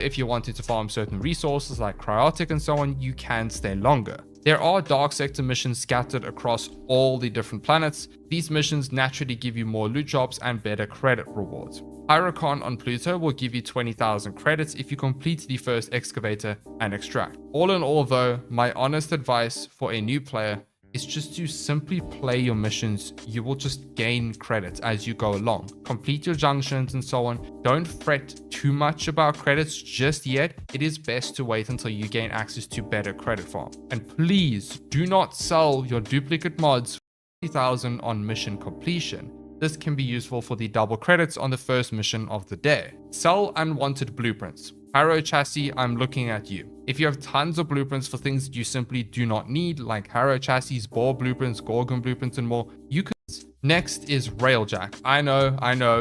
If you wanted to farm certain resources like cryotic and so on, you can stay longer. There are dark sector missions scattered across all the different planets. These missions naturally give you more loot drops and better credit rewards. Hyrocon on Pluto will give you 20,000 credits if you complete the first excavator and extract. All in all though, my honest advice for a new player is just to simply play your missions. You will just gain credits as you go along. Complete your junctions and so on. Don't fret too much about credits just yet. It is best to wait until you gain access to better credit farm. And please do not sell your duplicate mods for 50,000 on mission completion. This can be useful for the double credits on the first mission of the day. Sell unwanted blueprints. Harrow chassis, I'm looking at you. If you have tons of blueprints for things that you simply do not need, like Harrow chassis, Boar blueprints, Gorgon blueprints, and more, you can. Next is Railjack. I know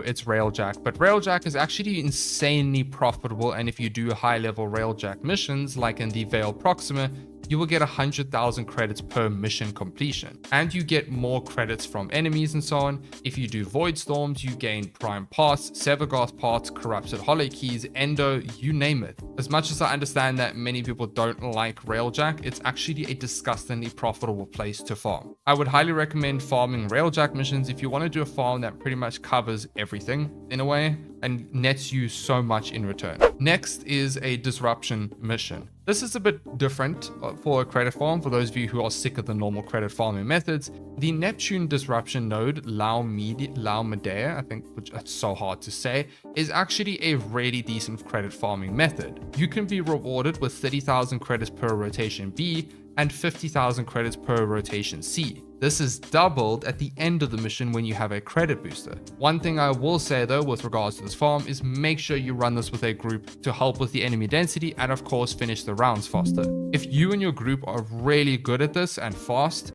it's Railjack, but Railjack is actually insanely profitable, and if you do high-level Railjack missions, like in the Veil Proxima, you will get 100,000 credits per mission completion, and you get more credits from enemies and so on. If you do Void Storms, you gain Prime Parts, Severgoth Parts, Corrupted Hollow Keys, Endo, you name it. As much as I understand that many people don't like Railjack, it's actually a disgustingly profitable place to farm. I would highly recommend farming Railjack missions if you want to do a farm that pretty much covers everything in a way and nets you so much in return. Next is a Disruption mission. This is a bit different for a credit farm. For those of you who are sick of the normal credit farming methods, the Neptune Disruption node, Medea, I think, which it's so hard to say, is actually a really decent credit farming method. You can be rewarded with 30,000 credits per rotation B and 50,000 credits per rotation C. This is doubled at the end of the mission when you have a credit booster. One thing I will say though with regards to this farm is make sure you run this with a group to help with the enemy density and of course finish the rounds faster. If you and your group are really good at this and fast,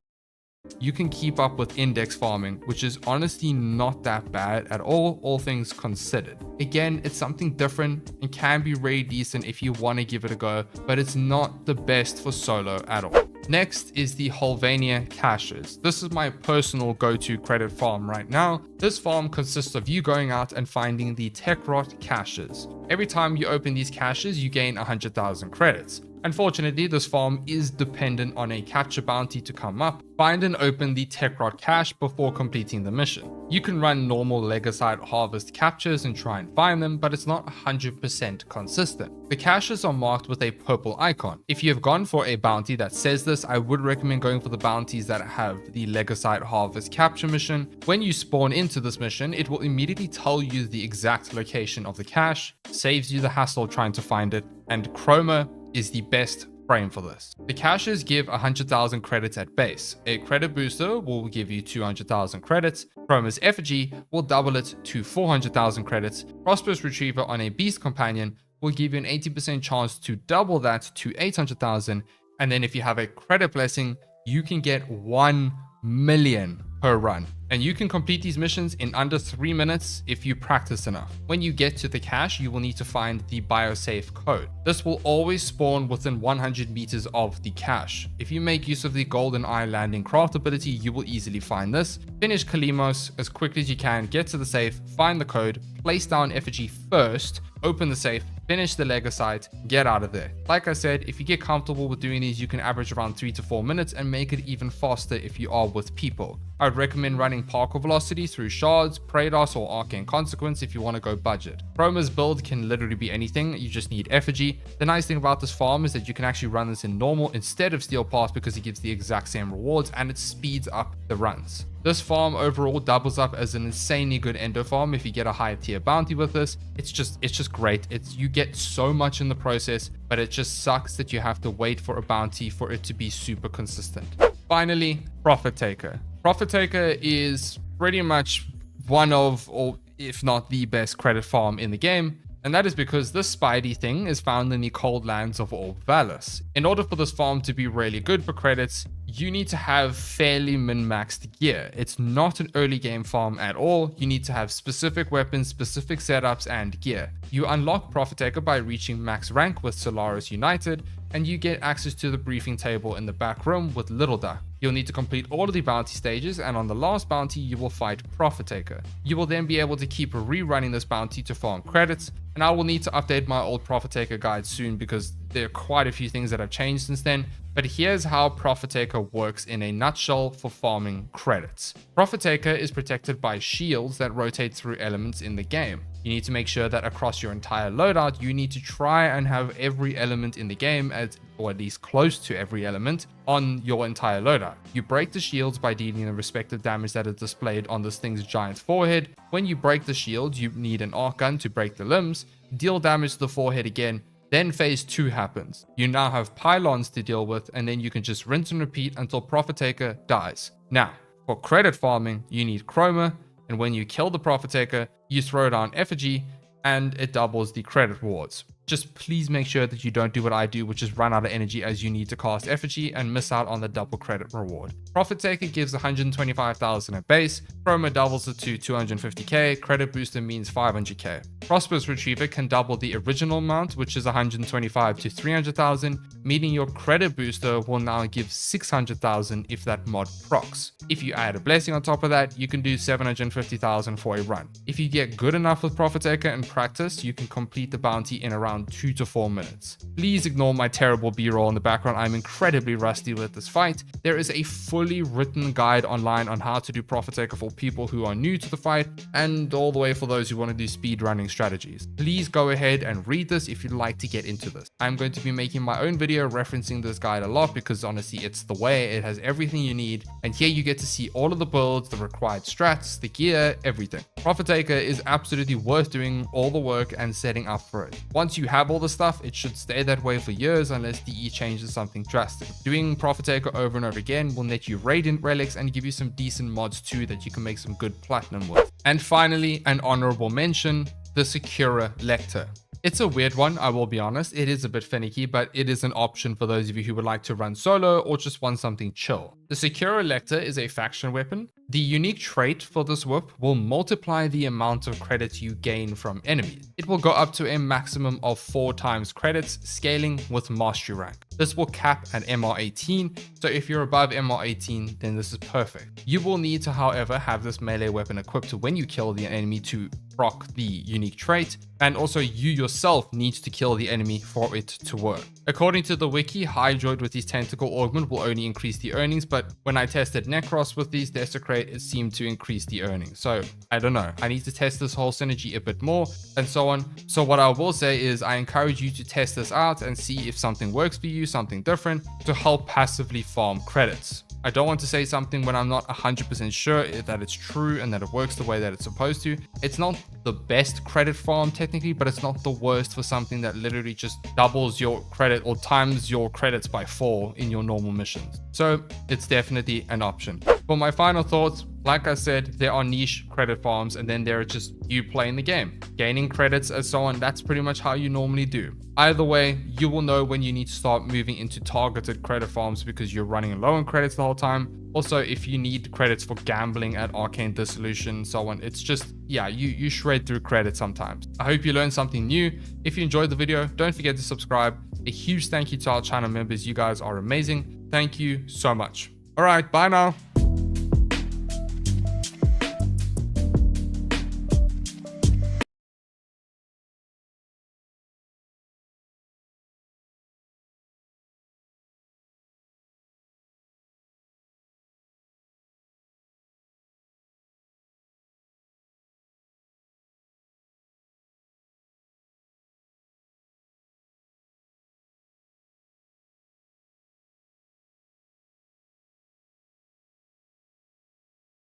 you can keep up with index farming, which is honestly not that bad at all things considered. Again, it's something different and can be really decent if you want to give it a go, but it's not the best for solo at all. Next is the Hulvania caches. This is my personal go-to credit farm right now. This farm consists of you going out and finding the Techrot caches. Every time you open these caches, you gain 100,000 credits. Unfortunately, this farm is dependent on a capture bounty to come up. Find and open the Techrot cache before completing the mission. You can run normal Legosite harvest captures and try and find them, but it's not 100% consistent. The caches are marked with a purple icon. If you have gone for a bounty that says this, I would recommend going for the bounties that have the Legosite harvest capture mission. When you spawn into this mission, it will immediately tell you the exact location of the cache, saves you the hassle trying to find it, and Chroma is the best frame for this. The caches give 100,000 credits at base. A credit booster will give you 200,000 credits. Chroma's effigy will double it to 400,000 credits. Prosperous Retriever on a beast companion will give you an 80% chance to double that to 800,000. And then if you have a credit blessing, you can get 1 million per run. And you can complete these missions in under 3 minutes if you practice enough. When you get to the cache, you will need to find the biosafe code. This will always spawn within 100 meters of the cache. If you make use of the Golden Eye landing craft ability, you will easily find this. Finish Kalimos as quickly as you can, get to the safe, find the code, place down effigy first, open the safe, finish the Lego site, get out of there. Like I said, if you get comfortable with doing these, you can average around 3 to 4 minutes and make it even faster if you are with people. I would recommend running parkour velocity through shards, Praedos, or Arcane Consequence if you want to go budget. Chroma's build can literally be anything, you just need effigy. The nice thing about this farm is that you can actually run this in normal instead of steel pass because it gives the exact same rewards and it speeds up the runs. This farm overall doubles up as an insanely good endo farm if you get a higher tier bounty with this. It's just great. You get so much in the process, but it just sucks that you have to wait for a bounty for it to be super consistent. Finally, Profit Taker. Profit Taker is pretty much one of, or if not the best credit farm in the game. And that is because this Spidey thing is found in the cold lands of Orb Valus. In order for this farm to be really good for credits, you need to have fairly min-maxed gear. It's not an early game farm at all. You need to have specific weapons, specific setups, and gear. You unlock Profit Taker by reaching max rank with Solaris United, and you get access to the briefing table in the back room with Little Duck. You'll need to complete all of the bounty stages, and on the last bounty, you will fight Profit Taker. You will then be able to keep rerunning this bounty to farm credits. And I will need to update my old Profit Taker guide soon because there are quite a few things that have changed since then. But here's how Profit Taker works in a nutshell for farming credits. Profit Taker is protected by shields that rotate through elements in the game. You need to make sure that across your entire loadout, you need to try and have every element in the game, or at least close to every element, on your entire loadout. You break the shields by dealing the respective damage that is displayed on this thing's giant forehead. When you break the shields, you need an arc gun to break the limbs, deal damage to the forehead again. Then phase 2 happens. You now have pylons to deal with, and then you can just rinse and repeat until Profit Taker dies. Now, for credit farming, you need Chroma, and when you kill the Profit Taker, you throw down Effigy, and it doubles the credit rewards. Just please make sure that you don't do what I do, which is run out of energy as you need to cast Effigy and miss out on the double credit reward. Profit Taker gives 125,000 at base, Chroma doubles it to 250k, Credit Booster means 500k. Prosperous Retriever can double the original amount, which is 125 to 300,000, meaning your Credit Booster will now give 600,000 if that mod procs. If you add a blessing on top of that, you can do 750,000 for a run. If you get good enough with Profit Taker and practice, you can complete the bounty in around 2 to 4 minutes. Please ignore my terrible b-roll in the background. I'm incredibly rusty with this fight. There is a fully written guide online on how to do Profit Taker for people who are new to the fight, and all the way for those who want to do speed running strategies. Please go ahead and read this if you'd like to get into this. I'm going to be making my own video referencing this guide a lot because honestly it's the way. It has everything you need, and here you get to see all of the builds, the required strats, the gear, everything. Profit Taker is absolutely worth doing all the work and setting up for it. Once you have all the stuff, it should stay that way for years unless DE changes something drastic. Doing Profit Taker over and over again will net you Radiant relics and give you some decent mods too that you can make some good platinum with. And finally, an honorable mention, the Secura Lecter. It's a weird one, I will be honest. It is a bit finicky, but it is an option for those of you who would like to run solo or just want something chill. The Secura Lecter is a faction weapon. The unique trait for this whip will multiply the amount of credits you gain from enemies. It will go up to a maximum of 4 times credits, scaling with mastery rank. This will cap at MR18, so if you're above MR18, then this is perfect. You will need to, however, have this melee weapon equipped when you kill the enemy to proc the unique trait, and also you yourself need to kill the enemy for it to work. According to the wiki, Hydroid with his tentacle augment will only increase the earnings, but when I tested Necros with these Desecrate, it seemed to increase the earnings. So I don't know, I need to test this whole synergy a bit more and so on. So what I will say is I encourage you to test this out and see if something works for you, something different, to help passively farm credits. I don't want to say something when I'm not 100% sure that it's true and that it works the way that it's supposed to. It's not the best credit farm technically, but it's not the worst for something that literally just doubles your credit or times your credits by 4 in your normal missions. So it's definitely an option. For my final thoughts, like I said, there are niche credit farms and then there are just you playing the game, gaining credits and so on. That's pretty much how you normally do. Either way, you will know when you need to start moving into targeted credit farms because you're running low on credits the whole time. Also, if you need credits for gambling at Arcane Dissolution and so on, it's just, yeah, you shred through credits sometimes. I hope you learned something new. If you enjoyed the video, don't forget to subscribe. A huge thank you to our channel members. You guys are amazing. Thank you so much. All right, bye now.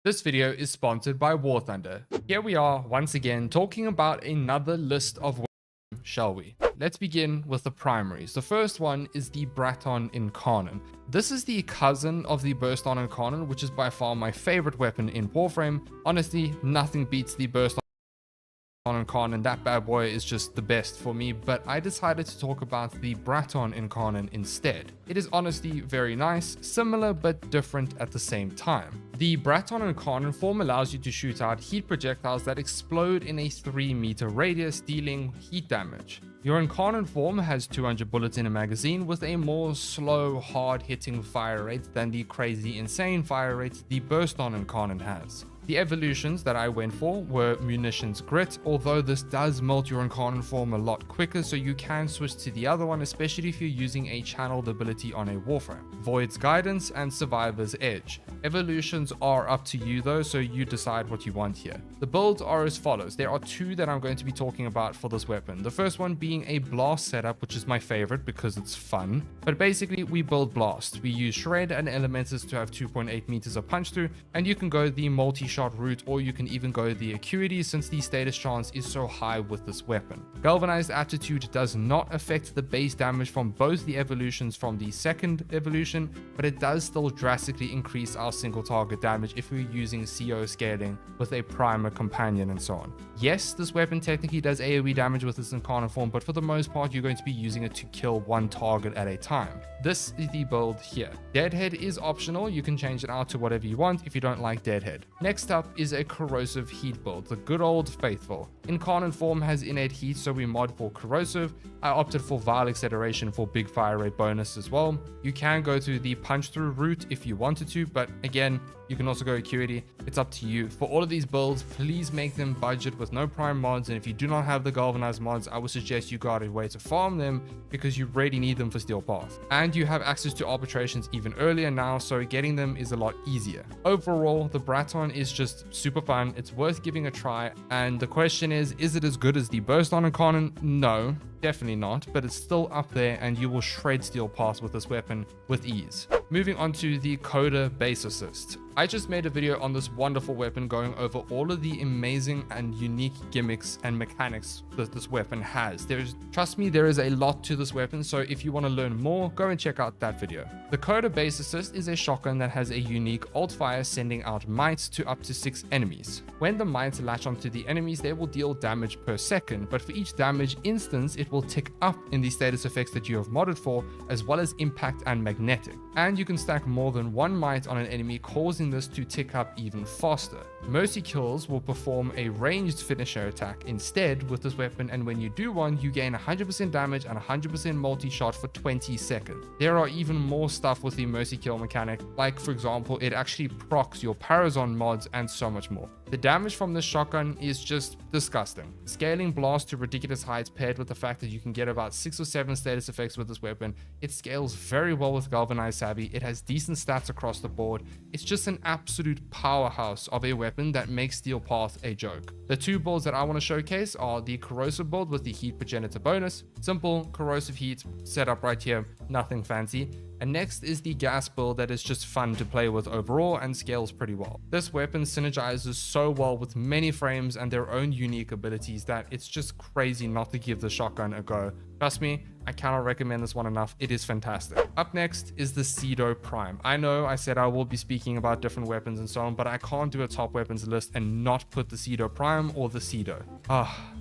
This video is sponsored by War Thunder. Here we are once again talking about another list of weapons, shall we? Let's begin with the primaries. The first one is the Braton Incarnon. This is the cousin of the Burston Incarnon, which is by far my favorite weapon in Warframe. Honestly, nothing beats the Burston Incarnon. That bad boy is just the best for me, but I decided to talk about the Braton Incarnon instead. It is honestly very nice, similar but different at the same time. The Braton Incarnon form allows you to shoot out heat projectiles that explode in a 3-meter radius, dealing heat damage. Your Incarnon form has 200 bullets in a magazine with a more slow, hard-hitting fire rate than the crazy, insane fire rate the Burston Incarnon has. The evolutions that I went for were Munitions Grit, although this does melt your Incarnate form a lot quicker, so you can switch to the other one, especially if you're using a channeled ability on a Warframe. Void's Guidance and Survivor's Edge. Evolutions are up to you though, so you decide what you want here. The builds are as follows. There are two that I'm going to be talking about for this weapon. The first one being a blast setup, which is my favorite because it's fun. But basically we build blast. We use shred and elementals to have 2.8 meters of punch through, and you can go the multi-shot route, or you can even go the acuity since the status chance is so high with this weapon. Galvanized Attitude does not affect the base damage from both the evolutions from the second evolution, but it does still drastically increase our single target damage if we're using CO scaling with a primer companion and so on. Yes, this weapon technically does AoE damage with its Incarnate form, but for the most part you're going to be using it to kill one target at a time. This is the build here. Deadhead is optional, you can change it out to whatever you want if you don't like Deadhead. Next up is a Corrosive Heat build, the good old faithful. Incarnate form has innate heat, so we mod for Corrosive. I opted for Vile Acceleration for big fire rate bonus as well. You can go to the punch through route if you wanted to, but again, you can also go acuity. It's up to you. For all of these builds, please make them budget with no prime mods, and if you do not have the galvanized mods, I would suggest you got a way to farm them because you really need them for Steel Path. And you have access to arbitrations even earlier now, so getting them is a lot easier. Overall, the Braton is just super fun. It's worth giving a try, and the question is it as good as the Burst on Incarnate? No, definitely not, but it's still up there and you will shred Steel Path with this weapon with ease. Moving on to the Coda Base Assist. I just made a video on this wonderful weapon going over all of the amazing and unique gimmicks and mechanics that this weapon has. Trust me, there is a lot to this weapon, so if you want to learn more, go and check out that video. The Coda Base Assist is a shotgun that has a unique alt fire sending out mites to up to 6 enemies. When the mites latch onto the enemies, they will deal damage per second, but for each damage instance, it will tick up in the status effects that you have modded for, as well as impact and magnetic. And you can stack more than one mite on an enemy, causing this to tick up even faster. Mercy kills will perform a ranged finisher attack instead with this weapon, and when you do one, you gain 100% damage and 100% multi-shot for 20 seconds. There are even more stuff with the mercy kill mechanic, like for example, it actually procs your Parazon mods and so much more. The damage from this shotgun is just disgusting. Scaling blast to ridiculous heights paired with the fact that you can get about 6 or 7 status effects with this weapon. It scales very well with Galvanized Savvy. It has decent stats across the board. It's just an absolute powerhouse of a weapon that makes Steel Path a joke. The two builds that I want to showcase are the Corrosive build with the Heat Progenitor bonus. Simple Corrosive Heat setup right here, nothing fancy. And next is the gas build that is just fun to play with overall and scales pretty well. This weapon synergizes so well with many frames and their own unique abilities that it's just crazy not to give the shotgun a go. Trust me, I cannot recommend this one enough. It is fantastic. Up next is the Cedo Prime. I know I said I will be speaking about different weapons and so on, but I can't do a top weapons list and not put the Cedo Prime or the Cedo.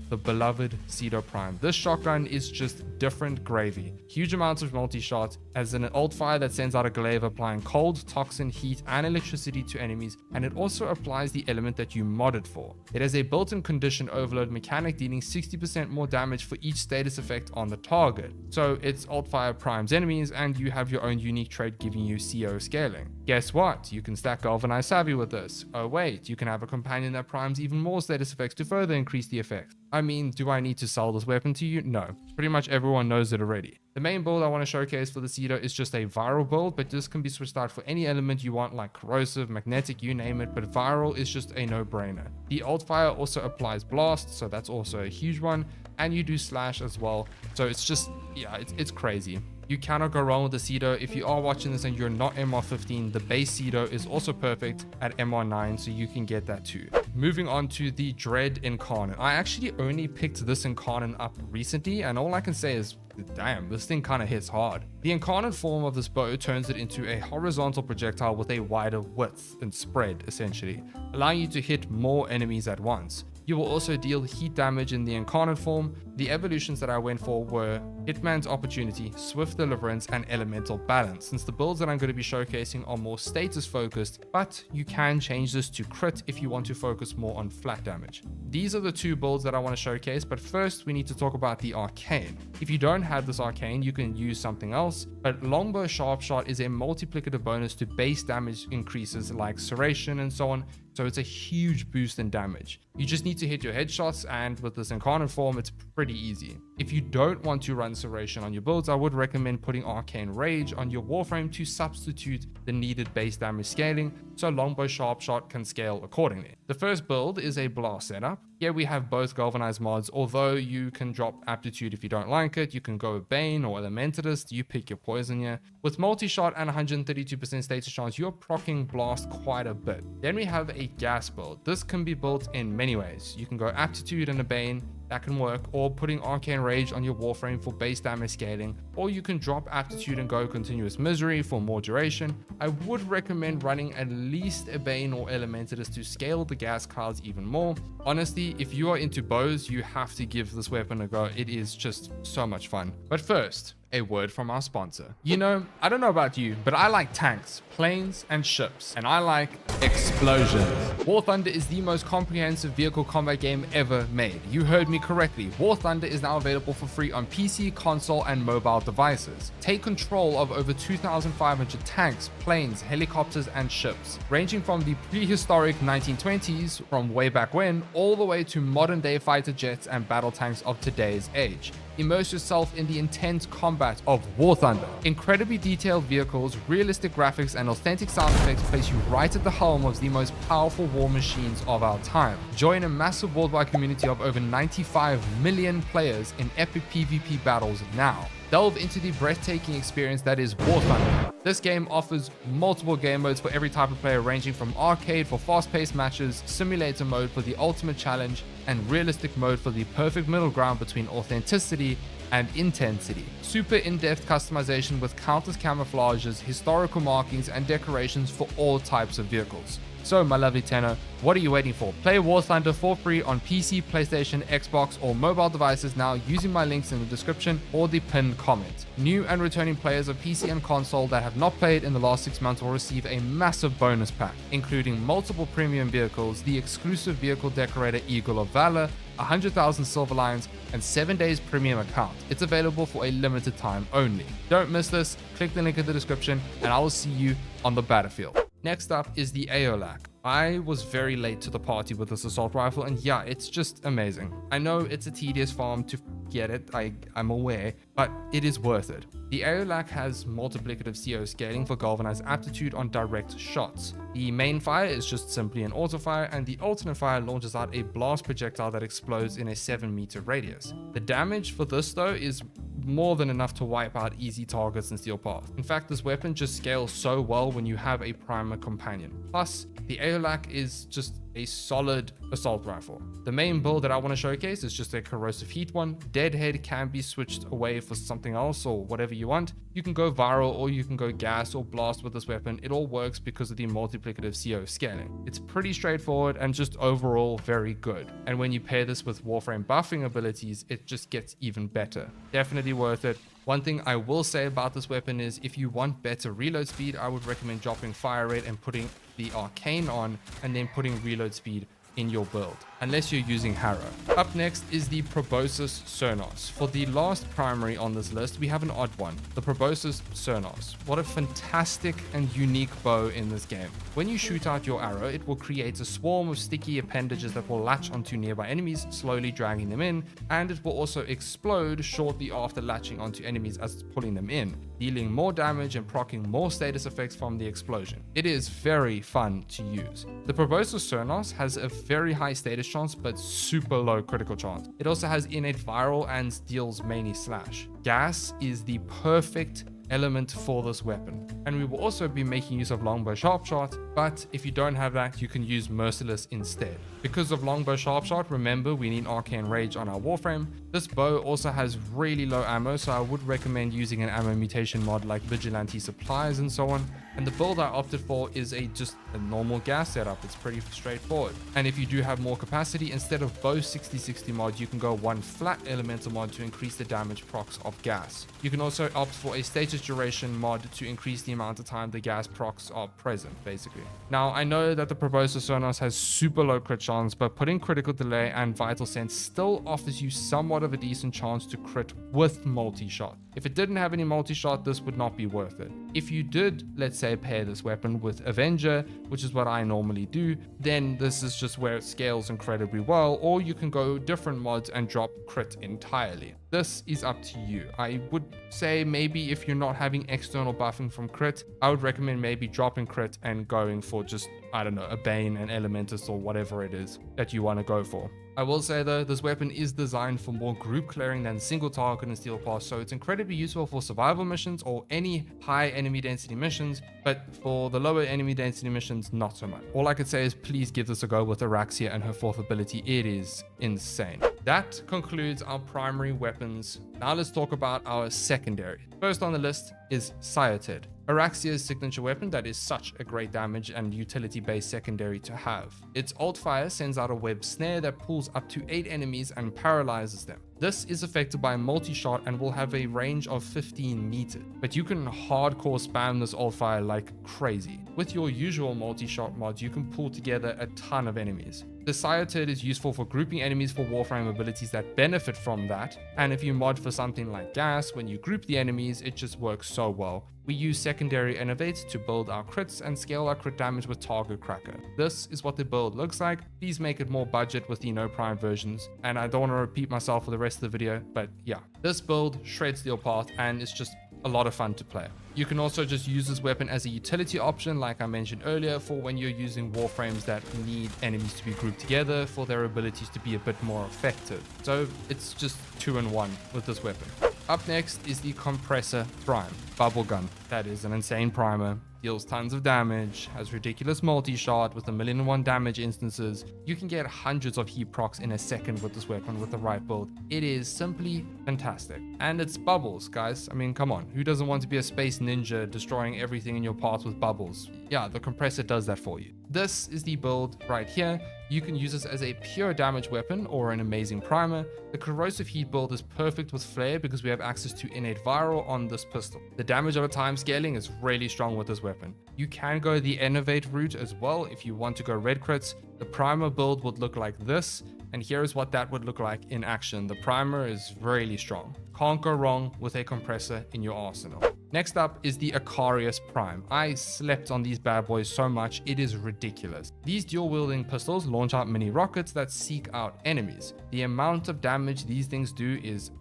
The beloved Cedo Prime. This shotgun is just different gravy. Huge amounts of multi-shot, as an alt fire that sends out a glaive applying cold, toxin, heat, and electricity to enemies, and it also applies the element that you modded for. It has a built-in condition overload mechanic dealing 60% more damage for each status effect on the target. So it's alt fire primes enemies, and you have your own unique trait giving you CO scaling. Guess what? You can stack Galvanized Savvy with this. Oh wait, you can have a companion that primes even more status effects to further increase the effect. I mean, do I need to sell this weapon to you? No. Pretty much everyone knows it already. The main build I want to showcase for the Cedo is just a viral build, but this can be switched out for any element you want, like corrosive, magnetic, you name it, but viral is just a no-brainer. The alt fire also applies blast, so that's also a huge one, and you do slash as well, so it's just, yeah, it's crazy. You cannot go wrong with the Cedo. If you are watching this and you're not MR15, the base Cedo is also perfect at MR9, so you can get that too. Moving on to the Dread Incarnate. I actually only picked this Incarnate up recently, and all I can say is, damn, this thing kind of hits hard. The Incarnate form of this bow turns it into a horizontal projectile with a wider width and spread, essentially, allowing you to hit more enemies at once. You will also deal heat damage in the Incarnate form. The evolutions that I went for were Hitman's Opportunity, Swift Deliverance, and Elemental Balance, since the builds that I'm going to be showcasing are more status focused, but you can change this to crit if you want to focus more on flat damage. These are the two builds that I want to showcase, but first we need to talk about the Arcane. If you don't have this Arcane, you can use something else, but Longbow Sharp Shot is a multiplicative bonus to base damage increases like Serration and so on, so it's a huge boost in damage. You just need to hit your headshots, and with this incarnate form, it's pretty easy. If you don't want to run Serration on your builds, I would recommend putting Arcane Rage on your Warframe to substitute the needed base damage scaling, so Longbow Sharpshot can scale accordingly. The first build is a blast setup. Here we have both galvanized mods, although you can drop aptitude if you don't like it. You can go with Bane or Elementalist, you pick your poison here. With multi-shot and 132% status chance, you're proccing blast quite a bit. Then we have a gas build. This can be built in many ways. You can go aptitude and a Bane, that can work, or putting Arcane Rage on your Warframe for base damage scaling, or you can drop aptitude and go continuous misery for more duration. I would recommend running at least a Bane or Elementalist to scale the gas clouds even more. Honestly, if you are into bows, you have to give this weapon a go. It is just so much fun. But first, a word from our sponsor. You know, I don't know about you, but I like tanks, planes, and ships, and I like explosions. War Thunder is the most comprehensive vehicle combat game ever made. You heard me correctly. War Thunder is now available for free on PC, console, and mobile devices. Take control of over 2,500 tanks, planes, helicopters, and ships, ranging from the prehistoric 1920s, from way back when, all the way to modern-day fighter jets and battle tanks of today's age. Immerse yourself in the intense combat of War Thunder. Incredibly detailed vehicles, realistic graphics, and authentic sound effects place you right at the helm of the most powerful war machines of our time. Join a massive worldwide community of over 95 million players in epic PvP battles now. Delve into the breathtaking experience that is War Thunder. This game offers multiple game modes for every type of player, ranging from arcade for fast-paced matches, simulator mode for the ultimate challenge, and realistic mode for the perfect middle ground between authenticity and intensity. Super in-depth customization with countless camouflages, historical markings, and decorations for all types of vehicles. So my lovely Tenno, what are you waiting for? Play War Thunder for free on PC, PlayStation, Xbox, or mobile devices now using my links in the description or the pinned comment. New and returning players of PC and console that have not played in the last 6 months will receive a massive bonus pack, including multiple premium vehicles, the exclusive vehicle decorator Eagle of Valor, 100,000 silver lions, and 7 days premium account. It's available for a limited time only. Don't miss this. Click the link in the description, and I will see you on the battlefield. Next up is the Aeolac. I was very late to the party with this assault rifle, and yeah, it's just amazing. I know it's a tedious farm to get it, I'm aware, but it is worth it. The Aeolac has multiplicative CO scaling for galvanized aptitude on direct shots. The main fire is just simply an auto fire, and the alternate fire launches out a blast projectile that explodes in a 7-meter radius. The damage for this though is more than enough to wipe out easy targets in Steel Path. In fact, this weapon just scales so well when you have a primer companion. Plus, the Aeolac is just a solid assault rifle. The main build that I want to showcase is just a corrosive heat one. Deadhead can be switched away for something else or whatever you want. You can go viral, or you can go gas or blast with this weapon. It all works because of the multiplicative CO scaling. It's pretty straightforward and just overall very good. And when you pair this with Warframe buffing abilities, it just gets even better. Definitely worth it. One thing I will say about this weapon is if you want better reload speed, I would recommend dropping fire rate and putting the arcane on, and then putting reload speed in your build, unless you're using Harrow. Up next is the Proboscis Cernos. For the last primary on this list, we have an odd one, the Proboscis Cernos. What a fantastic and unique bow in this game. When you shoot out your arrow, it will create a swarm of sticky appendages that will latch onto nearby enemies, slowly dragging them in, and it will also explode shortly after latching onto enemies as it's pulling them in, dealing more damage and proccing more status effects from the explosion. It is very fun to use. The Proboscis Cernos has a very high status chance but super low critical chance. It also has innate viral and deals mainly slash. Gas is the perfect element for this weapon, and we will also be making use of Longbow Sharpshot, but if you don't have that, you can use Merciless instead. Because of Longbow Sharpshot, remember we need Arcane Rage on our Warframe. This bow also has really low ammo, so I would recommend using an ammo mutation mod like Vigilante Supplies and so on. And the build I opted for is just a normal gas setup. It's pretty straightforward. And if you do have more capacity, instead of bow 60/60 mod, you can go one flat elemental mod to increase the damage procs of gas. You can also opt for a status duration mod to increase the amount of time the gas procs are present, basically. Now, I know that the Proboscis Cernos has super low crit chance, but putting critical delay and vital sense still offers you somewhat somewhat of a decent chance to crit with multi-shot. If it didn't have any multi-shot, this would not be worth it. If you did, let's say, pair this weapon with Avenger, which is what I normally do, then this is just where it scales incredibly well, or you can go different mods and drop crit entirely. This is up to you. I would say maybe if you're not having external buffing from crit, I would recommend maybe dropping crit and going for just, I don't know, a Bane, an Elementus, or whatever it is that you want to go for. I will say though, this weapon is designed for more group clearing than single target and steel pass, so it's incredibly useful for survival missions or any high enemy density missions, but for the lower enemy density missions, not so much. All I could say is please give this a go with Araxia and her 4th ability. It is insane. That concludes our primary weapons. Now let's talk about our secondary. First on the list is Sciated, Araxia's signature weapon that is such a great damage and utility-based secondary to have. Its alt fire sends out a web snare that pulls up to 8 enemies and paralyzes them. This is affected by multi-shot and will have a range of 15 meters, but you can hardcore spam this alt fire like crazy. With your usual multi-shot mods, you can pull together a ton of enemies. The Sciated is useful for grouping enemies for Warframe abilities that benefit from that, and if you mod for something like gas, when you group the enemies, it just works so well. We use secondary innovates to build our crits and scale our crit damage with target cracker. This is what the build looks like. Please make it more budget with the no prime versions, and I don't want to repeat myself for the rest of the video, but yeah. This build shreds steel path and it's just a lot of fun to play. You can also just use this weapon as a utility option, like I mentioned earlier, for when you're using Warframes that need enemies to be grouped together for their abilities to be a bit more effective. So it's just 2-in-1 with this weapon. Up next is the Compressor Prime Bubblegum. That is an insane primer. Deals tons of damage, has ridiculous multi-shot with 1,000,001 damage instances. You can get hundreds of heat procs in a second with this weapon with the right build. It is simply fantastic. And it's bubbles, guys. I mean, come on. Who doesn't want to be a space ninja destroying everything in your path with bubbles? Yeah, the compressor does that for you. This is the build right here. You can use this as a pure damage weapon or an amazing primer. The corrosive heat build is perfect with flare because we have access to innate viral on this pistol. The damage over time scaling is really strong with this weapon. You can go the innovate route as well if you want to go red crits. The primer build would look like this, and here's what that would look like in action. The primer is really strong. Can't go wrong with a compressor in your arsenal. Next up is the Acarius Prime. I slept on these bad boys so much, it is ridiculous. These dual-wielding pistols launch out mini rockets that seek out enemies. The amount of damage these things do is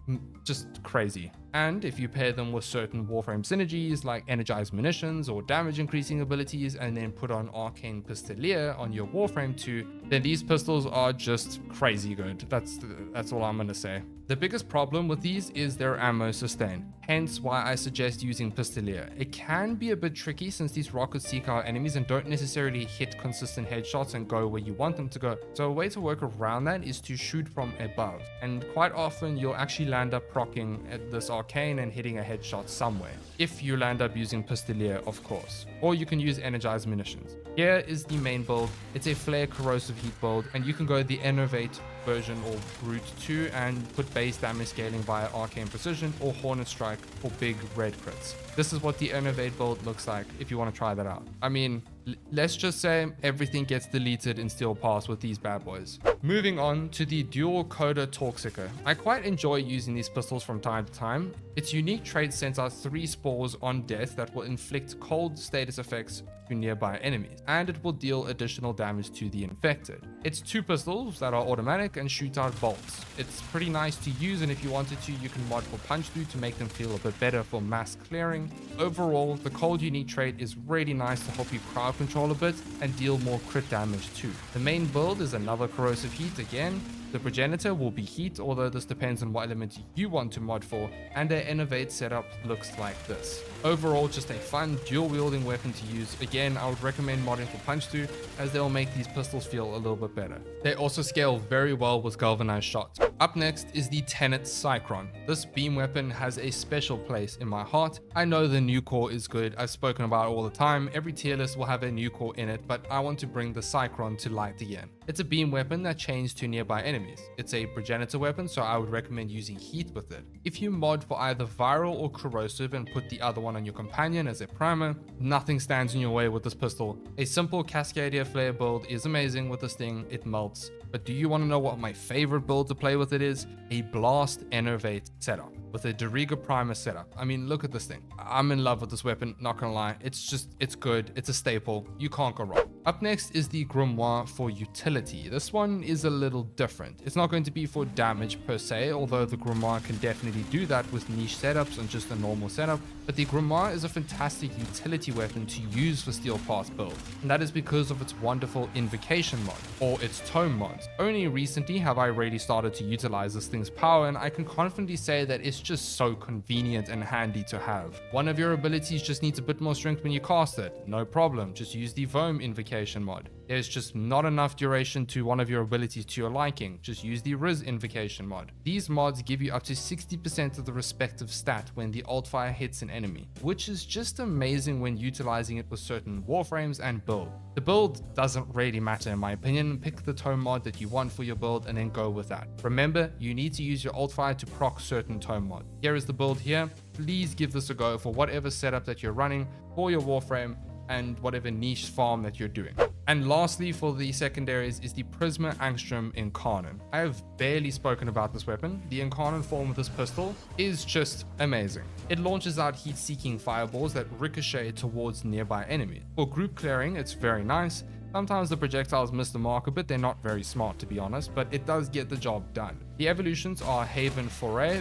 just crazy. And if you pair them with certain Warframe synergies like energized munitions or damage increasing abilities and then put on Arcane Pistolier on your Warframe 2, then these pistols are just crazy good. That's all I'm gonna say. The biggest problem with these is their ammo sustain, hence why I suggest using Pistolier. It can be a bit tricky since these rockets seek out enemies and don't necessarily hit consistent headshots and go where you want them to go. So a way to work around that is to shoot from above, and quite often you'll actually land up proccing at this arcane and hitting a headshot somewhere, if you land up using Pistolier, of course. Or you can use energized munitions. Here is the main build. It's a flare corrosive heat build, and you can go the innovate version or route 2 and put base damage scaling via arcane precision or hornet strike for big red crits. This is what the innovate build looks like if you want to try that out. I mean, let's just say everything gets deleted in Steel Pass with these bad boys. Moving on to the dual coda Toxica. I quite enjoy using these pistols from time to time. Its unique trait sends out 3 spores on death that will inflict cold status effects to nearby enemies, and it will deal additional damage to the infected. It's 2 pistols that are automatic and shoot out bolts. It's pretty nice to use, and if you wanted to, you can mod for punch through to make them feel a bit better for mass clearing. Overall, the cold unique trait is really nice to help you crowd control a bit and deal more crit damage too. The main build is another corrosive heat again. The progenitor will be heat, although this depends on what element you want to mod for, and their innovate setup looks like this. Overall, just a fun dual wielding weapon to use. Again, I would recommend modding for punch through, as they'll make these pistols feel a little bit better. They also scale very well with galvanized shots. Up next is the Tenet Cycron. This beam weapon has a special place in my heart. I know the new core is good, I've spoken about it all the time. Every tier list will have a new core in it, but I want to bring the Cycron to light again. It's a beam weapon that chains to nearby enemies. enemies. It's a progenitor weapon, so I would recommend using heat with it. If you mod for either viral or corrosive and put the other one on your companion as a primer, nothing stands in your way with this pistol. A simple Cascadia flare build is amazing with this thing, it melts. But do you want to know what my favorite build to play with it is? A Blast Enervate setup with a Doriga primer setup. I mean, look at this thing. I'm in love with this weapon, not gonna lie. It's good, it's a staple, you can't go wrong. Up next is the Grimoire for utility. This one is a little different. It's not going to be for damage per se, although the Grimoire can definitely do that with niche setups and just a normal setup. But the Grimoire is a fantastic utility weapon to use for steel path build, and that is because of its wonderful invocation mod, or its tome mods. Only recently have I really started to utilize this thing's power, and I can confidently say that it's just so convenient and handy to have. One of your abilities just needs a bit more strength when you cast it. No problem, just use the Vohm invocation mod. There's just not enough duration to one of your abilities to your liking. Just use the Riz invocation mod. These mods give you up to 60% of the respective stat when the alt fire hits an enemy, which is just amazing when utilizing it with certain warframes and build. The build doesn't really matter in my opinion. Pick the tome mod that you want for your build and then go with that. Remember, you need to use your alt fire to proc certain tome mod. Here is the build here. Please give this a go for whatever setup that you're running for your warframe and whatever niche farm that you're doing. And lastly, for the secondaries is the Prisma Angstrom Incarnon. I have barely spoken about this weapon. The Incarnon form of this pistol is just amazing. It launches out heat-seeking fireballs that ricochet towards nearby enemies. For group clearing, it's very nice. Sometimes the projectiles miss the mark a bit, they're not very smart to be honest, but it does get the job done. The evolutions are Haven Foray,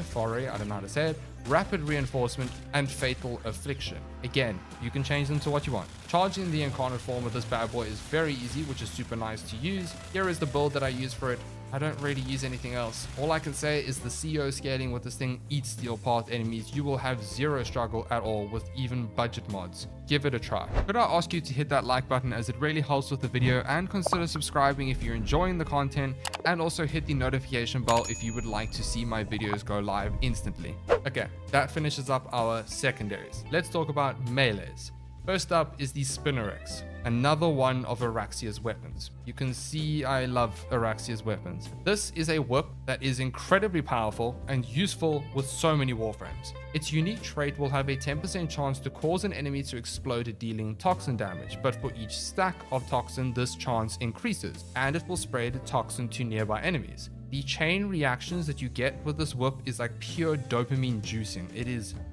I don't know how to say it, Rapid Reinforcement, and Fatal Affliction. Again, you can change them to what you want. Charging the incarnate form of this bad boy is very easy, which is super nice to use. Here is the build that I use for it. I don't really use anything else. All I can say is the CO scaling with this thing eats steel path enemies. You will have zero struggle at all with even budget mods. Give it a try. Could I ask you to hit that like button as it really helps with the video, and consider subscribing if you're enjoying the content, and also hit the notification bell if you would like to see my videos go live instantly. Okay, that finishes up our secondaries. Let's talk about melees. First up is the Spinnerex, another one of Araxia's weapons. You can see I love Araxia's weapons. This is a whip that is incredibly powerful and useful with so many warframes. Its unique trait will have a 10% chance to cause an enemy to explode, dealing toxin damage, but for each stack of toxin this chance increases, and it will spread toxin to nearby enemies. The chain reactions that you get with this whip is like pure dopamine juicing.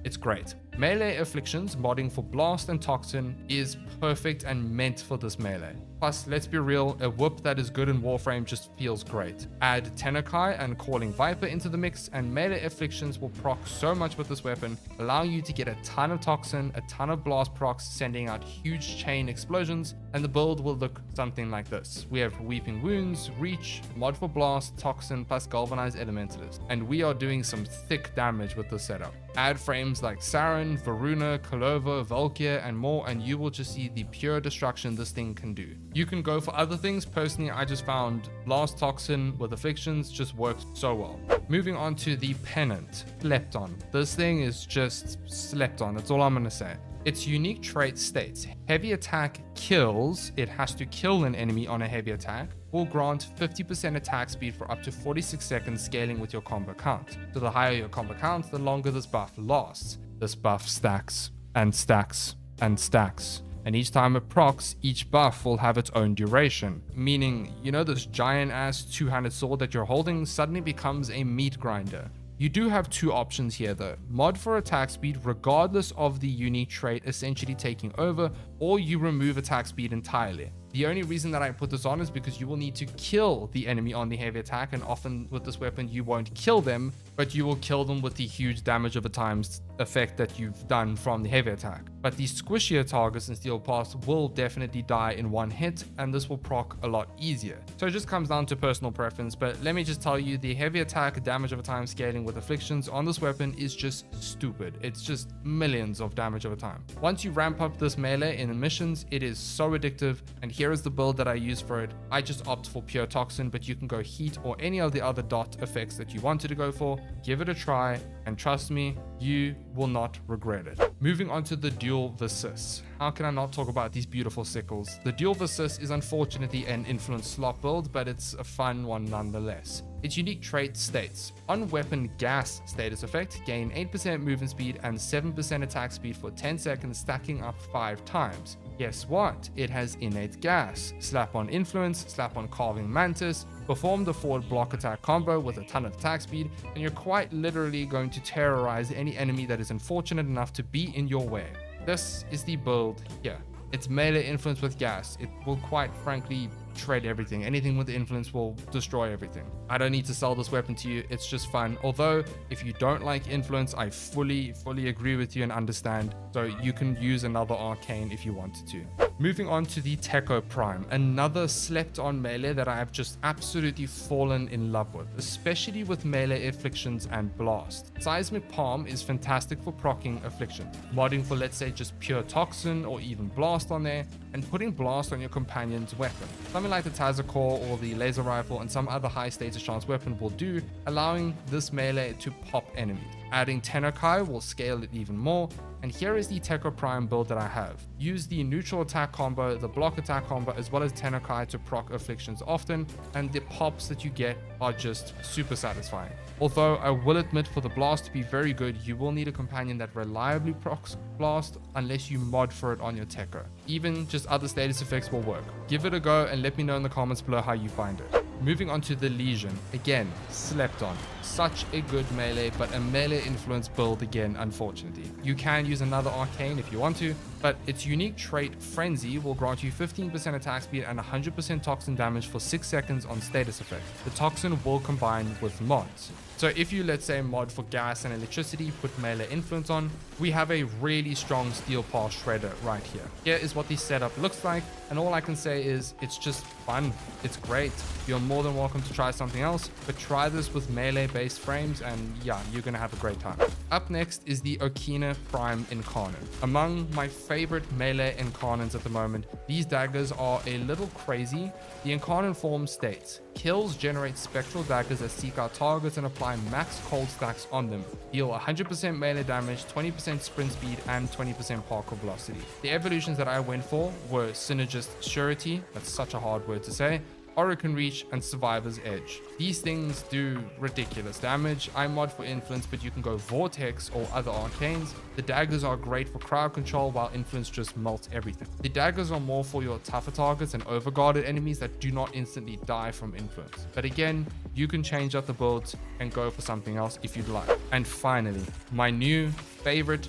It's great. Melee afflictions modding for blast and toxin is perfect and meant for this melee. Plus, let's be real, a whip that is good in Warframe just feels great. Add Tenakai and Calling Viper into the mix, and melee afflictions will proc so much with this weapon, allowing you to get a ton of toxin, a ton of blast procs, sending out huge chain explosions, and the build will look something like this. We have Weeping Wounds, Reach, mod for blast, toxin, plus Galvanized Elementalist, and we are doing some thick damage with this setup. Add frames like Saren, Varuna, Kalova, Valkyr, and more, and you will just see the pure destruction this thing can do. You can go for other things. Personally, I just found Blast Toxin with Afflictions just works so well. Moving on to the Pennant, Slept On. This thing is just slept on, that's all I'm gonna say. Its unique trait states, heavy attack kills, it has to kill an enemy on a heavy attack, will grant 50% attack speed for up to 46 seconds, scaling with your combo count. So the higher your combo count, the longer this buff lasts. This buff stacks and stacks and stacks. And each time it procs, each buff will have its own duration. Meaning, you know, this giant ass two-handed sword that you're holding suddenly becomes a meat grinder. You do have two options here though. Mod for attack speed regardless of the unique trait essentially taking over, or you remove attack speed entirely. The only reason that I put this on is because you will need to kill the enemy on the heavy attack, and often with this weapon you won't kill them, but you will kill them with the huge damage over times effect that you've done from the heavy attack. But the squishier targets in Steel Pass will definitely die in one hit, and this will proc a lot easier. So it just comes down to personal preference, but let me just tell you, the heavy attack damage over time scaling with afflictions on this weapon is just stupid. It's just millions of damage over time. Once you ramp up this melee in the missions, it is so addictive, and here is the build that I use for it. I just opt for pure toxin, but you can go heat or any of the other dot effects that you wanted to go for. Give it a try. And trust me, you will not regret it. Moving on to the dual Versus. How can I not talk about these beautiful sickles? The dual Versus is unfortunately an influence slot build, but it's a fun one nonetheless. Its unique trait states, on weapon gas status effect, gain 8% movement speed and 7% attack speed for 10 seconds, stacking up 5 times. Guess what? It has innate gas. Slap on influence, slap on carving mantis, perform the forward block attack combo with a ton of attack speed, and you're quite literally going to terrorize any enemy that is unfortunate enough to be in your way. This is the build here. It's melee influence with gas. It will quite frankly shred everything. Anything with influence will destroy everything. I don't need to sell this weapon to you. It's just fun. Although if you don't like influence, I fully agree with you and understand. So you can use another arcane if you wanted to. Moving on to the Techo Prime, another slept on melee that I have just absolutely fallen in love with, especially with melee afflictions and blast. Seismic Palm is fantastic for proccing affliction, modding for let's say just pure toxin or even blast on there, and putting blast on your companion's weapon. Something like the Tazakor or the laser rifle and some other high status chance weapon will do, allowing this melee to pop enemies. Adding Tenokai will scale it even more, and here is the Techo Prime build that I have. Use the neutral attack combo, the block attack combo, as well as Tenokai to proc afflictions often, and the pops that you get are just super satisfying. Although I will admit for the blast to be very good, you will need a companion that reliably procs blast unless you mod for it on your Techo. Even just other status effects will work. Give it a go and let me know in the comments below how you find it. Moving on to the Legion, again, slept on. Such a good melee, but a melee influence build again, unfortunately. You can use another arcane if you want to, but its unique trait, Frenzy, will grant you 15% attack speed and 100% toxin damage for 6 seconds on status effect. The toxin will combine with mods. So if you, let's say, mod for gas and electricity, put melee influence on, we have a really strong steel paw shredder right here. Here is what the setup looks like, and all I can say is it's just fun. It's great. You're more than welcome to try something else, but try this with melee based frames and yeah, you're gonna have a great time. Up next is the Okina Prime Incarnate. Among my favorite melee incarnates at the moment, these daggers are a little crazy. The incarnate form states, kills generate spectral daggers that seek out targets and apply max cold stacks on them. Deal 100% melee damage, 20% sprint speed, and 20% parkour velocity. The evolutions that I went for were Synergist Surety, that's such a hard word to say, Oricon Reach, and Survivor's Edge. These things do ridiculous damage. I mod for Influence, but you can go Vortex or other arcanes. The daggers are great for crowd control, while Influence just melts everything. The daggers are more for your tougher targets and overguarded enemies that do not instantly die from Influence. But again, you can change up the builds and go for something else if you'd like. And finally, my new favorite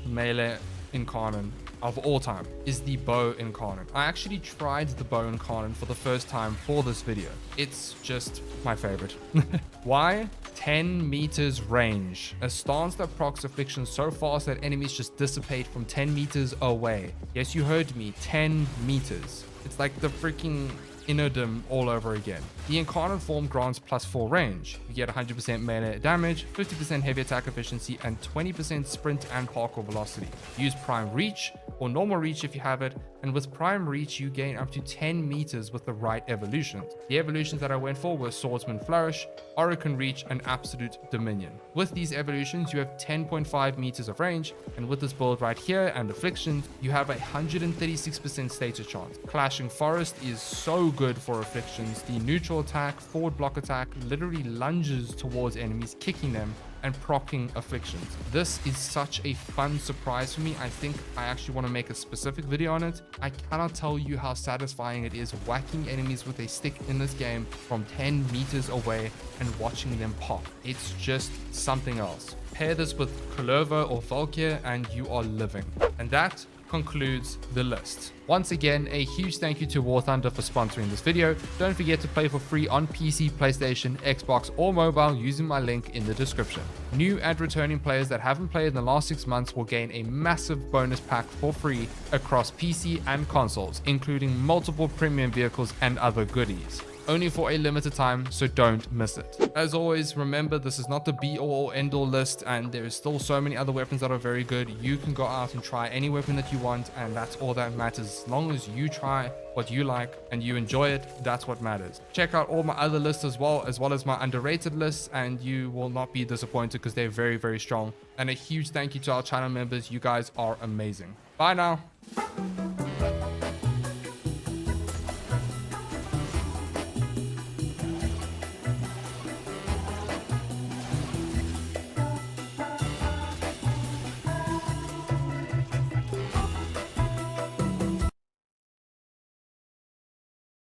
melee incarnate of all time is the Bow Incarnate. I actually tried the Bow Incarnate for the first time for this video. It's just my favorite. Why? 10 meters range. A stance that procs affliction so fast that enemies just dissipate from 10 meters away. Yes, you heard me, 10 meters. It's like the freaking Inodem all over again. The incarnate form grants +4 range. You get 100% melee damage, 50% heavy attack efficiency, and 20% sprint and parkour velocity. Use prime reach or normal reach if you have it, and with prime reach you gain up to 10 meters with the right evolutions. The evolutions that I went for were Swordsman Flourish, Oricon Reach, and Absolute Dominion. With these evolutions you have 10.5 meters of range, and with this build right here and afflictions you have a 136% status chance. Clashing Forest is so good for afflictions. The neutral attack, forward block attack literally lunges towards enemies, kicking them and proccing afflictions. This is such a fun surprise for me. I think I actually want to make a specific video on it. I cannot tell you how satisfying it is whacking enemies with a stick in this game from 10 meters away and watching them pop. It's just something else. Pair this with Kulova or Valkyr and you are living. And that concludes the list. Once again, a huge thank you to War Thunder for sponsoring this video. Don't forget to play for free on PC, PlayStation, Xbox, or mobile using my link in the description. New and returning players that haven't played in the last 6 months will gain a massive bonus pack for free across PC and consoles, including multiple premium vehicles and other goodies. only for a limited time, so don't miss it. As always, remember this is not the be all or end all list, and there is still so many other weapons that are very good. You can go out and try any weapon that you want, and that's all that matters. As long as you try what you like and you enjoy it, that's what matters. Check out all my other lists as well as my underrated lists, and you will not be disappointed because they're very, very strong. And a huge thank you to our channel members. You guys are amazing. Bye now.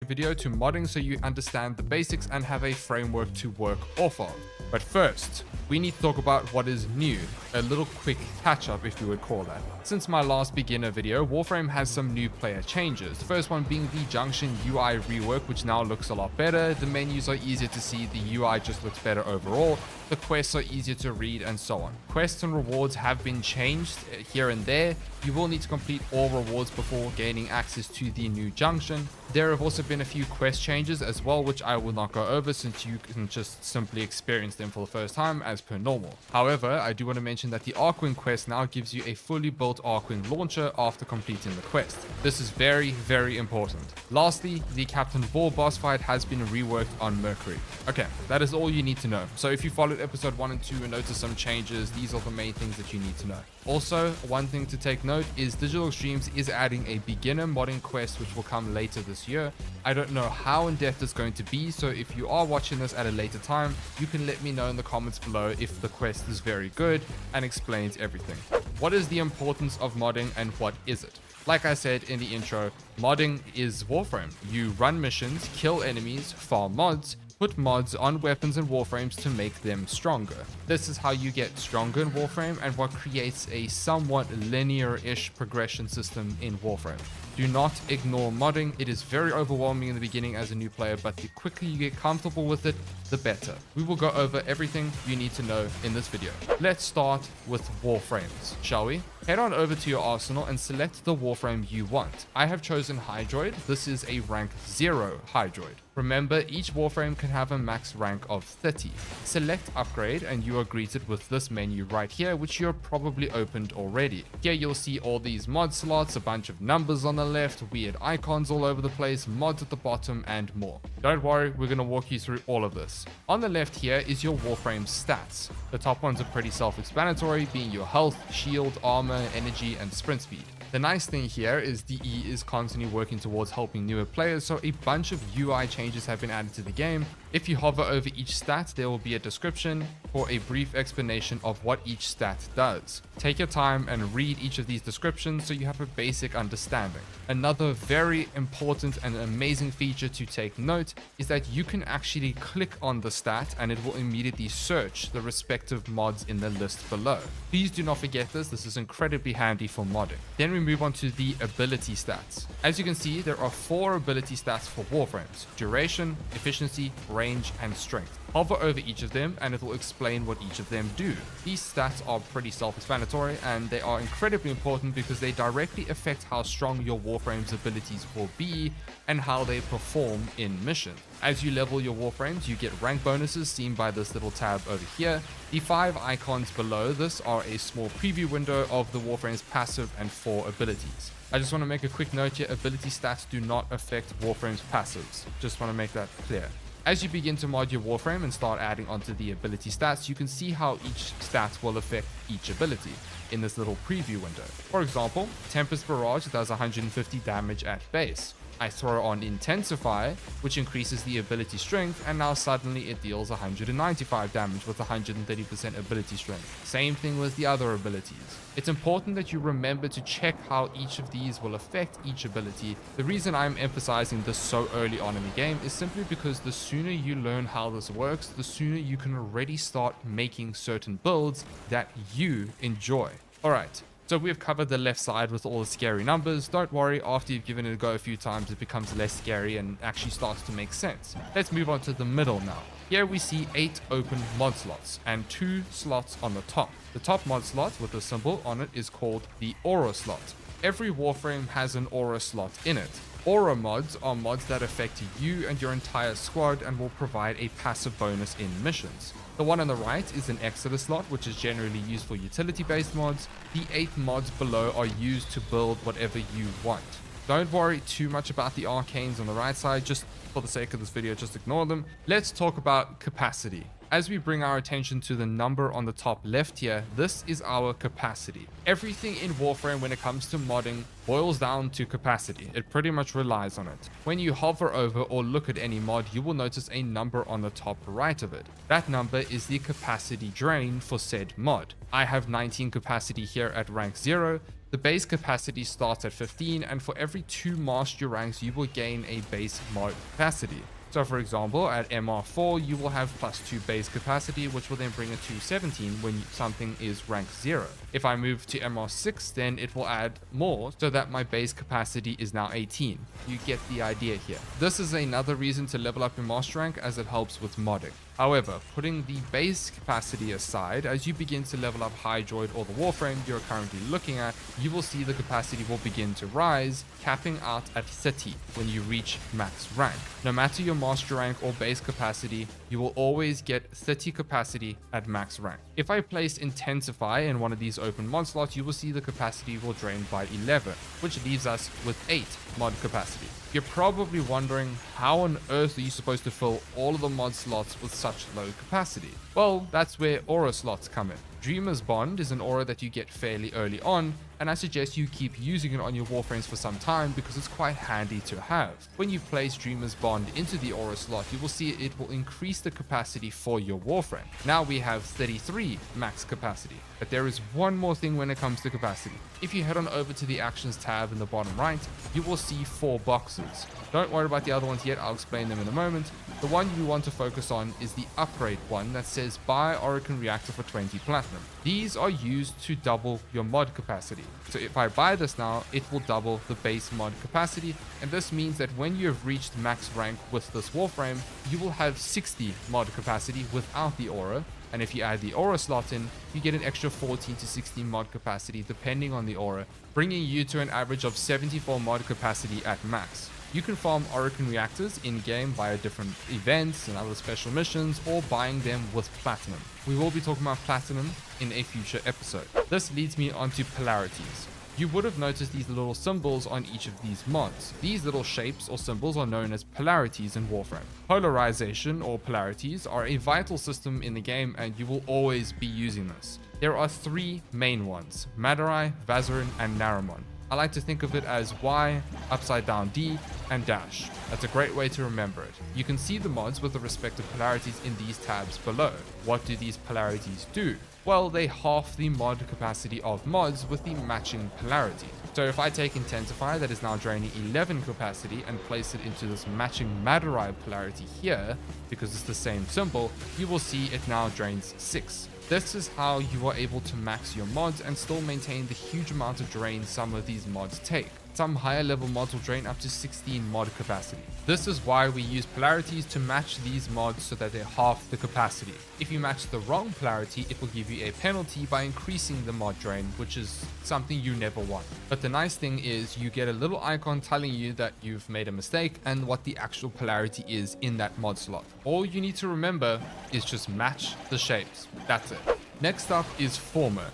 Video to modding so you understand the basics and have a framework to work off of. But first, we need to talk about what is new, a little quick catch up if you would call that. Since my last beginner video, Warframe has some new player changes. The first one being the Junction UI rework, which now looks a lot better. The menus are easier to see, the UI just looks better overall. The quests are easier to read and so on. Quests and rewards have been changed here and there. You will need to complete all rewards before gaining access to the new Junction. There have also been a few quest changes as well, which I will not go over since you can just simply experience them for the first time as per normal. However, I do want to mention that the Archwing quest now gives you a fully built Archwing launcher after completing the quest. This is very, very important. Lastly, the Captain Ball boss fight has been reworked on Mercury. Okay, that is all you need to know. So if you followed episode 1 and 2 and noticed some changes, these are the main things that you need to know. Also, one thing to take note is Digital Extremes is adding a beginner modding quest which will come later this year. I don't know how in depth it's going to be, so if you are watching this at a later time, you can let me know in the comments below if the quest is very good and explains everything. What is the importance of modding and what is it? Like I said in the intro, modding is Warframe. You run missions, kill enemies, farm mods, put mods on weapons and warframes to make them stronger. This is how you get stronger in Warframe and what creates a somewhat linear-ish progression system in Warframe. Do not ignore modding. It is very overwhelming in the beginning as a new player, but the quicker you get comfortable with it, the better. We will go over everything you need to know in this video. Let's start with Warframes, shall we? Head on over to your arsenal and select the Warframe you want. I have chosen Hydroid. This is a rank 0 Hydroid. Remember, each Warframe can have a max rank of 30. Select Upgrade and you are greeted with this menu right here, which you're probably opened already. Here you'll see all these mod slots, a bunch of numbers on the left, weird icons all over the place, mods at the bottom, and more. Don't worry, we're going to walk you through all of this. On the left here is your Warframe stats. The top ones are pretty self-explanatory, being your health, shield, armor, energy, and sprint speed. The nice thing here is DE is constantly working towards helping newer players, so a bunch of UI changes have been added to the game. If you hover over each stat, there will be a description for a brief explanation of what each stat does. Take your time and read each of these descriptions so you have a basic understanding. Another very important and amazing feature to take note is that you can actually click on the stat and it will immediately search the respective mods in the list below. Please do not forget this is incredibly handy for modding. Then we move on to the ability stats. As you can see, there are 4 ability stats for Warframes: duration, efficiency, range, and strength. Hover over each of them and it will explain what each of them do. These stats are pretty self-explanatory and they are incredibly important because they directly affect how strong your Warframe's abilities will be and how they perform in mission. As you level your Warframes, you get rank bonuses seen by this little tab over here. The 5 icons below this are a small preview window of the Warframe's passive and 4 abilities. I just want to make a quick note here, ability stats do not affect Warframe's passives. Just want to make that clear. As you begin to mod your Warframe and start adding onto the ability stats, you can see how each stat will affect each ability in this little preview window. For example, Tempest Barrage does 150 damage at base. I throw on Intensify, which increases the ability strength, and now suddenly it deals 195 damage with 130% ability strength. Same thing with the other abilities. It's important that you remember to check how each of these will affect each ability. The reason I'm emphasizing this so early on in the game is simply because the sooner you learn how this works, the sooner you can already start making certain builds that you enjoy. Alright. So we've covered the left side with all the scary numbers. Don't worry, after you've given it a go a few times, it becomes less scary and actually starts to make sense. Let's move on to the middle now. Here we see 8 open mod slots and 2 slots on the top. The top mod slot with a symbol on it is called the Aura slot. Every Warframe has an Aura slot in it. Aura mods are mods that affect you and your entire squad and will provide a passive bonus in missions. The one on the right is an Acero slot, which is generally used for utility-based mods. The 8 mods below are used to build whatever you want. Don't worry too much about the arcanes on the right side, just for the sake of this video, just ignore them. Let's talk about capacity. As we bring our attention to the number on the top left here, this is our capacity. Everything in Warframe when it comes to modding boils down to capacity. It pretty much relies on it. When you hover over or look at any mod, you will notice a number on the top right of it. That number is the capacity drain for said mod. I have 19 capacity here at rank 0. The base capacity starts at 15, and for every 2 mastery ranks you will gain a base mod capacity. So for example, at MR4 you will have +2 base capacity, which will then bring it to 17 when something is rank 0. If I move to MR6, then it will add more, so that my base capacity is now 18. You get the idea here. This is another reason to level up your master rank, as it helps with modding. However, putting the base capacity aside, as you begin to level up High Droid or the Warframe you're currently looking at, you will see the capacity will begin to rise, capping out at 30 when you reach max rank. No matter your master rank or base capacity, you will always get 30 capacity at max rank. If I place Intensify in one of these open mod slots, you will see the capacity will drain by 11, which leaves us with 8 mod capacity. You're probably wondering, how on earth are you supposed to fill all of the mod slots with such low capacity? Well, that's where aura slots come in. Dreamer's Bond is an aura that you get fairly early on, and I suggest you keep using it on your Warframes for some time because it's quite handy to have. When you place Dreamer's Bond into the aura slot, you will see it will increase the capacity for your Warframe. Now we have 33 max capacity, but there is one more thing when it comes to capacity. If you head on over to the actions tab in the bottom right, you will see 4 boxes. Don't worry about the other ones yet, I'll explain them in a moment. The one you want to focus on is the upgrade one that says buy Orokin Reactor for 20 platinum. These are used to double your mod capacity. So if I buy this now, it will double the base mod capacity, and this means that when you have reached max rank with this Warframe, you will have 60 mod capacity without the aura, and if you add the aura slot in, you get an extra 14 to 16 mod capacity depending on the aura, bringing you to an average of 74 mod capacity at max. You can farm Orokin Reactors in-game via different events and other special missions, or buying them with Platinum. We will be talking about Platinum in a future episode. This leads me onto polarities. You would have noticed these little symbols on each of these mods. These little shapes or symbols are known as polarities in Warframe. Polarization or polarities are a vital system in the game, and you will always be using this. There are 3 main ones: Madurai, Vazarin, and Naramon. I like to think of it as Y, upside down D, and dash. That's a great way to remember it. You can see the mods with the respective polarities in these tabs below. What do these polarities do? Well, they half the mod capacity of mods with the matching polarity. So if I take Intensify, that is now draining 11 capacity, and place it into this matching Madurai polarity here, because it's the same symbol, you will see it now drains 6. This is how you are able to max your mods and still maintain the huge amount of drain some of these mods take. Some higher level mods will drain up to 16 mod capacity. This is why we use polarities to match these mods so that they're half the capacity. If you match the wrong polarity, it will give you a penalty by increasing the mod drain, which is something you never want. But the nice thing is you get a little icon telling you that you've made a mistake and what the actual polarity is in that mod slot. All you need to remember is just match the shapes. That's it. Next up is Former.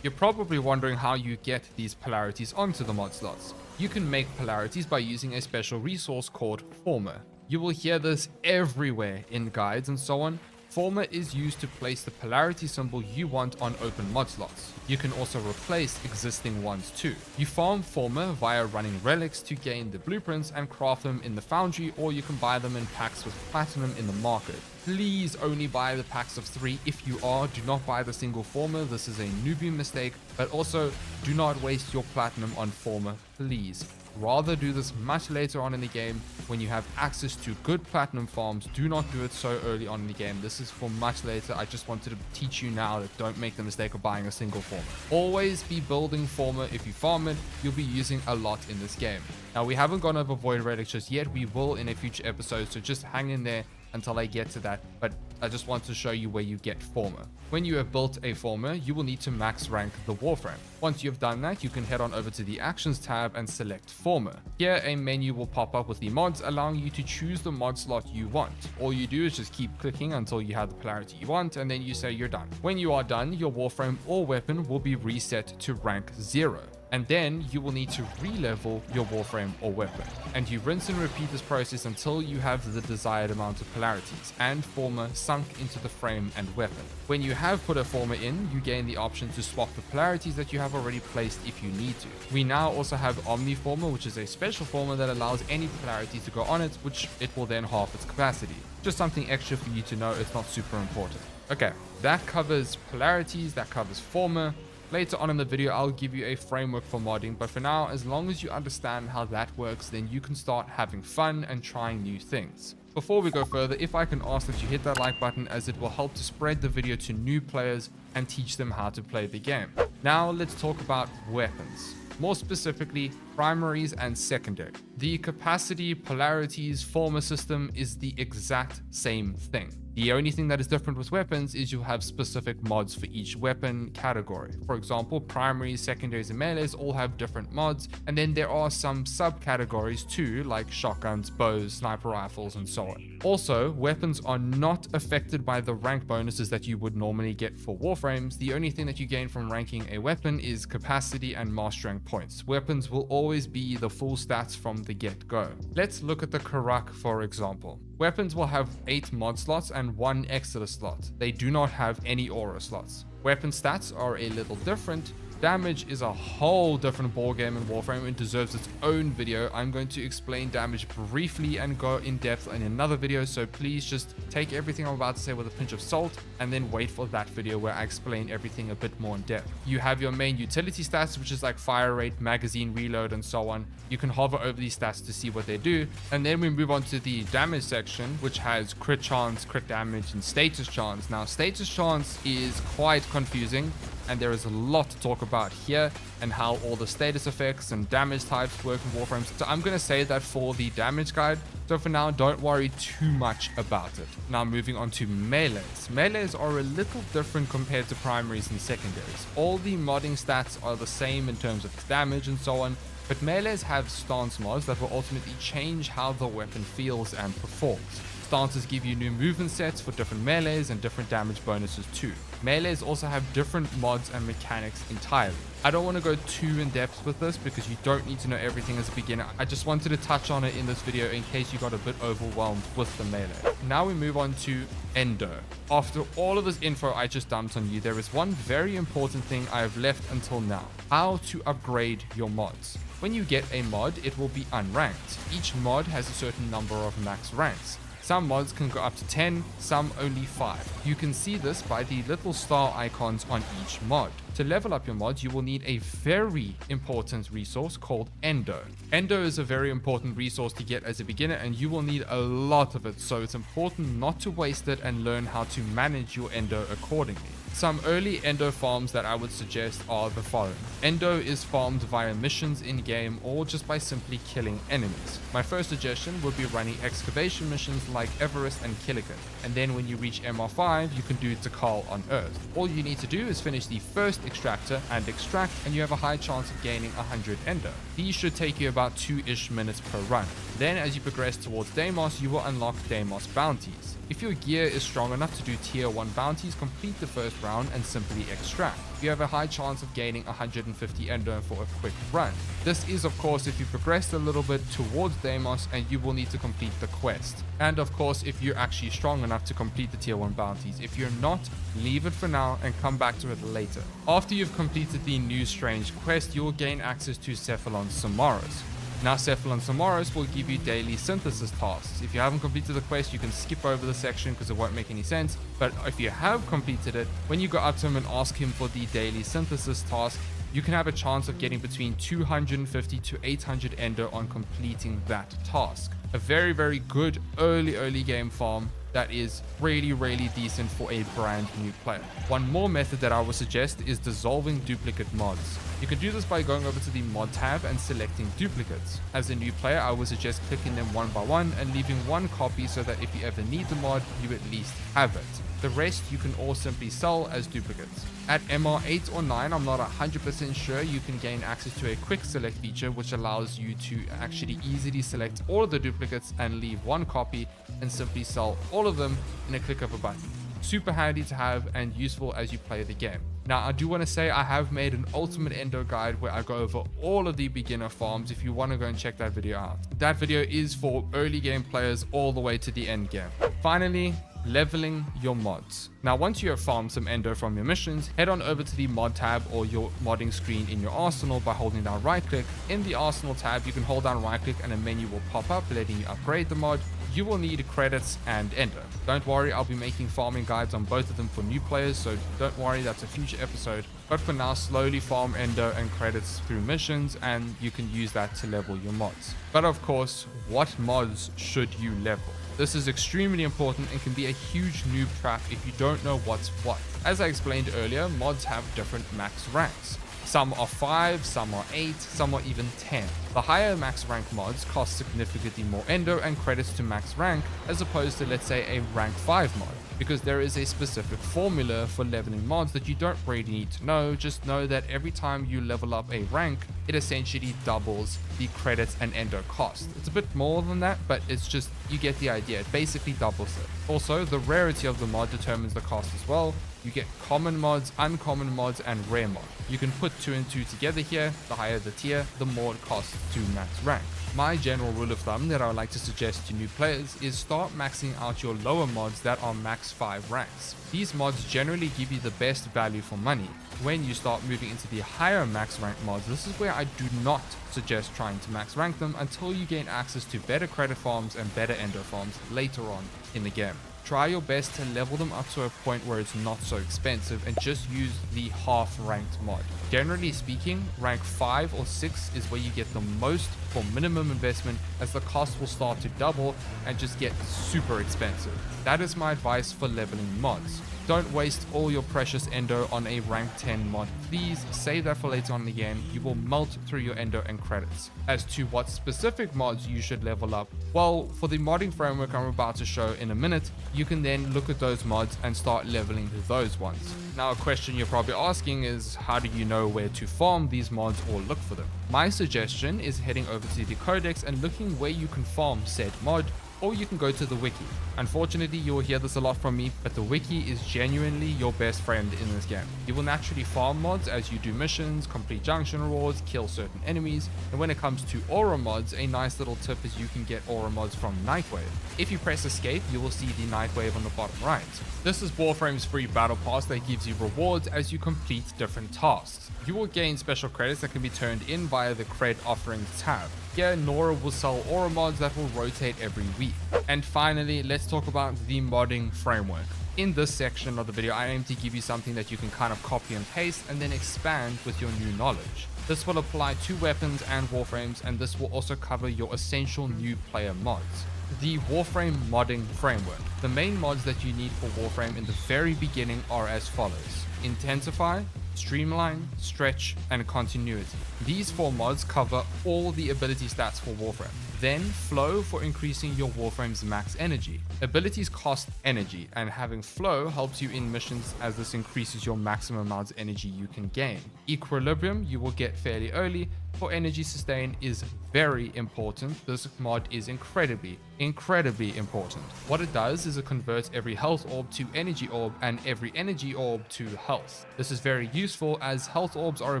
You're probably wondering how you get these polarities onto the mod slots. You can make polarities by using a special resource called Former. You will hear this everywhere in guides and so on. Former is used to place the polarity symbol you want on open mod slots. You can also replace existing ones too. You farm Former via running relics to gain the blueprints and craft them in the foundry, or you can buy them in packs with platinum in the market. Please only buy the packs of 3 if you are. Do not buy the single Former. This is a newbie mistake, but also do not waste your platinum on Former, please. Rather do this much later on in the game when you have access to good platinum farms. Do not do it so early on in the game. This is for much later. I just wanted to teach you now that don't make the mistake of buying a single Former. Always be building Former. If you farm it, you'll be using a lot in this game. Now, we haven't gone over Void Relics just yet. We will in a future episode, so just hang in there until I get to that. But I just want to show you where you get former. When you have built a former, you will need to max rank the Warframe. Once you've done that, you can head on over to the Actions tab and select former. Here, a menu will pop up with the mods, allowing you to choose the mod slot you want. All you do is just keep clicking until you have the polarity you want, and then you say you're done. When you are done, your Warframe or weapon will be reset to rank 0. And then you will need to re-level your Warframe or weapon. And you rinse and repeat this process until you have the desired amount of polarities and former sunk into the frame and weapon. When you have put a former in, you gain the option to swap the polarities that you have already placed if you need to. We now also have Omni Former, which is a special former that allows any polarity to go on it, which it will then half its capacity. Just something extra for you to know, it's not super important. Okay, that covers polarities, that covers former. Later on in the video, I'll give you a framework for modding, but for now, as long as you understand how that works, then you can start having fun and trying new things. Before we go further, if I can ask that you hit that like button, as it will help to spread the video to new players and teach them how to play the game. Now let's talk about weapons. More specifically, primaries and secondary. The capacity, polarities, former system is the exact same thing. The only thing that is different with weapons is you'll have specific mods for each weapon category. For example, primaries, secondaries, and melees all have different mods, and then there are some subcategories too, like shotguns, bows, sniper rifles, and so on. Also, weapons are not affected by the rank bonuses that you would normally get for Warframes. The only thing that you gain from ranking a weapon is capacity and master rank points. Weapons will always be the full stats from the get-go. Let's look at the Karak, for example. Weapons will have 8 mod slots and 1 Exodus slot. They do not have any aura slots. Weapon stats are a little different. Damage is a whole different ballgame in Warframe and deserves its own video. I'm going to explain damage briefly and go in depth in another video, so please just take everything I'm about to say with a pinch of salt and then wait for that video where I explain everything a bit more in depth. You have your main utility stats, which is like fire rate, magazine reload, and so on. You can hover over these stats to see what they do, and then we move on to the damage section, which has crit chance, crit damage, and status chance. Now, status chance is quite confusing, and there is a lot to talk about here and how all the status effects and damage types work in Warframe. So I'm going to say that for the damage guide. So for now, don't worry too much about it. Now moving on to melees. Melees are a little different compared to primaries and secondaries. All the modding stats are the same in terms of damage and so on, but melees have stance mods that will ultimately change how the weapon feels and performs. Stances give you new movement sets for different melees and different damage bonuses too. Melees also have different mods and mechanics entirely. I don't want to go too in depth with this because you don't need to know everything as a beginner. I just wanted to touch on it in this video in case you got a bit overwhelmed with the melee. Now we move on to Endo. After all of this info I just dumped on you, there is one very important thing I have left until now: how to upgrade your mods. When you get a mod, it will be unranked. Each mod has a certain number of max ranks. Some mods can go up to 10, some only 5. You can see this by the little star icons on each mod. To level up your mods, you will need a very important resource called Endo. Endo is a very important resource to get as a beginner, and you will need a lot of it, so it's important not to waste it and learn how to manage your Endo accordingly. Some early Endo farms that I would suggest are the following. Endo is farmed via missions in-game or just by simply killing enemies. My first suggestion would be running excavation missions like Everest and Killigan, and then when you reach MR5, you can do Takal on Earth. All you need to do is finish the first extractor and extract, and you have a high chance of gaining 100 Endo. These should take you about 2-ish minutes per run. Then as you progress towards Deimos, you will unlock Deimos bounties. If your gear is strong enough to do tier 1 bounties, complete the first round and simply extract. You have a high chance of gaining 150 Endo for a quick run. This is of course if you progressed a little bit towards Deimos and you will need to complete the quest. And of course if you're actually strong enough to complete the tier 1 bounties. If you're not, leave it for now and come back to it later. After you've completed the new strange quest, you will gain access to Cephalon Samaras. Now Cephalon Samaras will give you daily synthesis tasks. If you haven't completed the quest, you can skip over the section because it won't make any sense. But if you have completed it, when you go up to him and ask him for the daily synthesis task, you can have a chance of getting between 250 to 800 Endo on completing that task. A very, very good early game farm that is really decent for a brand new player. One more method that I would suggest is dissolving duplicate mods. You can do this by going over to the mod tab and selecting duplicates. As a new player, I would suggest clicking them one by one and leaving one copy so that if you ever need the mod, you at least have it. The rest you can all simply sell as duplicates. At MR 8 or 9, I'm not 100% sure, you can gain access to a quick select feature which allows you to actually easily select all of the duplicates and leave one copy and simply sell all of them in a click of a button. Super handy to have and useful as you play the game. Now, I do want to say I have made an ultimate endo guide where I go over all of the beginner farms if you want to go and check that video out. That video is for early game players all the way to the end game. Finally, leveling your mods. Now, once you have farmed some endo from your missions, head on over to the mod tab or your modding screen in your arsenal by holding down right click. In the arsenal tab, you can hold down right click and a menu will pop up letting you upgrade the mod. You will need credits and endo. Don't worry, I'll be making farming guides on both of them for new players, so don't worry, that's a future episode. But for now, slowly farm endo and credits through missions and you can use that to level your mods. But of course, what mods should you level? This is extremely important and can be a huge noob trap if you don't know what's what. As I explained earlier, mods have different max ranks. Some are 5, some are 8, some are even 10. The higher max rank mods cost significantly more endo and credits to max rank as opposed to, let's say, a rank 5 mod, because there is a specific formula for leveling mods that you don't really need to know. Just know that every time you level up a rank, it essentially doubles the credits and endo cost. It's a bit more than that, but it's just, you get the idea. It basically doubles it. Also, the rarity of the mod determines the cost as well. You get common mods, uncommon mods, and rare mods. You can put 2 and 2 together here. The higher the tier, the more it costs to max rank. My general rule of thumb that I would like to suggest to new players is start maxing out your lower mods that are max 5 ranks. These mods generally give you the best value for money. When you start moving into the higher max rank mods, this is where I do not suggest trying to max rank them until you gain access to better credit farms and better endo farms later on in the game. Try your best to level them up to a point where it's not so expensive and just use the half ranked mod. Generally speaking, rank 5 or 6 is where you get the most for minimum investment, as the cost will start to double and just get super expensive. That is my advice for leveling mods. Don't waste all your precious endo on a rank 10 mod. Please save that for later on in the game. You will melt through your endo and credits. As to what specific mods you should level up, well, for the modding framework I'm about to show in a minute, you can then look at those mods and start leveling those ones. Now, a question you're probably asking is, how do you know where to farm these mods or look for them? My suggestion is heading over to the codex and looking where you can farm said mod, or you can go to the wiki. Unfortunately, you will hear this a lot from me, but the wiki is genuinely your best friend in this game. You will naturally farm mods as you do missions, complete junction rewards, kill certain enemies, and when it comes to aura mods, a nice little tip is you can get aura mods from Nightwave. If you press escape, you will see the Nightwave on the bottom right. This is Warframe's free battle pass that gives you rewards as you complete different tasks. You will gain special credits that can be turned in via the cred offerings tab. Here, Nora will sell aura mods that will rotate every week. And finally, let's talk about the modding framework. In this section of the video, I aim to give you something that you can kind of copy and paste and then expand with your new knowledge. This will apply to weapons and warframes, and this will also cover your essential new player mods. The Warframe modding framework. The main mods that you need for Warframe in the very beginning are as follows: Intensify, Streamline, Stretch, and Continuity. These 4 mods cover all the ability stats for Warframe. Then Flow for increasing your Warframe's max energy. Abilities cost energy, and having Flow helps you in missions as this increases your maximum amount of energy you can gain. Equilibrium you will get fairly early, for energy sustain is very important. This mod is incredibly important. What it does is it converts every health orb to energy orb and every energy orb to health. This is very useful as health orbs are a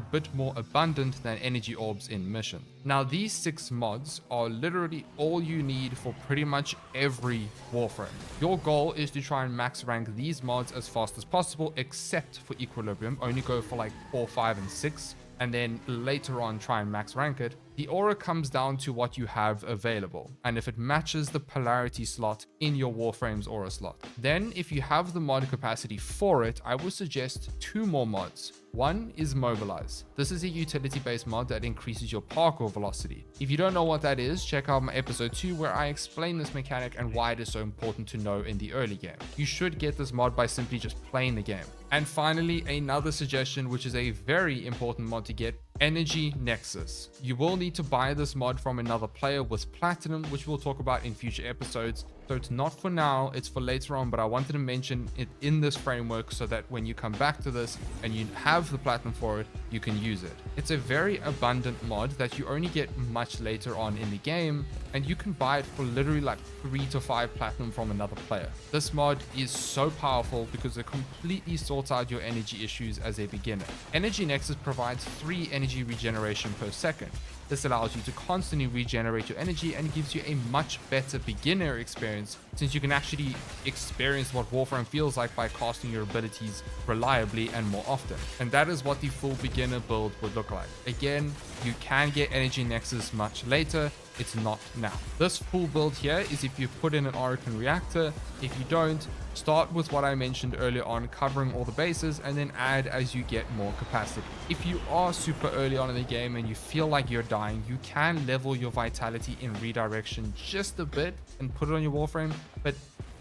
bit more abundant than energy orbs in mission. Now, these 6 mods are literally all you need for pretty much every Warframe. Your goal is to try and max rank these mods as fast as possible, except for Equilibrium. Only go for like 4, 5, and 6. And then later on try and max rank it. The aura comes down to what you have available, and if it matches the polarity slot in your Warframe's aura slot. Then if you have the mod capacity for it, I would suggest 2 more mods. One is Mobilize. This is a utility-based mod that increases your parkour velocity. If you don't know what that is, check out my episode 2 where I explain this mechanic and why it is so important to know in the early game. You should get this mod by simply just playing the game. And finally, another suggestion, which is a very important mod to get, Energy Nexus. You will need to buy this mod from another player with platinum, which we'll talk about in future episodes. So it's not for now, it's for later on, but I wanted to mention it in this framework so that when you come back to this and you have the platinum for it, you can use it. It's a very abundant mod that you only get much later on in the game, and you can buy it for literally like 3 to 5 platinum from another player. This mod is so powerful because it completely sorts out your energy issues as a beginner. Energy Nexus provides 3 energy regeneration per second. This allows you to constantly regenerate your energy and gives you a much better beginner experience, since you can actually experience what Warframe feels like by casting your abilities reliably and more often. And that is what the full beginner build would look like. Again, you can get Energy Nexus much later, it's not now. This full build here is if you put in an Oracle reactor. If you don't, start with what I mentioned earlier on, covering all the bases, and then add as you get more capacity. If you are super early on in the game and you feel like you're dying, you can level your vitality in redirection just a bit and put it on your Warframe, but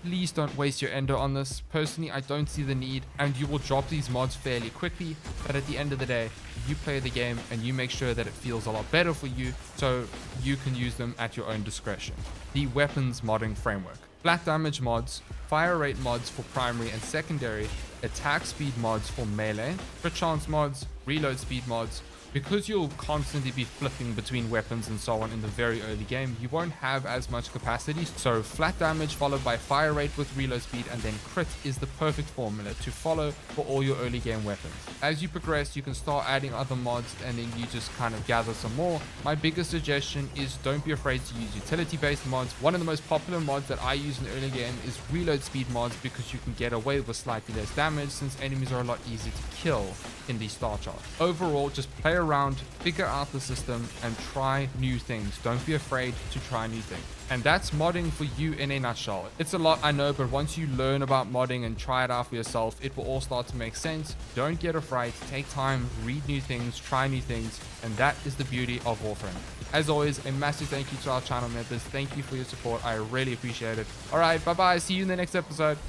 please don't waste your ender on this. Personally, I don't see the need, and you will drop these mods fairly quickly, but at the end of the day, you play the game and you make sure that it feels a lot better for you, so you can use them at your own discretion. The weapons modding framework. Flat damage mods, fire rate mods for primary and secondary, attack speed mods for melee, crit chance mods, reload speed mods. Because you'll constantly be flipping between weapons and so on in the very early game, you won't have as much capacity, so flat damage followed by fire rate with reload speed and then crit is the perfect formula to follow for all your early game weapons. As you progress, you can start adding other mods and then you just kind of gather some more. My biggest suggestion is don't be afraid to use utility based mods. One of the most popular mods that I use in the early game is reload speed mods, because you can get away with slightly less damage since enemies are a lot easier to kill in the star chart. Overall, just play around, figure out the system, and try new things. Don't be afraid to try new things. And that's modding for you in a nutshell. It's a lot, I know, but once you learn about modding and try it out for yourself, it will all start to make sense. Don't get afraid, take time, read new things, try new things, and that is the beauty of Warframe. As always, a massive thank you to our channel members. Thank you for your support. I really appreciate it. All right, bye-bye. See you in the next episode.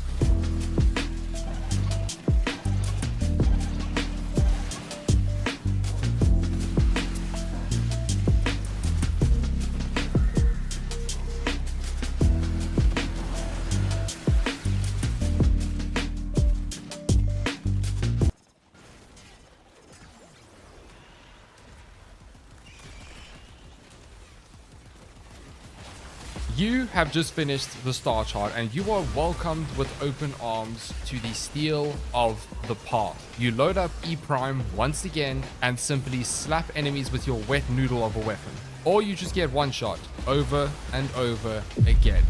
You have just finished the star chart and you are welcomed with open arms to the steel of the path. You load up E Prime once again and simply slap enemies with your wet noodle of a weapon. Or you just get one shot over and over again.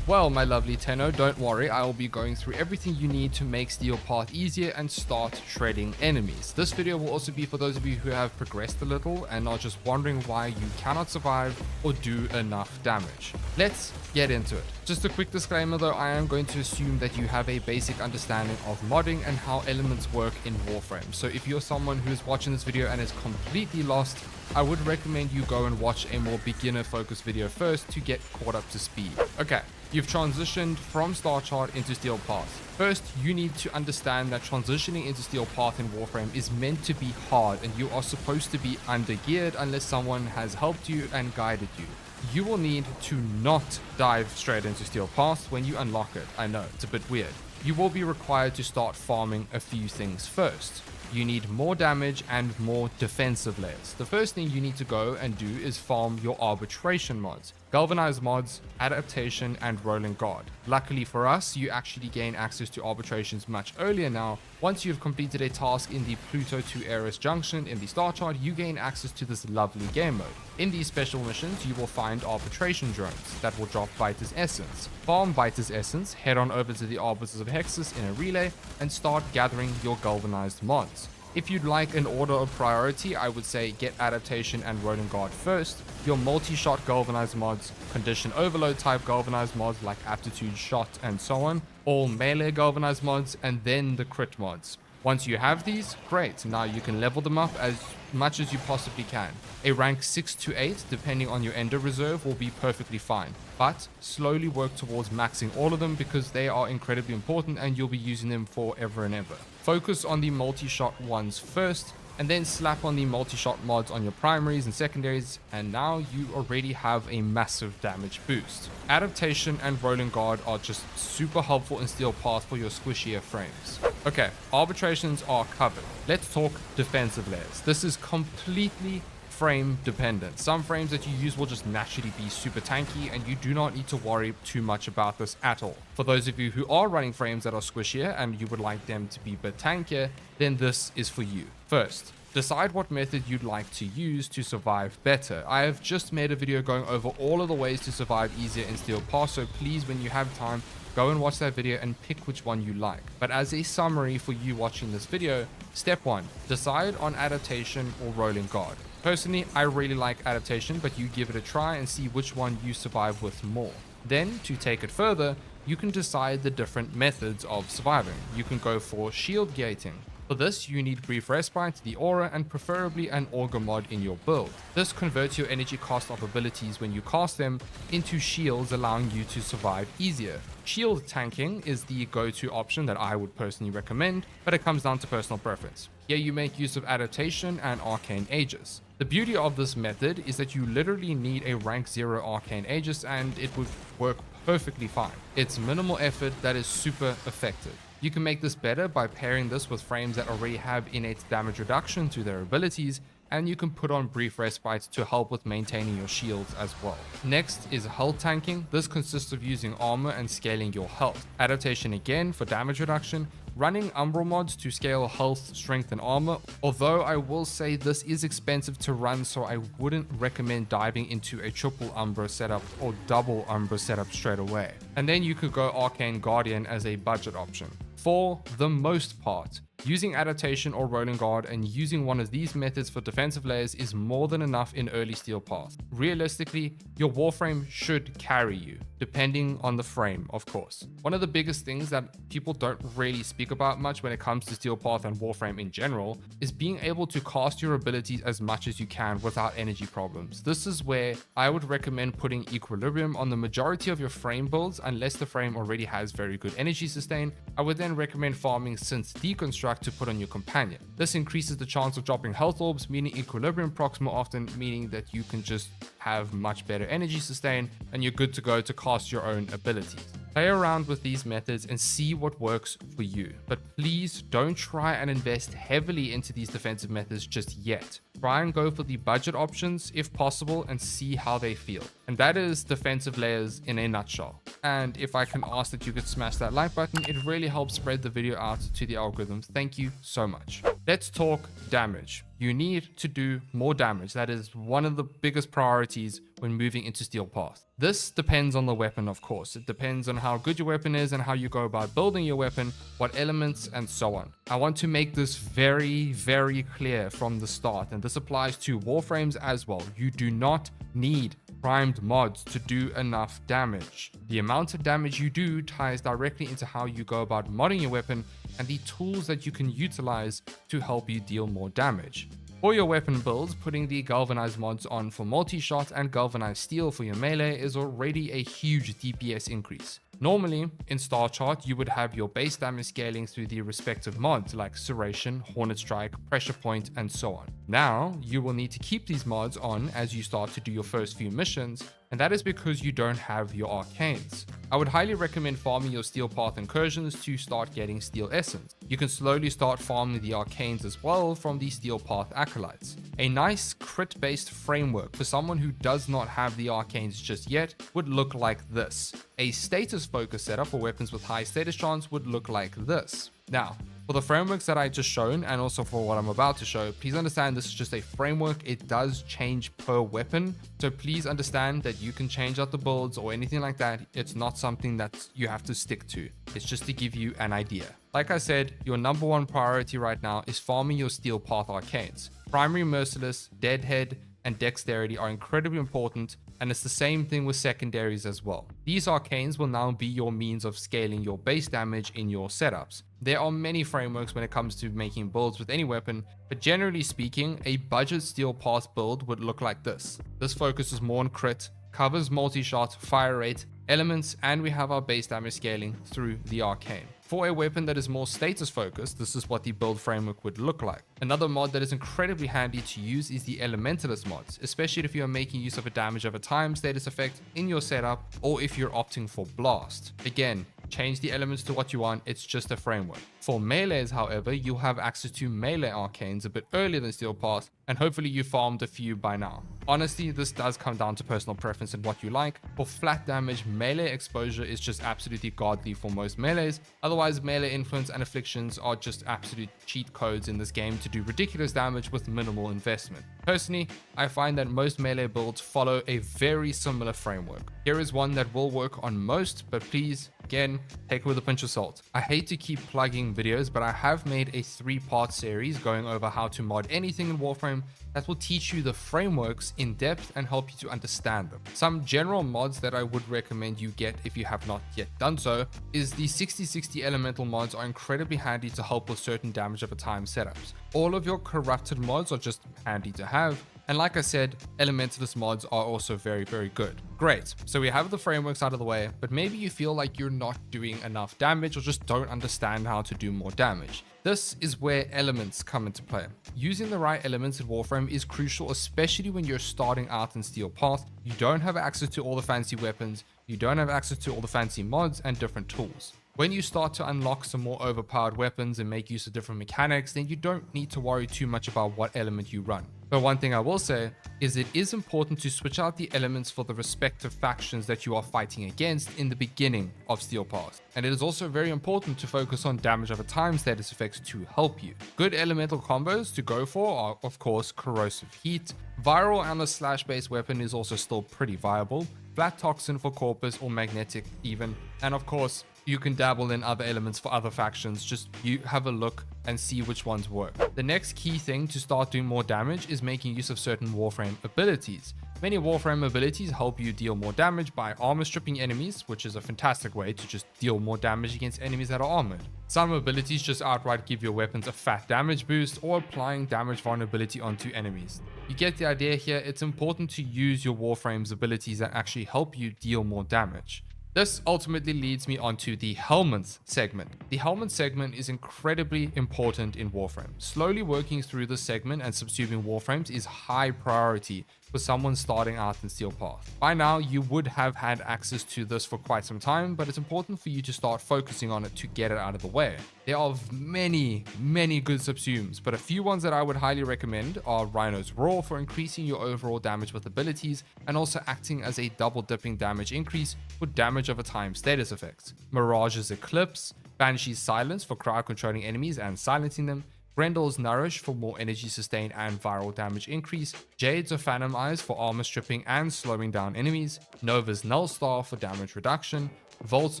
Well, my lovely Tenno, don't worry, I will be going through everything you need to make Steel Path easier and start shredding enemies. This video will also be for those of you who have progressed a little and are just wondering why you cannot survive or do enough damage. Let's get into it. Just a quick disclaimer though, I am going to assume that you have a basic understanding of modding and how elements work in Warframe. So if you're someone who is watching this video and is completely lost, I would recommend you go and watch a more beginner focused video first to get caught up to speed. Okay, you've transitioned from Star Chart into Steel Path. First, you need to understand that transitioning into Steel Path in Warframe is meant to be hard and you are supposed to be under-geared unless someone has helped you and guided you. You will need to not dive straight into Steel Path when you unlock it. I know, it's a bit weird. You will be required to start farming a few things first. You need more damage and more defensive layers. The first thing you need to go and do is farm your arbitration mods. Galvanized mods, adaptation, and rolling guard. Luckily for us, you actually gain access to arbitrations much earlier now. Once you've completed a task in the Pluto to Eris junction in the star chart, you gain access to this lovely game mode. In these special missions, you will find arbitration drones that will drop Vita's Essence. Farm Vita's Essence, head on over to the Arbiters of Hexus in a relay, and start gathering your galvanized mods. If you'd like an order of priority, I would say get adaptation and rolling guard first, your multi-shot galvanized mods, condition overload type galvanized mods like aptitude, shot, and so on, all melee galvanized mods, and then the crit mods. Once you have these, great, now you can level them up as much as you possibly can. A rank 6 to 8, depending on your ender reserve, will be perfectly fine, but slowly work towards maxing all of them because they are incredibly important and you'll be using them forever and ever. Focus on the multi-shot ones first. and then slap on the multi-shot mods on your primaries and secondaries, and now you already have a massive damage boost. Adaptation and rolling guard are just super helpful in Steel Path for your squishier frames. Okay, arbitrations are covered. Let's talk defensive layers. This is completely frame dependent. Some frames that you use will just naturally be super tanky, and you do not need to worry too much about this at all. For those of you who are running frames that are squishier and you would like them to be a bit tankier, then this is for you. First, decide what method you'd like to use to survive better. I have just made a video going over all of the ways to survive easier in Steel Path, so please, when you have time, go and watch that video and pick which one you like. But as a summary for you watching this video, step 1, decide on adaptation or rolling guard. Personally, I really like adaptation, but you give it a try and see which one you survive with more. Then, to take it further, you can decide the different methods of surviving. You can go for shield gating. For this, you need Brief Respite, the Aura, and preferably an Auger mod in your build. This converts your energy cost of abilities when you cast them into shields, allowing you to survive easier. Shield tanking is the go-to option that I would personally recommend, but it comes down to personal preference. Here you make use of Adaptation and Arcane Aegis. The beauty of this method is that you literally need a rank 0 Arcane Aegis and it would work perfectly fine. It's minimal effort that is super effective. You can make this better by pairing this with frames that already have innate damage reduction to their abilities, and you can put on Brief Respite to help with maintaining your shields as well. Next is health tanking. This consists of using armor and scaling your health. Adaptation again for damage reduction, running umbral mods to scale health, strength, and armor, although I will say this is expensive to run, so I wouldn't recommend diving into a triple umbra setup or double umbra setup straight away. And then you could go Arcane Guardian as a budget option. For the most part, using adaptation or rolling guard and using one of these methods for defensive layers is more than enough in early Steel Path. Realistically, your Warframe should carry you, depending on the frame, of course. One of the biggest things that people don't really speak about much when it comes to Steel Path and Warframe in general is being able to cast your abilities as much as you can without energy problems. This is where I would recommend putting equilibrium on the majority of your frame builds, unless the frame already has very good energy sustain. I would then recommend farming Synth Deconstruct to put on your companion. This increases the chance of dropping health orbs, meaning equilibrium procs more often, meaning that you can just have much better energy sustain and you're good to go to cast your own abilities. Play around with these methods and see what works for you, but please don't try and invest heavily into these defensive methods just yet. Try and go for the budget options if possible and see how they feel. And that is defensive layers in a nutshell. And if I can ask that you could smash that like button, it really helps spread the video out to the algorithms. Thank you so much. Let's talk damage. You need to do more damage. That is one of the biggest priorities when moving into Steel Path. This depends on the weapon, of course. It depends on how good your weapon is and how you go about building your weapon, what elements, and so on. I want to make this very, very clear from the start, and this applies to Warframes as well. You do not need primed mods to do enough damage. The amount of damage you do ties directly into how you go about modding your weapon and the tools that you can utilize to help you deal more damage. For your weapon builds, putting the galvanized mods on for multi-shot and galvanized steel for your melee is already a huge DPS increase. Normally, in Star Chart, you would have your base damage scaling through the respective mods like Serration, Hornet Strike, Pressure Point, and so on. Now, you will need to keep these mods on as you start to do your first few missions, and that is because you don't have your arcanes. I would highly recommend farming your Steel Path incursions to start getting Steel Essence. You can slowly start farming the arcanes as well from the Steel Path acolytes. A nice crit-based framework for someone who does not have the arcanes just yet would look like this. A status focus setup for weapons with high status chance would look like this. Now, for the frameworks that I just shown and also for what I'm about to show, please understand this is just a framework. It does change per weapon, so please understand that you can change out the builds or anything like that. It's not something that you have to stick to. It's just to give you an idea. Like I said, your number one priority right now is farming your Steel Path arcanes. Primary Merciless, Deadhead, and Dexterity are incredibly important, and it's the same thing with secondaries as well. These arcanes will now be your means of scaling your base damage in your setups. There are many frameworks when it comes to making builds with any weapon, but generally speaking, a budget Steel Path build would look like this. This focuses more on crit, covers multi-shot, fire rate, elements, and we have our base damage scaling through the arcane. For a weapon that is more status focused, this is what the build framework would look like. Another mod that is incredibly handy to use is the Elementalist mods, especially if you are making use of a damage over time status effect in your setup, or if you're opting for blast. Again, change the elements to what you want, it's just a framework. For melees, however, you'll have access to melee arcanes a bit earlier than Steel Path, and hopefully you farmed a few by now. Honestly, this does come down to personal preference and what you like. For flat damage, melee exposure is just absolutely godly for most melees. Otherwise, melee influence and afflictions are just absolute cheat codes in this game to do ridiculous damage with minimal investment. Personally, I find that most melee builds follow a very similar framework. Here is one that will work on most, but please, again, take it with a pinch of salt. I hate to keep plugging videos, but I have made a 3-part series going over how to mod anything in Warframe that will teach you the frameworks in depth and help you to understand them. Some general mods that I would recommend you get if you have not yet done so is the 60/60 elemental mods are incredibly handy to help with certain damage over time setups. All of your corrupted mods are just handy to have. And like I said, Elementalist mods are also very, very good. Great, so we have the frameworks out of the way, but maybe you feel like you're not doing enough damage or just don't understand how to do more damage. This is where elements come into play. Using the right elements in Warframe is crucial, especially when you're starting out in Steel Path. You don't have access to all the fancy weapons, you don't have access to all the fancy mods and different tools. When you start to unlock some more overpowered weapons and make use of different mechanics, then you don't need to worry too much about what element you run. But one thing I will say is it is important to switch out the elements for the respective factions that you are fighting against in the beginning of Steel Path. And it is also very important to focus on damage over time status effects to help you. Good elemental combos to go for are of course Corrosive Heat. Viral and a slash based weapon is also still pretty viable. Flat Toxin for Corpus or Magnetic even. And of course, you can dabble in other elements for other factions, just you have a look and see which ones work. The next key thing to start doing more damage is making use of certain Warframe abilities. Many Warframe abilities help you deal more damage by armor stripping enemies, which is a fantastic way to just deal more damage against enemies that are armored. Some abilities just outright give your weapons a fat damage boost or applying damage vulnerability onto enemies. You get the idea here, it's important to use your Warframe's abilities that actually help you deal more damage. This ultimately leads me onto the Helminth segment. The Helminth segment is incredibly important in Warframe. Slowly working through this segment and subsuming Warframes is high priority for someone starting out in Steel Path. By now, you would have had access to this for quite some time, but it's important for you to start focusing on it to get it out of the way. There are many good subsumes, but a few ones that I would highly recommend are Rhino's Roar for increasing your overall damage with abilities and also acting as a double dipping damage increase for damage over time status effects. Mirage's Eclipse, Banshee's Silence for crowd controlling enemies and silencing them, Grendel's Nourish for more energy sustain and viral damage increase, Jade's of Phantom Eyes for armor stripping and slowing down enemies, Nova's Null Star for damage reduction, Volt's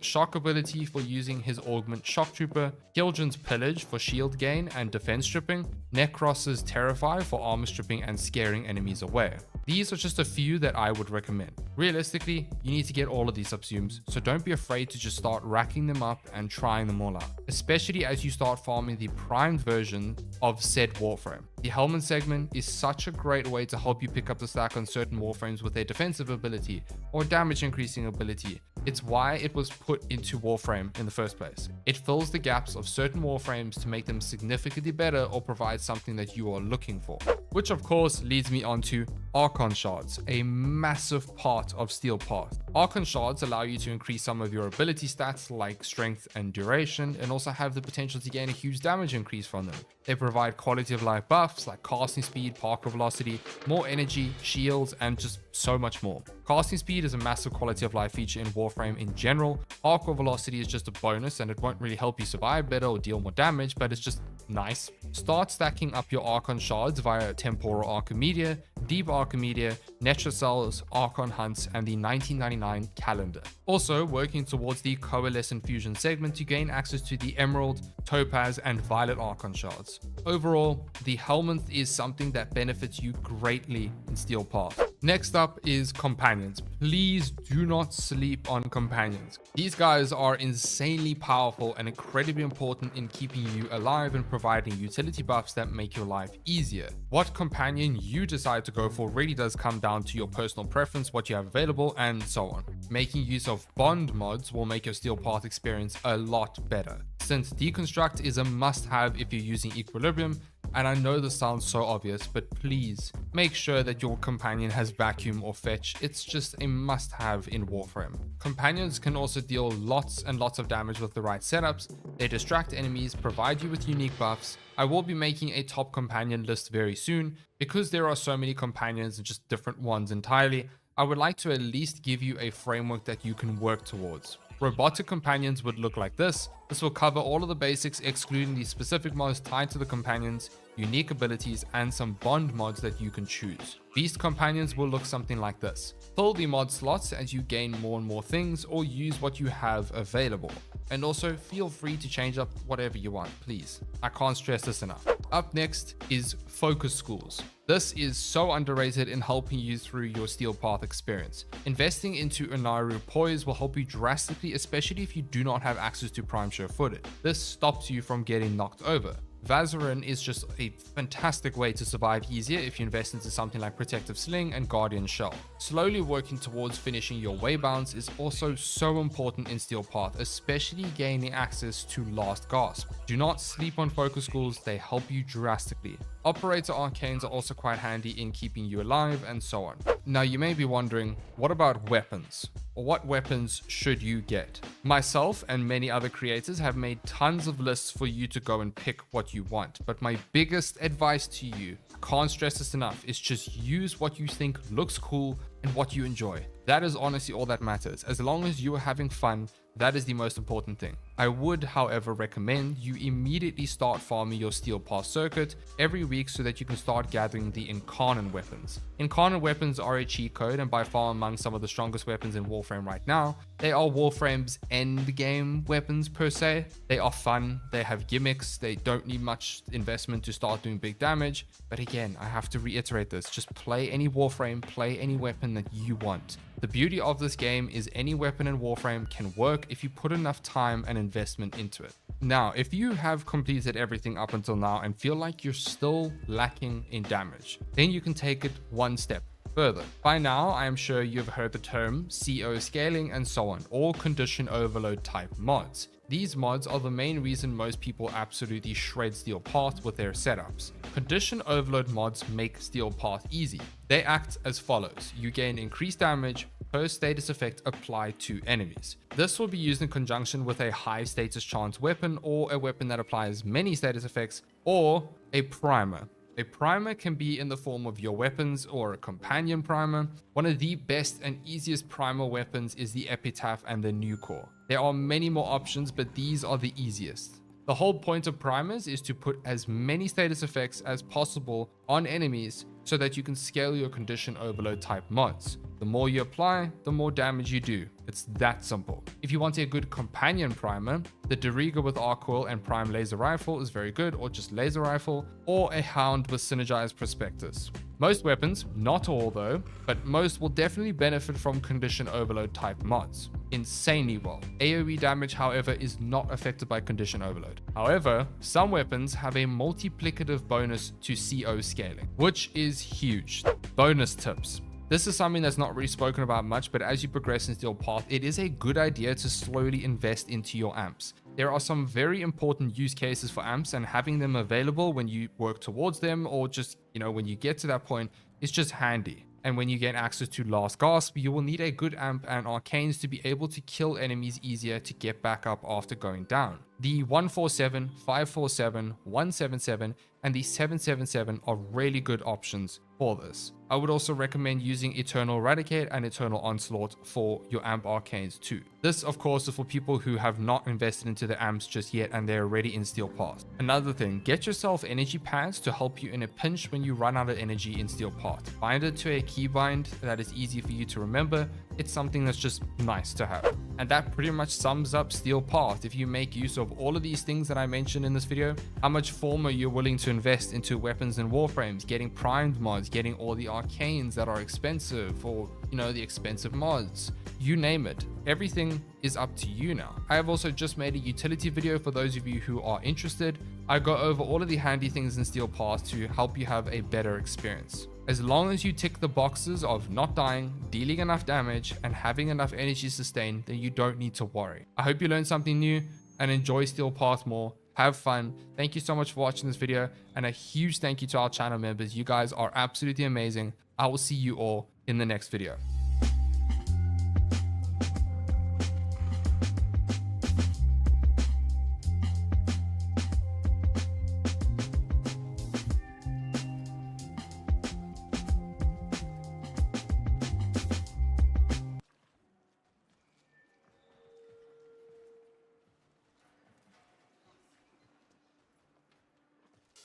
Shock ability for using his Augment Shock Trooper, Gildren's Pillage for shield gain and defense stripping, Necros's Terrify for armor stripping and scaring enemies away. These are just a few that I would recommend. Realistically, you need to get all of these subsumes, so don't be afraid to just start racking them up and trying them all out, especially as you start farming the primed version of said Warframe. The Helminth segment is such a great way to help you pick up the slack on certain Warframes with a defensive ability or damage increasing ability. It's why it was put into Warframe in the first place. It fills the gaps of certain Warframes to make them significantly better or provide something that you are looking for. Which of course leads me on to Archon Shards, a massive part of Steel Path. Archon Shards allow you to increase some of your ability stats like strength and duration, and also have the potential to gain a huge damage increase from them. They provide quality of life buffs like casting speed, parkour velocity, more energy, shields, and just so much more. Casting speed is a massive quality of life feature in Warframe in general. Parkour velocity is just a bonus and it won't really help you survive better or deal more damage, but it's just nice. Start stacking up your Archon Shards via Temporal Archimedia, Deep Archimedia, Netracell's Archon Hunts, and the 1999 calendar. Also working towards the Coalescent Fusion segment to gain access to the Emerald, Topaz, and Violet Archon Shards. Overall, the Helminth is something that benefits you greatly in Steel Path. Next up is Companions. Please do not sleep on Companions. These guys are insanely powerful and incredibly important in keeping you alive and providing utility buffs that make your life easier. What companion you decide to go for really does come down to your personal preference, what you have available, and so on. Making use of bond mods will make your steel path experience a lot better, since deconstruct is a must-have if you're using equilibrium. And I know this sounds so obvious, but please make sure that your companion has vacuum or fetch. It's just a must-have in Warframe. Companions can also deal lots and lots of damage with the right setups. They distract enemies, provide you with unique buffs. I will be making a top companion list very soon. Because there are so many companions and just different ones entirely, I would like to at least give you a framework that you can work towards. Robotic companions would look like this. This will cover all of the basics, excluding the specific mods tied to the companions, unique abilities, and some bond mods that you can choose. Beast companions will look something like this. Fill the mod slots as you gain more and more things, or use what you have available. And also feel free to change up whatever you want, please. I can't stress this enough. Up next is focus schools. This is so underrated in helping you through your steel path experience. Investing into Unaru Poise will help you drastically, especially if you do not have access to Prime Sure-Footed. This stops you from getting knocked over. Vazarin is just a fantastic way to survive easier if you invest into something like Protective Sling and Guardian Shell. Slowly working towards finishing your waybounds is also so important in Steel Path, especially gaining access to Last Gasp. Do not sleep on focus schools, they help you drastically. Operator Arcanes are also quite handy in keeping you alive and so on. Now you may be wondering, what about weapons? Or what weapons should you get? Myself and many other creators have made tons of lists for you to go and pick what you want, but my biggest advice to you, I can't stress this enough, is just use what you think looks cool and what you enjoy. That is honestly all that matters. As long as you are having fun, that is the most important thing. I would, however, recommend you immediately start farming your Steel Path circuit every week so that you can start gathering the Incarnate weapons. Incarnate weapons are a cheat code and by far among some of the strongest weapons in Warframe right now. They are Warframe's end game weapons per se. They are fun, they have gimmicks, they don't need much investment to start doing big damage. But again, I have to reiterate this, just play any Warframe, play any weapon that you want. The beauty of this game is any weapon in Warframe can work if you put enough time and investment into it. Now, if you have completed everything up until now and feel like you're still lacking in damage, then you can take it one step further. By now, I am sure you've heard the term CO scaling and so on, or condition overload type mods. These mods are the main reason most people absolutely shred Steel Path with their setups. Condition overload mods make Steel Path easy. They act as follows. You gain increased damage per status effect applied to enemies. This will be used in conjunction with a high status chance weapon or a weapon that applies many status effects or a primer. A primer can be in the form of your weapons or a companion primer. One of the best and easiest primer weapons is the Epitaph and the New Core. There are many more options, but these are the easiest. The whole point of primers is to put as many status effects as possible on enemies so that you can scale your condition overload type mods. The more you apply, the more damage you do. It's that simple. If you want a good companion primer, the Deriga with Arc Coil and Prime Laser Rifle is very good, or just Laser Rifle, or a Hound with Synergized Prospectus. Most weapons, not all though, but most will definitely benefit from condition overload type mods. Insanely well. AoE damage, however, is not affected by condition overload. However, some weapons have a multiplicative bonus to CO scaling, which is huge. Bonus tips. This is something that's not really spoken about much, but as you progress in Steel Path, it is a good idea to slowly invest into your amps. There are some very important use cases for amps, and having them available when you work towards them or just, when you get to that point is just handy. And when you get access to Last Gasp, you will need a good amp and arcanes to be able to kill enemies easier to get back up after going down. The 147, 547, 177, and the 777 are really good options for this. I would also recommend using Eternal Eradicate and Eternal Onslaught for your amp arcanes too. This, of course, is for people who have not invested into the amps just yet and they're already in Steel Path. Another thing, get yourself energy pads to help you in a pinch when you run out of energy in Steel Path. Bind it to a keybind that is easy for you to remember. It's something that's just nice to have. And that pretty much sums up Steel Path. If you make use of all of these things that I mentioned in this video, how much form are you willing to invest into weapons and warframes, getting primed mods, getting all the arcanes that are expensive, or the expensive mods, you name it. Everything is up to you now. I have also just made a utility video for those of you who are interested. I go over all of the handy things in Steel Path to help you have a better experience. As long as you tick the boxes of not dying, dealing enough damage, and having enough energy sustain, then you don't need to worry. I hope you learned something new and enjoy Steel Path more. Have fun. Thank you so much for watching this video, and a huge thank you to our channel members. You guys are absolutely amazing. I will see you all in the next video.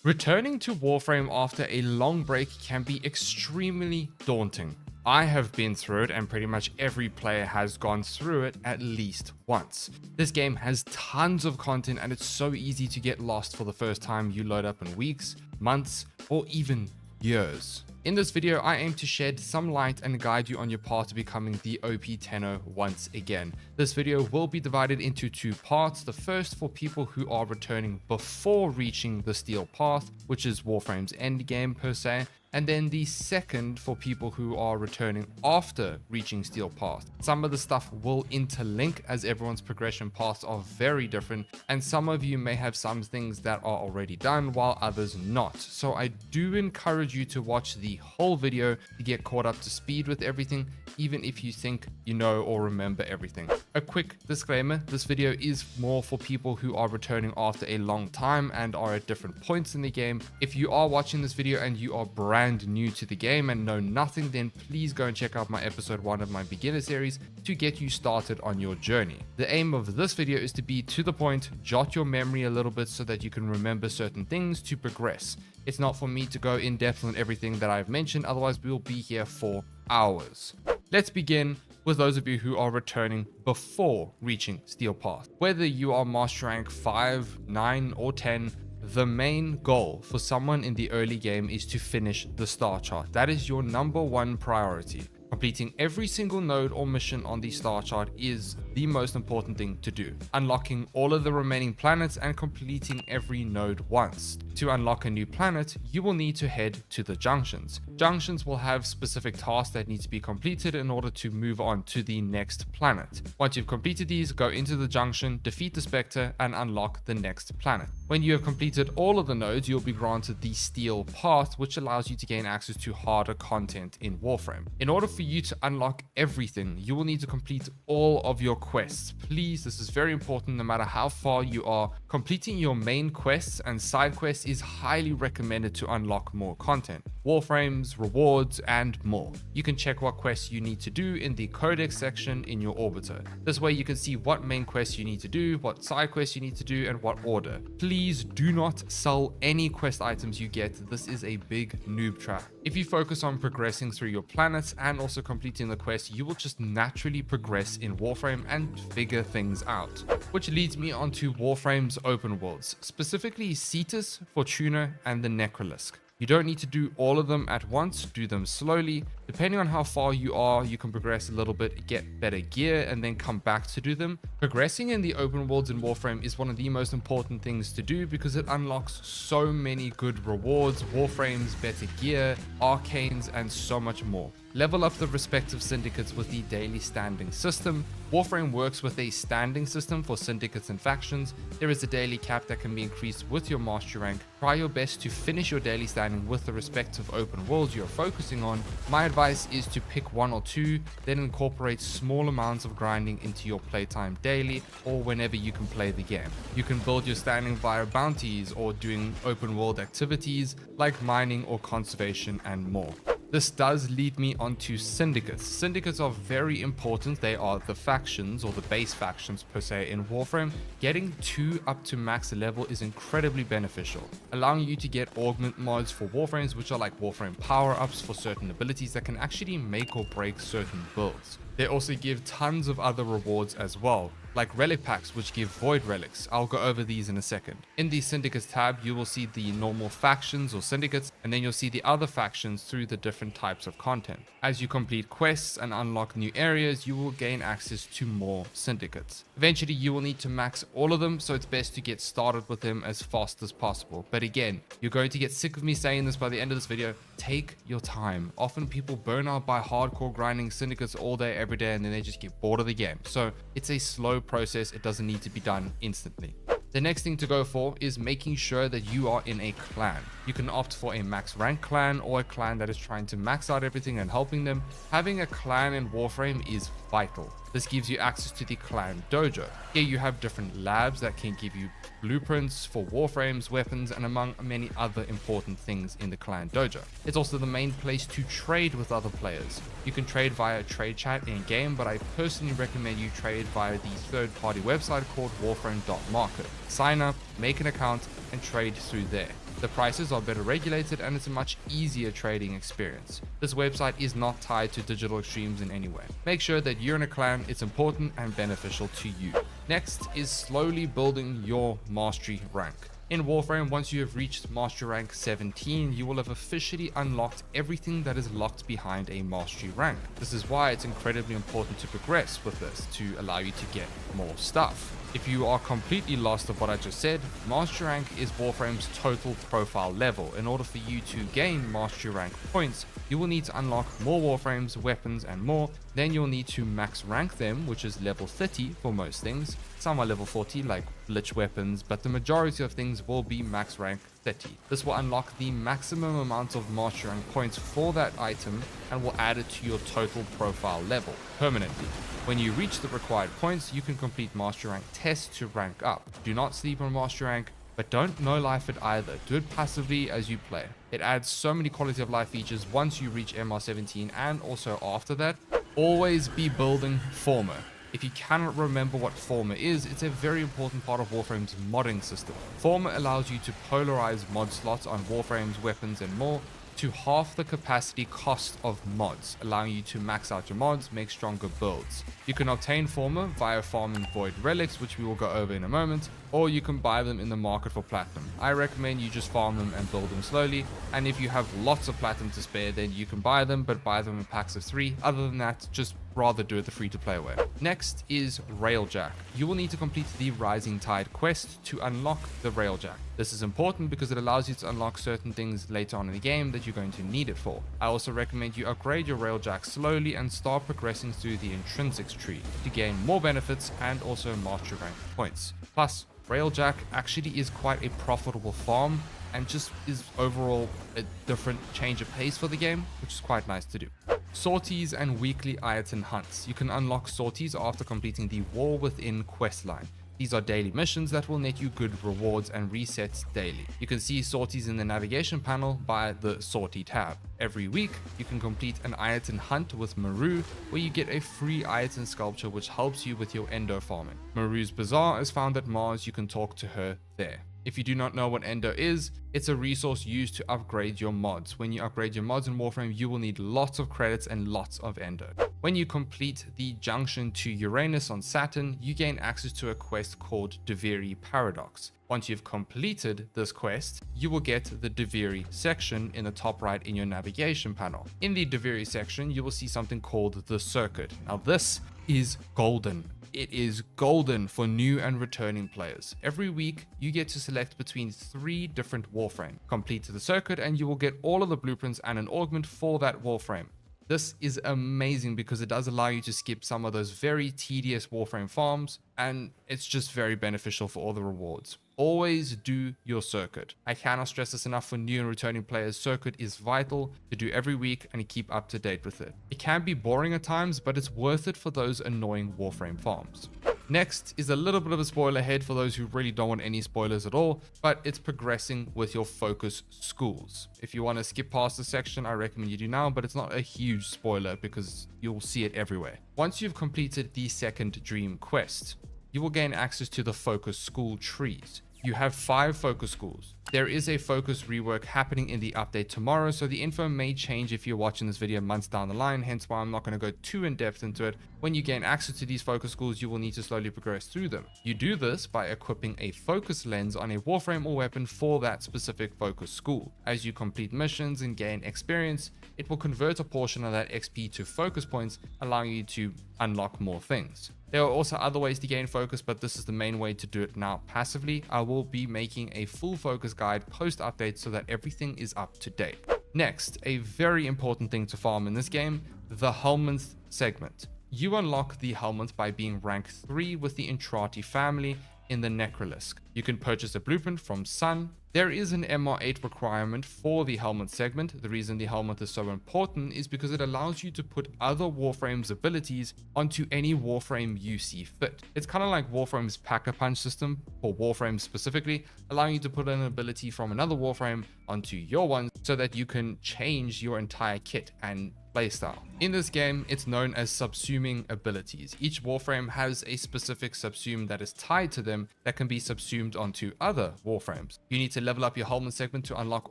Returning to Warframe after a long break can be extremely daunting. I have been through it, and pretty much every player has gone through it at least once. This game has tons of content, and it's so easy to get lost for the first time you load up in weeks, months, or even years. In this video, I aim to shed some light and guide you on your path to becoming the OP Tenno once again. This video will be divided into two parts. The first for people who are returning before reaching the Steel Path, which is Warframe's endgame per se, and then the second for people who are returning after reaching Steel Path. Some of the stuff will interlink as everyone's progression paths are very different, and some of you may have some things that are already done while others not. So I do encourage you to watch the whole video to get caught up to speed with everything, even if you think you know or remember everything. A quick disclaimer, this video is more for people who are returning after a long time and are at different points in the game. If you are watching this video and you are brand new to the game and know nothing, then please go and check out my episode 1 of my beginner series to get you started on your journey. The aim of this video is to be to the point, jot your memory a little bit so that you can remember certain things to progress. It's not for me to go in depth on everything that I've mentioned, otherwise we'll be here for hours. Let's begin with those of you who are returning before reaching Steel Path. Whether you are Master Rank 5, 9, or 10, the main goal for someone in the early game is to finish the star chart. That is your number one priority. Completing every single node or mission on the star chart is the most important thing to do. Unlocking all of the remaining planets and completing every node once. To unlock a new planet, you will need to head to the junctions. Junctions will have specific tasks that need to be completed in order to move on to the next planet. Once you've completed these, go into the junction, defeat the Spectre, and unlock the next planet. When you have completed all of the nodes, you'll be granted the Steel Path, which allows you to gain access to harder content in Warframe. In order for you to unlock everything, you will need to complete all of your quests. Please, this is very important no matter how far you are. Completing your main quests and side quests is highly recommended to unlock more content, Warframes, rewards, and more. You can check what quests you need to do in the Codex section in your Orbiter. This way you can see what main quests you need to do, what side quests you need to do, and what order. Please do not sell any quest items you get. This is a big noob trap. If you focus on progressing through your planets and also completing the quests, you will just naturally progress in Warframe and figure things out. Which leads me onto Warframe's open worlds, specifically Cetus, Fortuna, and the Necrolisk. You don't need to do all of them at once, do them slowly. Depending on how far you are, you can progress a little bit, get better gear, and then come back to do them. Progressing in the open worlds in Warframe is one of the most important things to do because it unlocks so many good rewards, Warframes, better gear, arcanes, and so much more. Level up the respective syndicates with the daily standing system. Warframe works with a standing system for syndicates and factions. There is a daily cap that can be increased with your mastery rank. Try your best to finish your daily standing with the respective open worlds you're focusing on. My advice is to pick one or two, then incorporate small amounts of grinding into your playtime daily or whenever you can play the game. You can build your standing via bounties or doing open world activities like mining or conservation and more. This does lead me onto syndicates. Syndicates are very important. They are the factions or the base factions per se in Warframe. Getting 2 up to max level is incredibly beneficial, allowing you to get augment mods for Warframes, which are like Warframe power-ups for certain abilities that can actually make or break certain builds. They also give tons of other rewards as well, like relic packs which give void relics. I'll go over these in a second. In the syndicates tab, you will see the normal factions or syndicates, and then you'll see the other factions through the different types of content. As you complete quests and unlock new areas, you will gain access to more syndicates. Eventually you will need to max all of them, so it's best to get started with them as fast as possible. But again, you're going to get sick of me saying this by the end of this video. Take your time. Often people burn out by hardcore grinding syndicates all day, every day, and then they just get bored of the game. So it's a slow process. It doesn't need to be done instantly. The next thing to go for is making sure that you are in a clan. You can opt for a max rank clan or a clan that is trying to max out everything and helping them. Having a clan in Warframe is vital. This gives you access to the clan dojo. Here you have different labs that can give you blueprints for warframes, weapons, and among many other important things in the clan dojo. It's also the main place to trade with other players. You can trade via trade chat in game, but I personally recommend you trade via the third-party website called warframe.market. Sign up, make an account, and trade through there. The prices are better regulated and it's a much easier trading experience. This website is not tied to digital extremes in any way. Make sure that you're in a clan, it's important and beneficial to you. Next is slowly building your mastery rank. In Warframe, once you have reached mastery rank 17, you will have officially unlocked everything that is locked behind a mastery rank. This is why it's incredibly important to progress with this to allow you to get more stuff. If you are completely lost of what I just said, Mastery Rank is Warframe's total profile level. In order for you to gain Mastery Rank points, you will need to unlock more Warframes, weapons, and more. Then you'll need to max rank them, which is level 30 for most things. Some are level 40 like Lich weapons, but the majority of things will be max rank 30. This will unlock the maximum amount of Mastery Rank points for that item and will add it to your total profile level permanently. When you reach the required points, you can complete Mastery Rank tests to rank up. Do not sleep on Mastery Rank, but don't no-life it either. Do it passively as you play. It adds so many quality of life features once you reach MR17 and also after that. Always be building Former. If you cannot remember what Former is, it's a very important part of Warframe's modding system. Former allows you to polarize mod slots on Warframes, weapons, and more to half the capacity cost of mods, allowing you to max out your mods, make stronger builds. You can obtain Former via farming Void Relics, which we will go over in a moment, or you can buy them in the market for Platinum. I recommend you just farm them and build them slowly, and if you have lots of Platinum to spare, then you can buy them, but buy them in packs of 3. Other than that, just rather do it the free-to-play way. Next is Railjack. You will need to complete the Rising Tide quest to unlock the Railjack. This is important because it allows you to unlock certain things later on in the game that you're going to need it for. I also recommend you upgrade your Railjack slowly and start progressing through the intrinsics tree to gain more benefits and also mastery rank points. Plus, Railjack actually is quite a profitable farm and just is overall a different change of pace for the game, which is quite nice to do. Sorties and weekly item hunts. You can unlock sorties after completing the War Within questline. These are daily missions that will net you good rewards and resets daily. You can see sorties in the navigation panel by the sortie tab. Every week, you can complete an item hunt with Maru, where you get a free item sculpture which helps you with your endo farming. Maru's Bazaar is found at Mars. You can talk to her there. If you do not know what Endo is, it's a resource used to upgrade your mods. When you upgrade your mods in Warframe, you will need lots of credits and lots of Endo. When you complete the junction to Uranus on Saturn, you gain access to a quest called Deviri Paradox. Once you've completed this quest, you will get the Deviri section in the top right in your navigation panel. In the Deviri section, you will see something called the Circuit. Now this is golden. It is golden for new and returning players. Every week, you get to select between 3 different Warframe. Complete the circuit and you will get all of the blueprints and an augment for that Warframe. This is amazing because it does allow you to skip some of those very tedious Warframe farms, and it's just very beneficial for all the rewards. Always do your circuit. I cannot stress this enough for new and returning players. Circuit is vital to do every week and keep up to date with it. It can be boring at times, but it's worth it for those annoying Warframe farms. Next is a little bit of a spoiler ahead for those who really don't want any spoilers at all, but it's progressing with your focus schools. If you want to skip past this section, I recommend you do now, but it's not a huge spoiler because you'll see it everywhere. Once you've completed the second dream quest, you will gain access to the focus school trees. You have 5 focus schools. There is a focus rework happening in the update tomorrow, so the info may change if you're watching this video months down the line, hence why I'm not going to go too in depth into it. When you gain access to these focus schools, you will need to slowly progress through them. You do this by equipping a focus lens on a Warframe or weapon for that specific focus school. As you complete missions and gain experience, it will convert a portion of that XP to focus points, allowing you to unlock more things. There are also other ways to gain focus, but this is the main way to do it now passively. I will be making a full focus guide post update so that everything is up to date. Next, a very important thing to farm in this game, the Helminth segment. You unlock the Helminth by being rank 3 with the Entrati family in the Necrolisk. You can purchase a blueprint from Sun. There is an MR8 requirement for the Helminth segment. The reason the Helminth is so important is because it allows you to put other Warframe's abilities onto any Warframe you see fit. It's kind of like Warframe's Pack-a-Punch system for Warframe specifically, allowing you to put an ability from another Warframe onto your one so that you can change your entire kit and playstyle. In this game, it's known as subsuming abilities. Each Warframe has a specific subsume that is tied to them that can be subsumed onto other Warframes. You need to level up your Helminth segment to unlock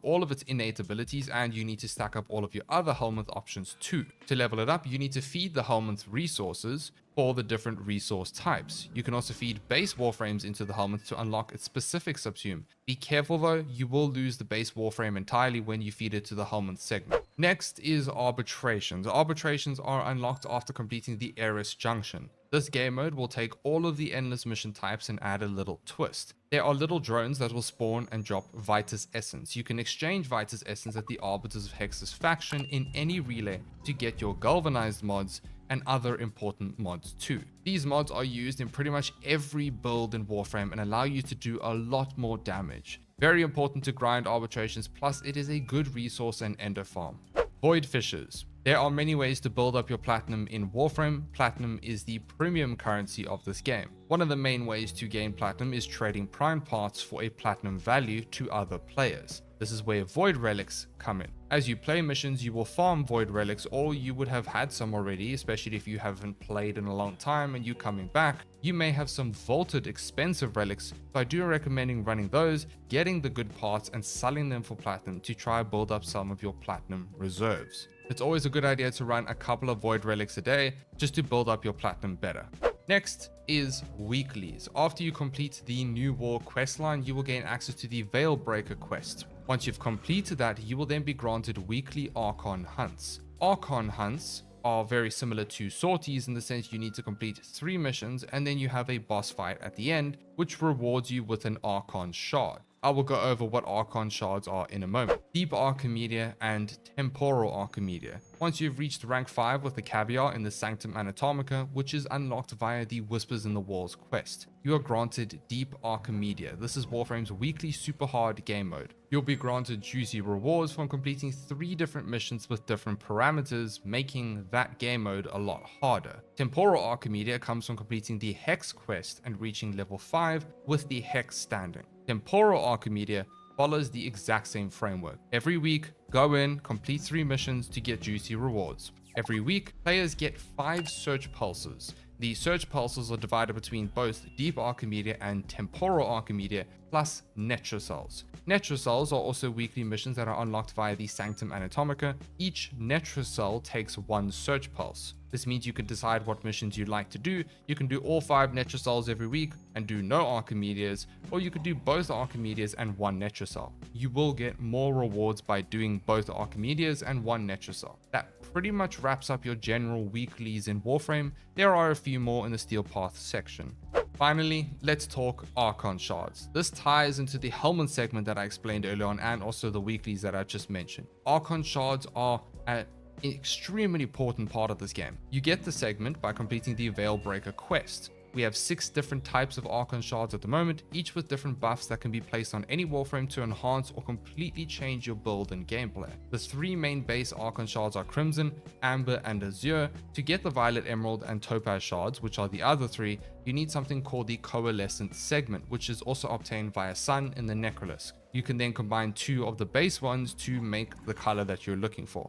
all of its innate abilities, and you need to stack up all of your other Helminth options too. To level it up, you need to feed the Helminth resources for the different resource types. You can also feed base Warframes into the Helminth to unlock its specific subsume. Be careful though, you will lose the base Warframe entirely when you feed it to the Helminth segment. Next is arbitrations. Arbitrations are unlocked after completing the Eris Junction. This game mode will take all of the endless mission types and add a little twist. There are little drones that will spawn and drop Vitus Essence. You can exchange Vitus Essence at the Arbiters of Hex's faction in any relay to get your galvanized mods and other important mods too. These mods are used in pretty much every build in Warframe and allow you to do a lot more damage. Very important to grind arbitrations, plus it is a good resource and ender farm. Void Fissures. There are many ways to build up your platinum in Warframe. Platinum is the premium currency of this game. One of the main ways to gain platinum is trading prime parts for a platinum value to other players. This is where Void Relics come in. As you play missions, you will farm Void Relics, or you would have had some already, especially if you haven't played in a long time and you coming back. You may have some vaulted expensive relics, so I do recommend running those, getting the good parts and selling them for platinum to try build up some of your platinum reserves. It's always a good idea to run a couple of Void Relics a day just to build up your platinum better. Next is weeklies. After you complete the New War questline, you will gain access to the Veilbreaker quest. Once you've completed that, you will then be granted weekly Archon hunts. Archon hunts are very similar to sorties in the sense you need to complete 3 missions and then you have a boss fight at the end, which rewards you with an Archon shard. I will go over what Archon shards are in a moment. Deep Archimedia and Temporal Archimedia. Once you've reached rank 5 with the Caviar in the Sanctum Anatomica, which is unlocked via the Whispers in the Walls quest, you are granted Deep Archimedia. This is Warframe's weekly super hard game mode. You'll be granted juicy rewards from completing 3 different missions with different parameters, making that game mode a lot harder. Temporal Archimedia comes from completing the Hex quest and reaching level 5 with the Hex standing. Temporal Archimedia follows the exact same framework. Every week, go in, complete 3 missions to get juicy rewards. Every week, players get 5 search pulses. The search pulses are divided between both Deep Archimedia and Temporal Archimedia, plus Netrocells. Netrocells are also weekly missions that are unlocked via the Sanctum Anatomica. Each Netrocell takes 1 search pulse. This means you can decide what missions you'd like to do. You can do all 5 Netrocells every week and do no Archimedias, or you could do both Archimedias and 1 Netrocell. You will get more rewards by doing both Archimedias and 1 Netrocell. That pretty much wraps up your general weeklies in Warframe. There are a few more in the Steel Path section. Finally, let's talk Archon shards. This ties into the Helminth segment that I explained earlier on and also the weeklies that I just mentioned. Archon shards are an extremely important part of this game. You get the segment by completing the Veilbreaker quest. We have 6 different types of Archon shards at the moment, each with different buffs that can be placed on any Warframe to enhance or completely change your build and gameplay. The 3 main base Archon shards are Crimson, Amber, and Azure. To get the Violet, Emerald, and Topaz shards, which are the other 3, you need something called the Coalescent segment, which is also obtained via Sun in the Necrolisk. You can then combine 2 of the base ones to make the color that you're looking for.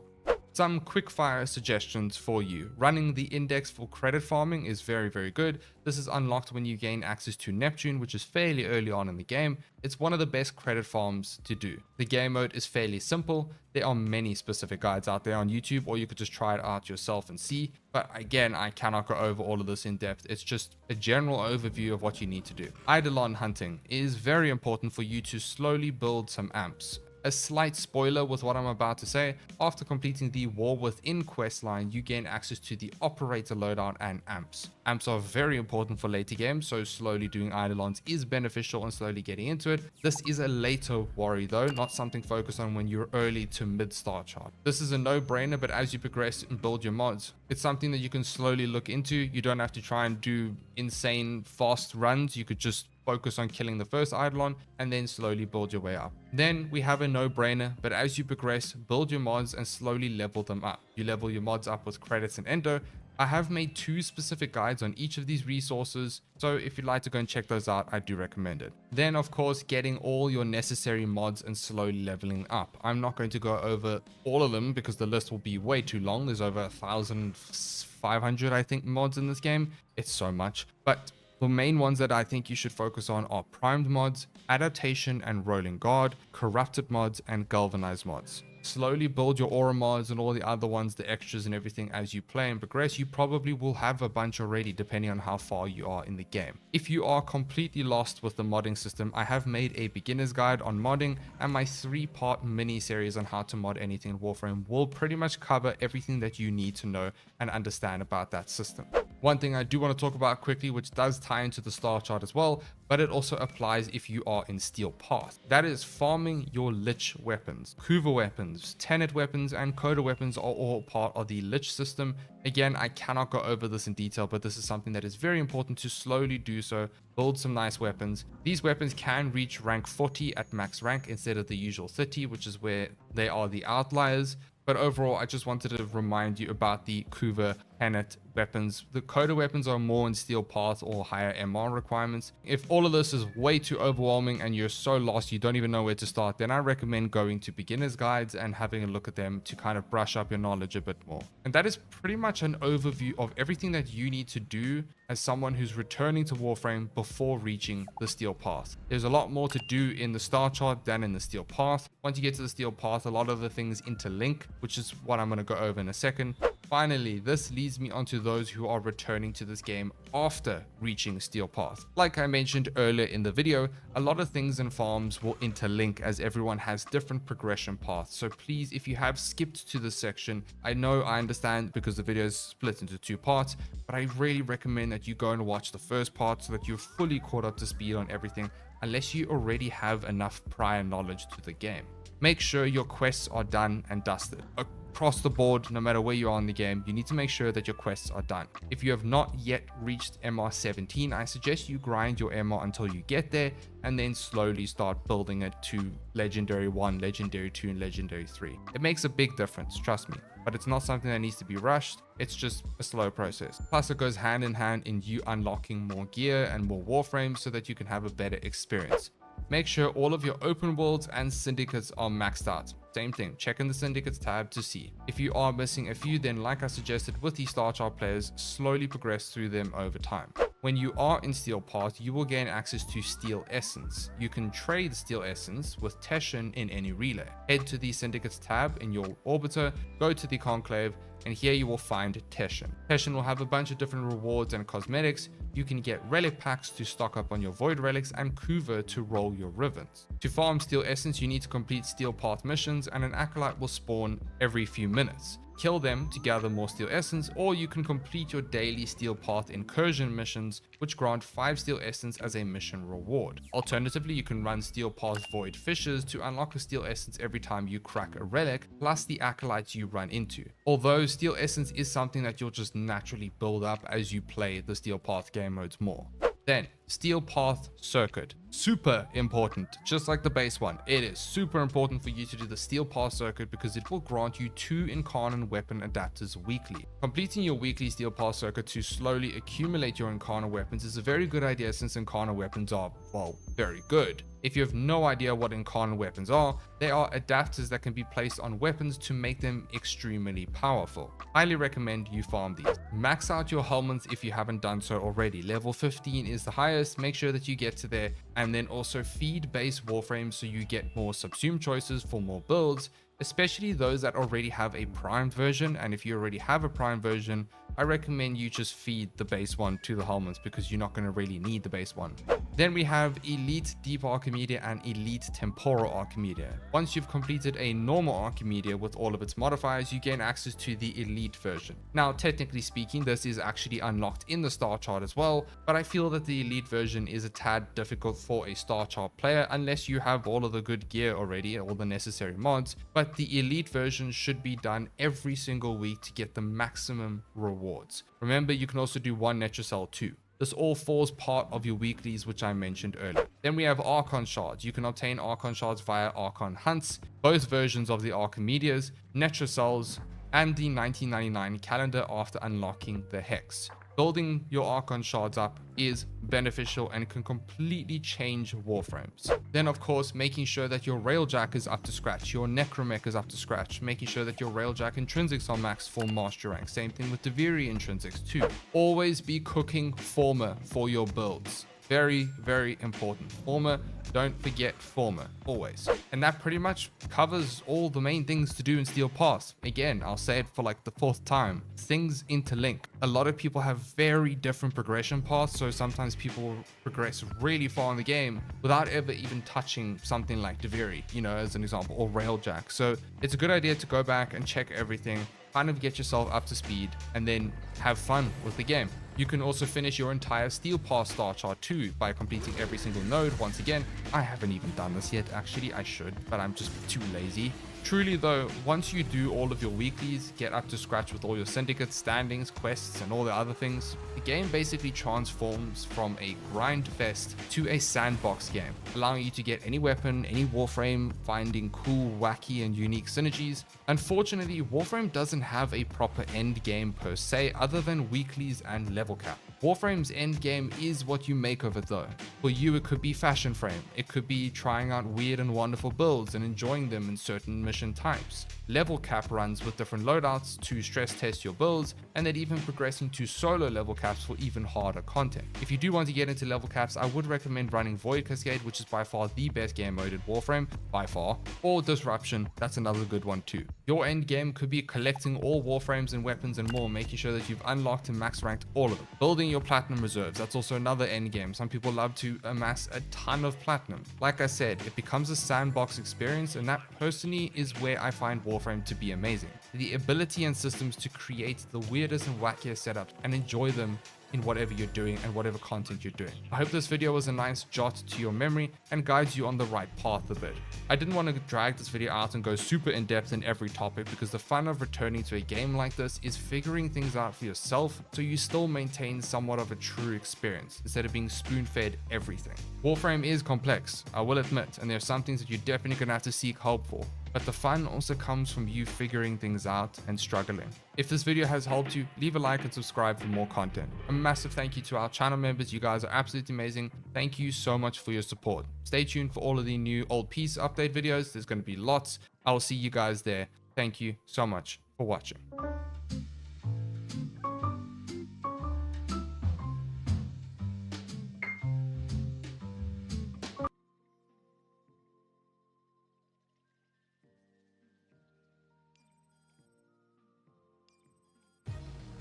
Some quickfire suggestions for you. Running the index for credit farming is very good. This is unlocked when you gain access to Neptune, which is fairly early on in the game. It's one of the best credit farms to do. The game mode is fairly simple. There are many specific guides out there on YouTube, or you could just try it out yourself and see. But again, I cannot go over all of this in depth. It's just a general overview of what you need to do. Eidolon hunting is very important for you to slowly build some amps. A slight spoiler with what I'm about to say, after completing the War Within questline, you gain access to the Operator loadout and amps. Amps are very important for later games, so slowly doing Eidolons is beneficial and slowly getting into it. This is a later worry though, not something focused on when you're early to mid star chart. This is a no-brainer, but as you progress and build your mods, it's something that you can slowly look into. You don't have to try and do insane fast runs. You could just focus on killing the first Eidolon and then slowly build your way up. Then we have a no-brainer, but as you progress, build your mods and slowly level them up. You level your mods up with credits and endo. I have made 2 specific guides on each of these resources, so if you'd like to go and check those out, I do recommend it. Then of course, getting all your necessary mods and slowly leveling up. I'm not going to go over all of them because the list will be way too long. There's over 1,500 I think mods in this game. It's so much, but the main ones that I think you should focus on are primed mods, adaptation and rolling guard, corrupted mods, and galvanized mods. Slowly build your aura mods and all the other ones, the extras and everything as you play and progress. You probably will have a bunch already depending on how far you are in the game. If you are completely lost with the modding system, I have made a beginner's guide on modding, and my 3-part mini series on how to mod anything in Warframe will pretty much cover everything that you need to know and understand about that system. One thing I do want to talk about quickly, which does tie into the star chart as well, but it also applies if you are in Steel Path. That is farming your Lich weapons. Kuva weapons, Tenet weapons, and Coda weapons are all part of the Lich system. Again, I cannot go over this in detail, but this is something that is very important to slowly do so. Build some nice weapons. These weapons can reach rank 40 at max rank instead of the usual 30, which is where they are the outliers. But overall, I just wanted to remind you about the Kuva Tenet weapons. The Coda weapons are more in Steel Path or higher MR requirements. If all of this is way too overwhelming and you're so lost you don't even know where to start, then I recommend going to beginner's guides and having a look at them to kind of brush up your knowledge a bit more. And that is pretty much an overview of everything that you need to do as someone who's returning to Warframe before reaching the Steel Path. There's a lot more to do in the star chart than in the Steel Path. Once you get to the Steel Path, a lot of the things interlink, which is what I'm going to go over in a second. Finally, this leads me onto those who are returning to this game after reaching Steel Path. Like I mentioned earlier in the video, a lot of things in farms will interlink as everyone has different progression paths. So please, if you have skipped to this section, I understand because the video is split into 2 parts, but I really recommend that you go and watch the first part so that you're fully caught up to speed on everything, unless you already have enough prior knowledge to the game. Make sure your quests are done and dusted. Across the board, no matter where you are in the game, you need to make sure that your quests are done. If you have not yet reached MR 17, I suggest you grind your MR until you get there and then slowly start building it to Legendary 1, Legendary 2, and Legendary 3. It makes a big difference, trust me, but it's not something that needs to be rushed. It's just a slow process. Plus, it goes hand in hand in you unlocking more gear and more Warframes so that you can have a better experience. Make sure all of your open worlds and syndicates are maxed out. Same thing, check in the syndicates tab to see. If you are missing a few, then like I suggested with the star chart players, slowly progress through them over time. When you are in Steel Path, you will gain access to Steel Essence. You can trade Steel Essence with Teshin in any relay. Head to the Syndicates tab in your Orbiter, go to the Conclave, and here you will find Teshin. Teshin will have a bunch of different rewards and cosmetics. You can get relic packs to stock up on your void relics and Kuva to roll your rivets. To farm Steel Essence, you need to complete Steel Path missions, and an acolyte will spawn every few minutes. Kill them to gather more Steel Essence, or you can complete your daily Steel Path incursion missions, which grant 5 Steel Essence as a mission reward. Alternatively, you can run Steel Path Void Fishes to unlock a Steel Essence every time you crack a relic, plus the acolytes you run into. Although Steel Essence is something that you'll just naturally build up as you play the Steel Path game modes more. Then, Steel Path Circuit. Super important. Just like the base one, it is super important for you to do the Steel Path Circuit because it will grant you 2 Incarnate weapon adapters weekly. Completing your weekly Steel Path Circuit to slowly accumulate your Incarnate weapons is a very good idea since Incarnate weapons are, well, very good. If you have no idea what Incarnate weapons are, they are adapters that can be placed on weapons to make them extremely powerful. Highly recommend you farm these. Max out your helmets if you haven't done so already. Level 15 is the highest, make sure that you get to there, and then also feed base Warframe so you get more subsume choices for more builds. especially those that already have a primed version. And if you already have a primed version, I recommend you just feed the base one to the helmets because you're not going to really need the base one. Then we have Elite Deep Archimedia and Elite Temporal Archimedia. Once you've completed a normal Archimedia with all of its modifiers, you gain access to the Elite version. Now, technically speaking, this is actually unlocked in the star chart as well, but I feel that the Elite version is a tad difficult for a star chart player unless you have all of the good gear already, all the necessary mods. But the Elite version should be done every single week to get the maximum rewards. Remember, you can also do one Netrocell too. This all falls part of your weeklies, which I mentioned earlier. Then we have Archon Shards. You can obtain Archon Shards via Archon Hunts, both versions of the Archimedias, Netrocells, and the 1999 calendar after unlocking the Hex. Building your Archon Shards up is beneficial and can completely change Warframes. Then of course, making sure that your Railjack is up to scratch, your Necromech is up to scratch, making sure that your Railjack intrinsics are max for Master Rank. Same thing with Deviri intrinsics too. Always be cooking Former for your builds. Very, very important. Former, don't forget Former, always. And that pretty much covers all the main things to do in Steel Pass. Again, I'll say it for like the 4th time. Things interlink. A lot of people have very different progression paths, so sometimes people progress really far in the game without ever even touching something like Deviri, you know, as an example, or Railjack. So it's a good idea to go back and check everything, kind of get yourself up to speed, and then have fun with the game. You can also finish your entire Steel Pass star chart too by completing every single node. Once again, I haven't even done this yet. Actually, I should, but I'm just too lazy. Truly though, once you do all of your weeklies, get up to scratch with all your syndicates, standings, quests, and all the other things, the game basically transforms from a grind fest to a sandbox game, allowing you to get any weapon, any Warframe, finding cool, wacky, and unique synergies. Unfortunately, Warframe doesn't have a proper end game per se, other than weeklies and level cap. Warframe's end game is what you make of it though. For you, it could be Fashion Frame, it could be trying out weird and wonderful builds and enjoying them in certain mission types. Level cap runs with different loadouts to stress test your builds, and then even progressing to solo level caps for even harder content. If you do want to get into level caps, I would recommend running Void Cascade, which is by far the best game mode in Warframe, by far, or Disruption, that's another good one too. Your end game could be collecting all Warframes and weapons and more, making sure that you've unlocked and max ranked all of them. Building your platinum reserves, that's also another end game. Some people love to amass a ton of platinum. Like I said, it becomes a sandbox experience, and that personally is where I find Warframe to be amazing. The ability and systems to create the weirdest and wackiest setups and enjoy them in whatever you're doing and whatever content you're doing. I hope this video was a nice jot to your memory and guides you on the right path a bit. I didn't want to drag this video out and go super in depth in every topic, because the fun of returning to a game like this is figuring things out for yourself so you still maintain somewhat of a true experience instead of being spoon-fed everything. Warframe is complex, I will admit, and there are some things that you're definitely going to have to seek help for. But the fun also comes from you figuring things out and struggling. If this video has helped you, leave a like and subscribe for more content. A massive thank you to our channel members. You guys are absolutely amazing. Thank you so much for your support. Stay tuned for all of the new old piece update videos. There's going to be lots. I will see you guys there. Thank you so much for watching.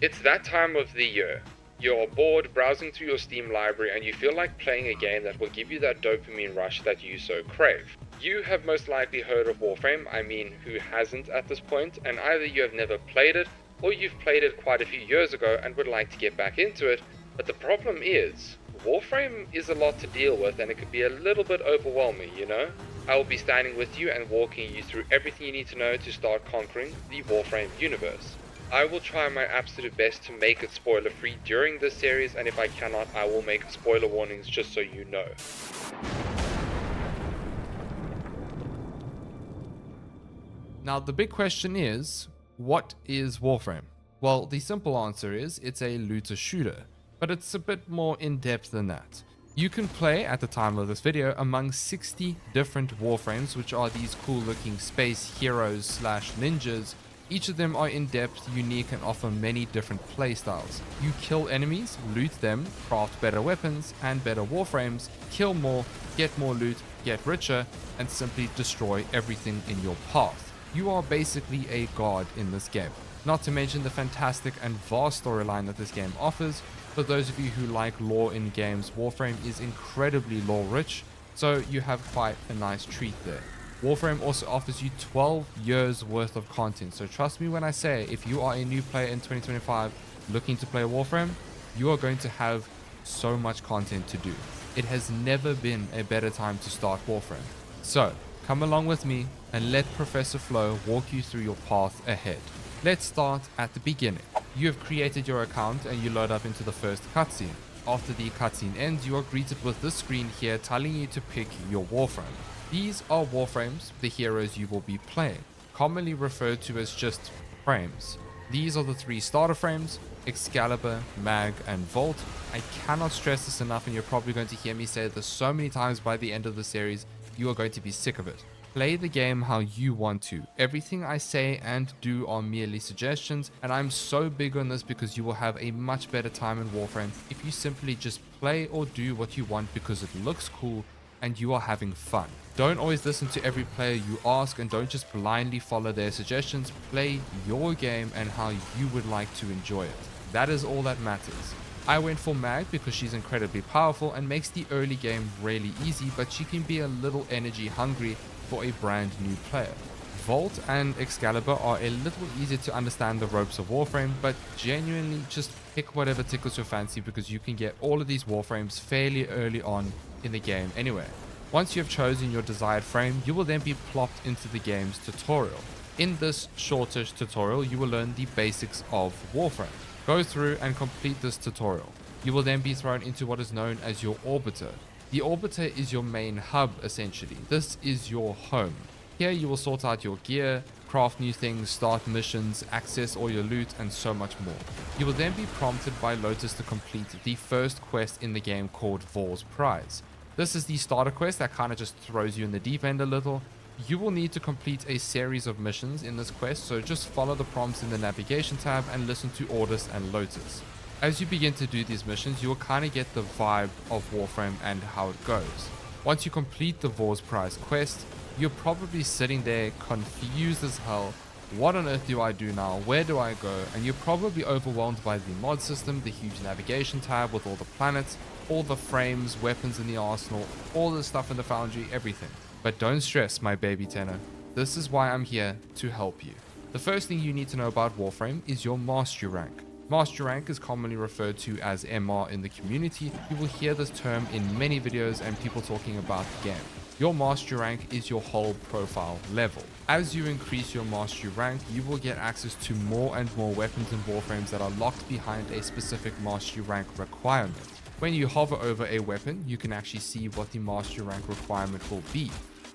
It's that time of the year. You're bored browsing through your Steam library and you feel like playing a game that will give you that dopamine rush that you so crave. You have most likely heard of Warframe, I mean, who hasn't at this point, and either you have never played it or you've played it quite a few years ago and would like to get back into it, but the problem is, Warframe is a lot to deal with and it could be a little bit overwhelming, you know? I will be standing with you and walking you through everything you need to know to start conquering the Warframe universe. I will try my absolute best to make it spoiler free during this series, and if I cannot, I will make spoiler warnings just so you know. Now the big question is, what is Warframe? Well, the simple answer is it's a looter shooter, but it's a bit more in depth than that. You can play, at the time of this video, among 60 different Warframes, which are these cool looking space heroes slash ninjas. Each of them are in-depth, unique, and offer many different playstyles. You kill enemies, loot them, craft better weapons and better Warframes, kill more, get more loot, get richer, and simply destroy everything in your path. You are basically a god in this game. Not to mention the fantastic and vast storyline that this game offers. For those of you who like lore in games, Warframe is incredibly lore rich, so you have quite a nice treat there. Warframe also offers you 12 years worth of content, so trust me when I say if you are a new player in 2025 looking to play Warframe, you are going to have so much content to do. It has never been a better time to start Warframe. So come along with me and let Professor Flo walk you through your path ahead. Let's start at the beginning. You have created your account and you load up into the first cutscene. After the cutscene ends, you are greeted with this screen here telling you to pick your Warframe. These are Warframes, the heroes you will be playing, commonly referred to as just frames. These are the 3 starter frames: Excalibur, Mag, and Volt. I cannot stress this enough, and you're probably going to hear me say this so many times by the end of the series, you are going to be sick of it. Play the game how you want to. Everything I say and do are merely suggestions, and I'm so big on this because you will have a much better time in Warframe if you simply just play or do what you want because it looks cool and you are having fun. Don't always listen to every player you ask, and don't just blindly follow their suggestions. Play your game and how you would like to enjoy it. That is all that matters. I went for Mag because she's incredibly powerful and makes the early game really easy, but she can be a little energy hungry for a brand new player. Volt and Excalibur are a little easier to understand the ropes of Warframe, but genuinely just pick whatever tickles your fancy because you can get all of these Warframes fairly early on in the game anyway. Once you have chosen your desired frame, you will then be plopped into the game's tutorial. In this shortish tutorial, you will learn the basics of Warframe. Go through and complete this tutorial. You will then be thrown into what is known as your Orbiter. The Orbiter is your main hub essentially. This is your home. Here you will sort out your gear, craft new things, start missions, access all your loot, and so much more. You will then be prompted by Lotus to complete the first quest in the game called Vor's Prize. This is the starter quest that kind of just throws you in the deep end a little. You will need to complete a series of missions in this quest, so just follow the prompts in the navigation tab and listen to Ordis and Lotus. As you begin to do these missions, you will kind of get the vibe of Warframe and how it goes. Once you complete the Vor's Prize quest, you're probably sitting there confused as hell. What on earth do I do now? Where do I go? And you're probably overwhelmed by the mod system, the huge navigation tab with all the planets, all the frames, weapons in the arsenal, all the stuff in the foundry, everything. But don't stress, my baby tenor. This is why I'm here to help you. The first thing you need to know about Warframe is your mastery rank. Mastery rank is commonly referred to as MR in the community. You will hear this term in many videos and people talking about the game. Your mastery rank is your whole profile level. As you increase your mastery rank, you will get access to more and more weapons and Warframes that are locked behind a specific mastery rank requirement. When you hover over a weapon, you can actually see what the mastery rank requirement will be.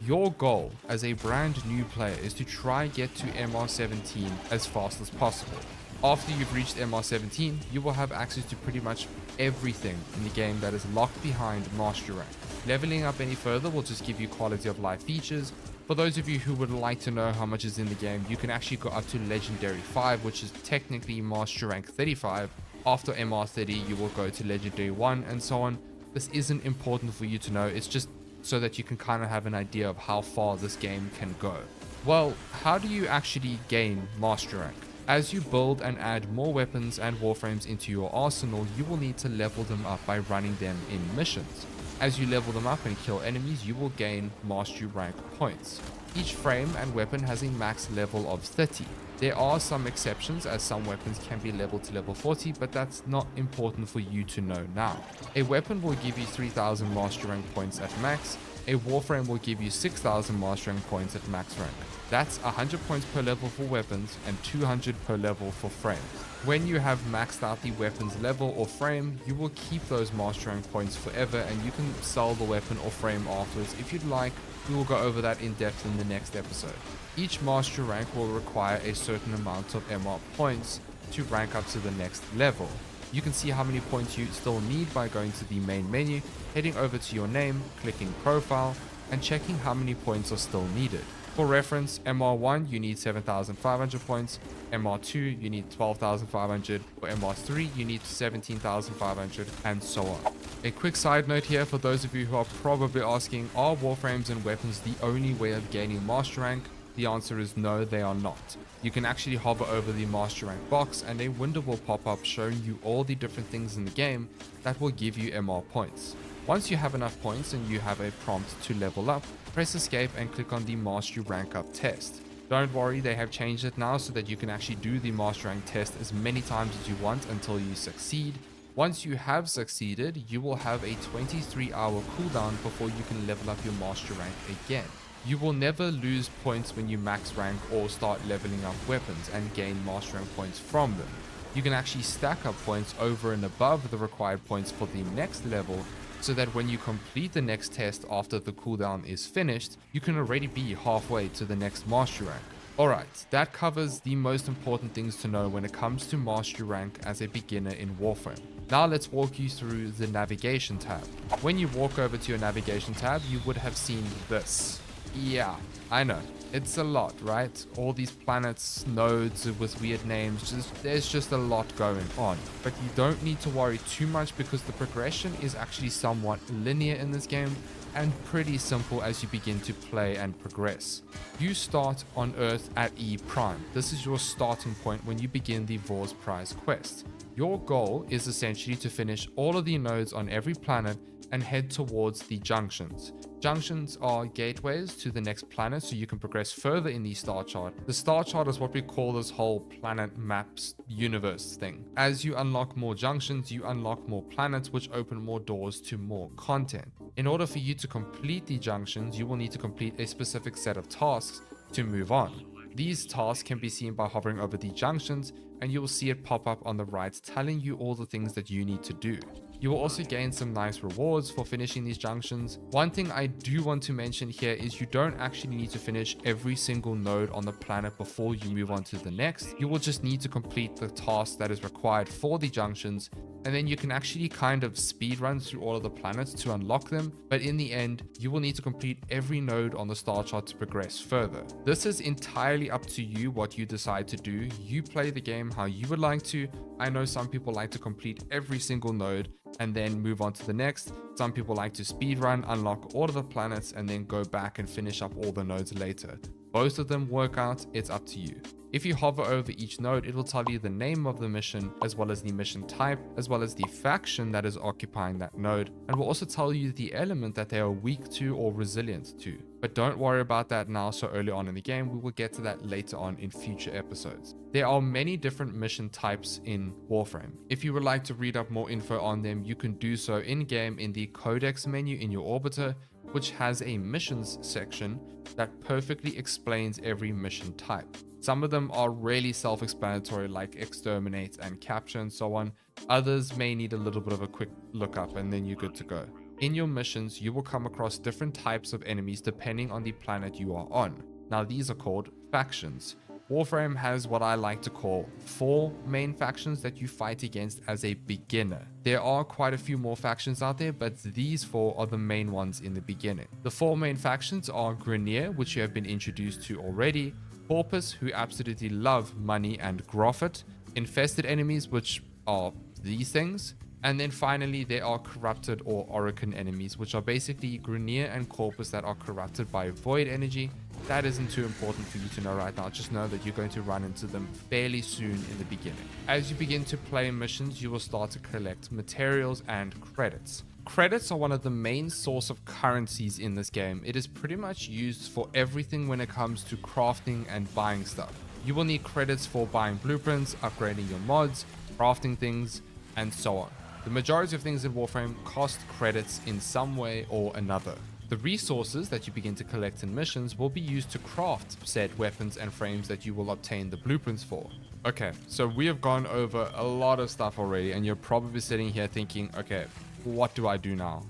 Your goal as a brand new player is to try and get to MR17 as fast as possible. After you've reached MR17, you will have access to pretty much everything in the game that is locked behind mastery rank. Leveling up any further will just give you quality of life features. For those of you who would like to know how much is in the game, you can actually go up to Legendary 5, which is technically mastery rank 35. After MR30, you will go to Legendary 1 and so on. This isn't important for you to know, it's just so that you can kind of have an idea of how far this game can go. Well, how do you actually gain mastery rank? As you build and add more weapons and Warframes into your arsenal, you will need to level them up by running them in missions. As you level them up and kill enemies, you will gain mastery rank points. Each frame and weapon has a max level of 30. There are some exceptions, as some weapons can be leveled to level 40, but that's not important for you to know now. A weapon will give you 3000 mastery rank points at max. A Warframe will give you 6000 mastery rank points at max rank. That's 100 points per level for weapons and 200 per level for frames. When you have maxed out the weapon's level or frame, you will keep those mastery rank points forever, and you can sell the weapon or frame afterwards if you'd like. We will go over that in depth in the next episode. Each mastery rank will require a certain amount of MR points to rank up to the next level. You can see how many points you still need by going to the main menu, heading over to your name, clicking profile, and checking how many points are still needed. For reference, MR1 you need 7,500 points, MR2 you need 12,500, for MR3 you need 17,500, and so on. A quick side note here for those of you who are probably asking, are Warframes and weapons the only way of gaining mastery rank? The answer is no, they are not. You can actually hover over the Master Rank box and a window will pop up showing you all the different things in the game that will give you MR points. Once you have enough points and you have a prompt to level up, press escape and click on the Mastery Rank Up test. Don't worry, they have changed it now so that you can actually do the Master Rank test as many times as you want until you succeed. Once you have succeeded, you will have a 23-hour cooldown before you can level up your Master Rank again. You will never lose points when you max rank or start leveling up weapons and gain Master Rank points from them. You can actually stack up points over and above the required points for the next level, so that when you complete the next test after the cooldown is finished, you can already be halfway to the next Mastery Rank. Alright, that covers the most important things to know when it comes to Mastery Rank as a beginner in Warframe. Now let's walk you through the navigation tab. When you walk over to your navigation tab, you would have seen this. Yeah, I know. It's a lot, right? All these planets, nodes with weird names, there's just a lot going on. But you don't need to worry too much because the progression is actually somewhat linear in this game and pretty simple as you begin to play and progress. You start on Earth at E Prime. This is your starting point when you begin the Vor's Prize quest. Your goal is essentially to finish all of the nodes on every planet and head towards the junctions. Junctions are gateways to the next planet so you can progress further in the star chart. The star chart is what we call this whole planet maps universe thing. As you unlock more junctions, you unlock more planets which open more doors to more content. In order for you to complete the junctions, you will need to complete a specific set of tasks to move on. These tasks can be seen by hovering over the junctions and you will see it pop up on the right telling you all the things that you need to do. You will also gain some nice rewards for finishing these junctions. One thing I do want to mention here is you don't actually need to finish every single node on the planet before you move on to the next. You will just need to complete the task that is required for the junctions, and then you can actually kind of speed run through all of the planets to unlock them, but in the end, you will need to complete every node on the star chart to progress further. This is entirely up to you what you decide to do. You play the game how you would like to. I know some people like to complete every single node and then move on to the next. Some people like to speedrun, unlock all of the planets, and then go back and finish up all the nodes later. Both of them work out, it's up to you. If you hover over each node, it will tell you the name of the mission, as well as the mission type, as well as the faction that is occupying that node, and will also tell you the element that they are weak to or resilient to. But don't worry about that now so early on in the game, we will get to that later on in future episodes. There are many different mission types in Warframe. If you would like to read up more info on them, you can do so in-game in the Codex menu in your Orbiter, which has a missions section that perfectly explains every mission type. Some of them are really self-explanatory, like exterminate and capture and so on. Others may need a little bit of a quick look up and then you're good to go. In your missions, you will come across different types of enemies depending on the planet you are on. Now these are called factions. Warframe has what I like to call 4 main factions that you fight against as a beginner. There are quite a few more factions out there, but these 4 are the main ones in the beginning. The 4 main factions are Grineer, which you have been introduced to already, Corpus, who absolutely love money and Groffet, Infested enemies, which are these things, and then finally there are Corrupted or Orokin enemies, which are basically Grineer and Corpus that are corrupted by Void energy. That isn't too important for you to know right now, just know that you're going to run into them fairly soon in the beginning. As you begin to play missions, you will start to collect materials and credits. Credits are one of the main source of currencies in this game. It is pretty much used for everything when it comes to crafting and buying stuff. You will need credits for buying blueprints, upgrading your mods, crafting things, and so on. The majority of things in Warframe cost credits in some way or another. The resources that you begin to collect in missions will be used to craft said weapons and frames that you will obtain the blueprints for. Okay, so we have gone over a lot of stuff already and you're probably sitting here thinking, okay, what do I do now?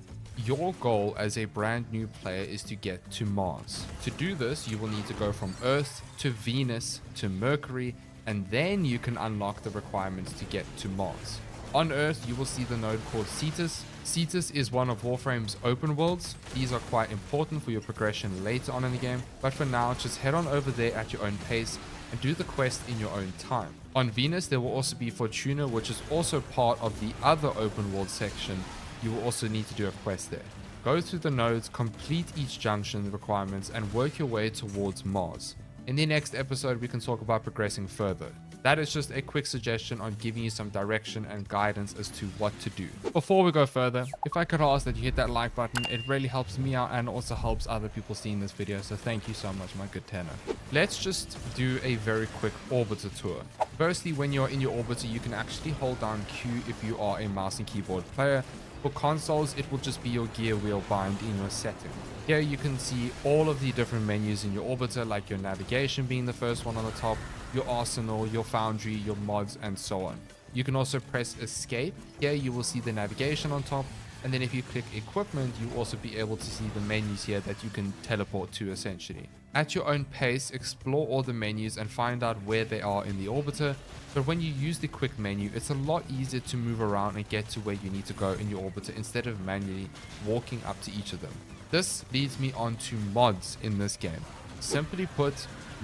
Your goal as a brand new player is to get to Mars. To do this, you will need to go from Earth to Venus to Mercury, and then you can unlock the requirements to get to Mars. On Earth, you will see the node called Cetus. Cetus is one of Warframe's open worlds. These are quite important for your progression later on in the game, but for now, just head on over there at your own pace and do the quest in your own time. On Venus, there will also be Fortuna, which is also part of the other open world section. You will also need to do a quest there. Go through the nodes, complete each junction requirements, and work your way towards Mars. In the next episode, we can talk about progressing further. That is just a quick suggestion on giving you some direction and guidance as to what to do. Before we go further, if I could ask that you hit that like button, it really helps me out and also helps other people seeing this video, so thank you so much, my good tenor. Let's just do a very quick orbiter tour. Firstly, when you're in your orbiter, you can actually hold down Q if you are a mouse and keyboard player. For consoles, it will just be your gear wheel bind in your setting. Here you can see all of the different menus in your orbiter, like your navigation being the first one on the top, your arsenal, your foundry, your mods, and so on. You can also press escape. Here you will see the navigation on top, and then if you click equipment, you will also be able to see the menus here that you can teleport to essentially. At your own pace, explore all the menus and find out where they are in the orbiter, but when you use the quick menu, it's a lot easier to move around and get to where you need to go in your orbiter instead of manually walking up to each of them. This leads me on to mods in this game. Simply put,